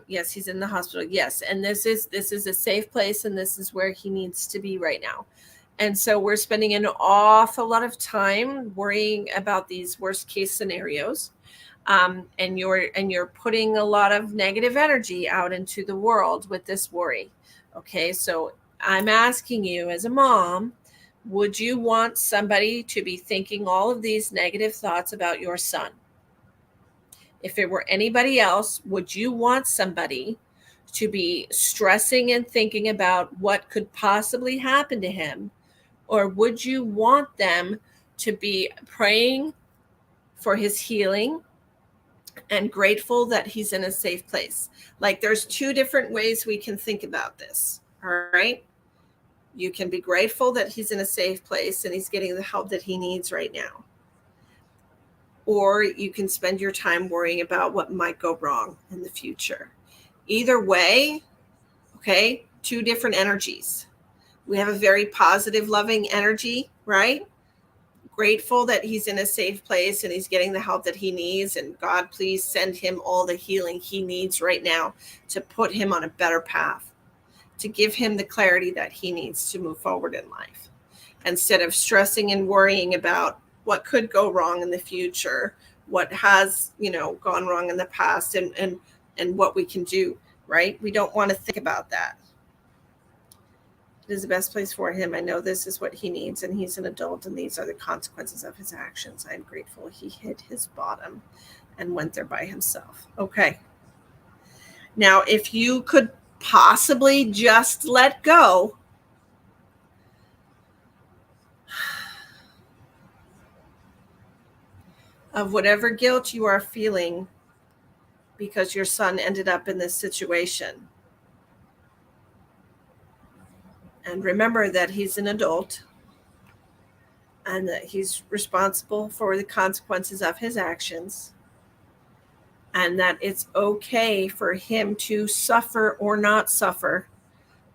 Yes, he's in the hospital. Yes. And this is a safe place, and this is where he needs to be right now. And so we're spending an awful lot of time worrying about these worst case scenarios. And you're putting a lot of negative energy out into the world with this worry. Okay. So I'm asking you, as a mom, would you want somebody to be thinking all of these negative thoughts about your son? If it were anybody else, would you want somebody to be stressing and thinking about what could possibly happen to him? Or would you want them to be praying for his healing and grateful that he's in a safe place? Like, there's two different ways we can think about this. All right. You can be grateful that he's in a safe place and he's getting the help that he needs right now. Or you can spend your time worrying about what might go wrong in the future. Either way, okay, two different energies. We have a very positive, loving energy, right? Grateful that he's in a safe place and he's getting the help that he needs. And God, please send him all the healing he needs right now to put him on a better path, to give him the clarity that he needs to move forward in life, instead of stressing and worrying about what could go wrong in the future, what has, gone wrong in the past, and what we can do, right? We don't want to think about that. It is the best place for him. I know this is what he needs, and he's an adult, and these are the consequences of his actions. I'm grateful he hit his bottom and went there by himself. Okay. Now, if you could possibly just let go of whatever guilt you are feeling because your son ended up in this situation. And remember that he's an adult and that he's responsible for the consequences of his actions, and that it's okay for him to suffer or not suffer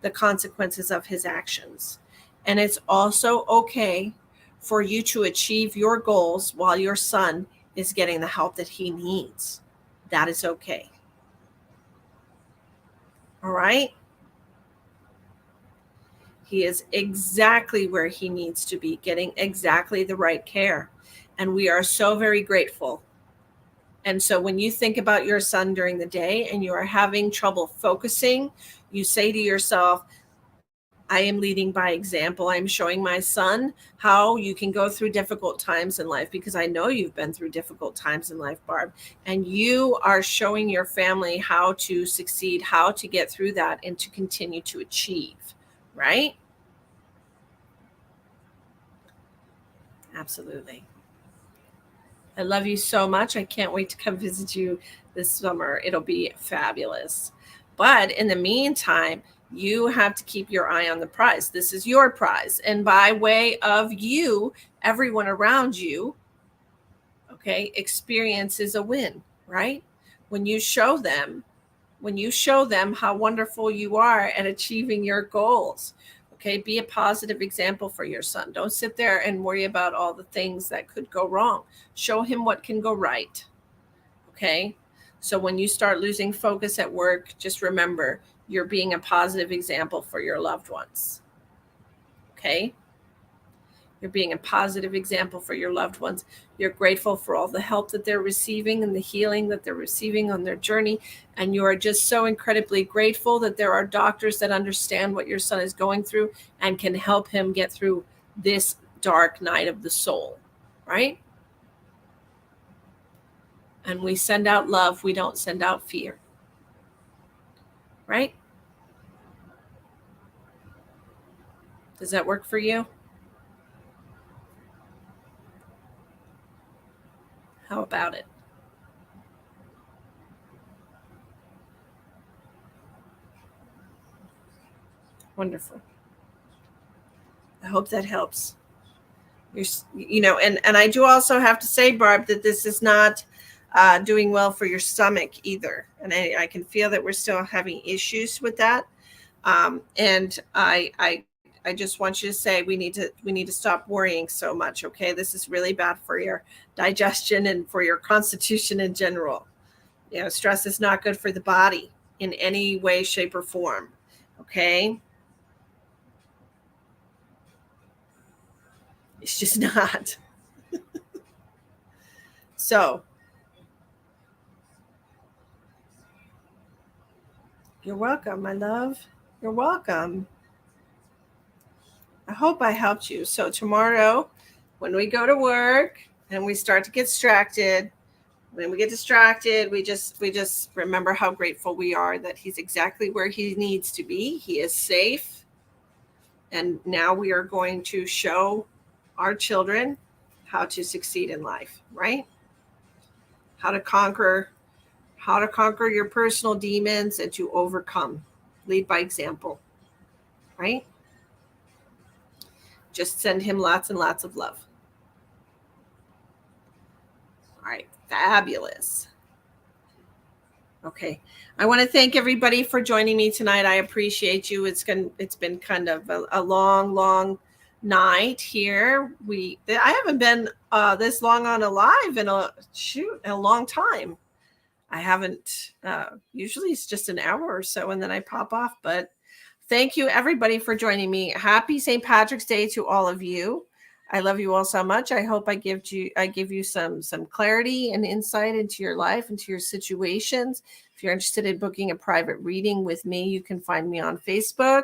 the consequences of his actions. And it's also okay for you to achieve your goals while your son is getting the help that he needs. That is okay. All right? He is exactly where he needs to be, getting exactly the right care. And we are so very grateful. And so when you think about your son during the day and you are having trouble focusing, you say to yourself, I am leading by example. I'm showing my son how you can go through difficult times in life, because I know you've been through difficult times in life, Barb. And you are showing your family how to succeed, how to get through that, and to continue to achieve, right? Absolutely. I love you so much. I can't wait to come visit you this summer. It'll be fabulous. But in the meantime, you have to keep your eye on the prize. This is your prize. And by way of you, everyone around you, okay, experience is a win, right? When you show them when you show them how wonderful you are at achieving your goals. Okay, be a positive example for your son. Don't sit there and worry about all the things that could go wrong. Show him what can go right. Okay, so when you start losing focus at work, just remember you're being a positive example for your loved ones. Okay, you're being a positive example for your loved ones. You're grateful for all the help that they're receiving and the healing that they're receiving on their journey. And you are just so incredibly grateful that there are doctors that understand what your son is going through and can help him get through this dark night of the soul, right? And we send out love. We don't send out fear, right? Does that work for you? How about it? Wonderful. I hope that helps. And I do also have to say, Barb, that this is not doing well for your stomach either. And I can feel that we're still having issues with that. And I just want you to say we need to stop worrying so much. Okay, this is really bad for your digestion and for your constitution in general. Stress is not good for the body in any way, shape, or form. Okay, it's just not. So you're welcome, my love. You're welcome. I hope I helped you. So tomorrow, when we go to work and we start to get distracted, when we get distracted, we just remember how grateful we are that he's exactly where he needs to be. He is safe. And now we are going to show our children how to succeed in life, right? How to conquer your personal demons and to overcome. Lead by example, right? Just send him lots and lots of love. All right, fabulous. Okay, I want to thank everybody for joining me tonight. I appreciate you. It's been kind of a long night here. I haven't been this long on a live in a long time. I haven't. Usually it's just an hour or so, and then I pop off. But thank you, everybody, for joining me. Happy St. Patrick's Day to all of you. I love you all so much. I hope I give you some clarity and insight into your life, into your situations. If you're interested in booking a private reading with me, you can find me on Facebook.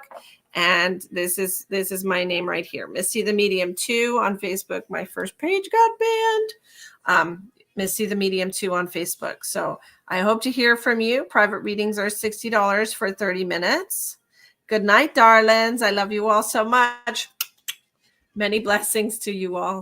And this is my name right here, Misty the Medium 2 on Facebook. My first page got banned. Misty the Medium 2 on Facebook. So I hope to hear from you. Private readings are $60 for 30 minutes. Good night, darlings. I love you all so much. Many blessings to you all.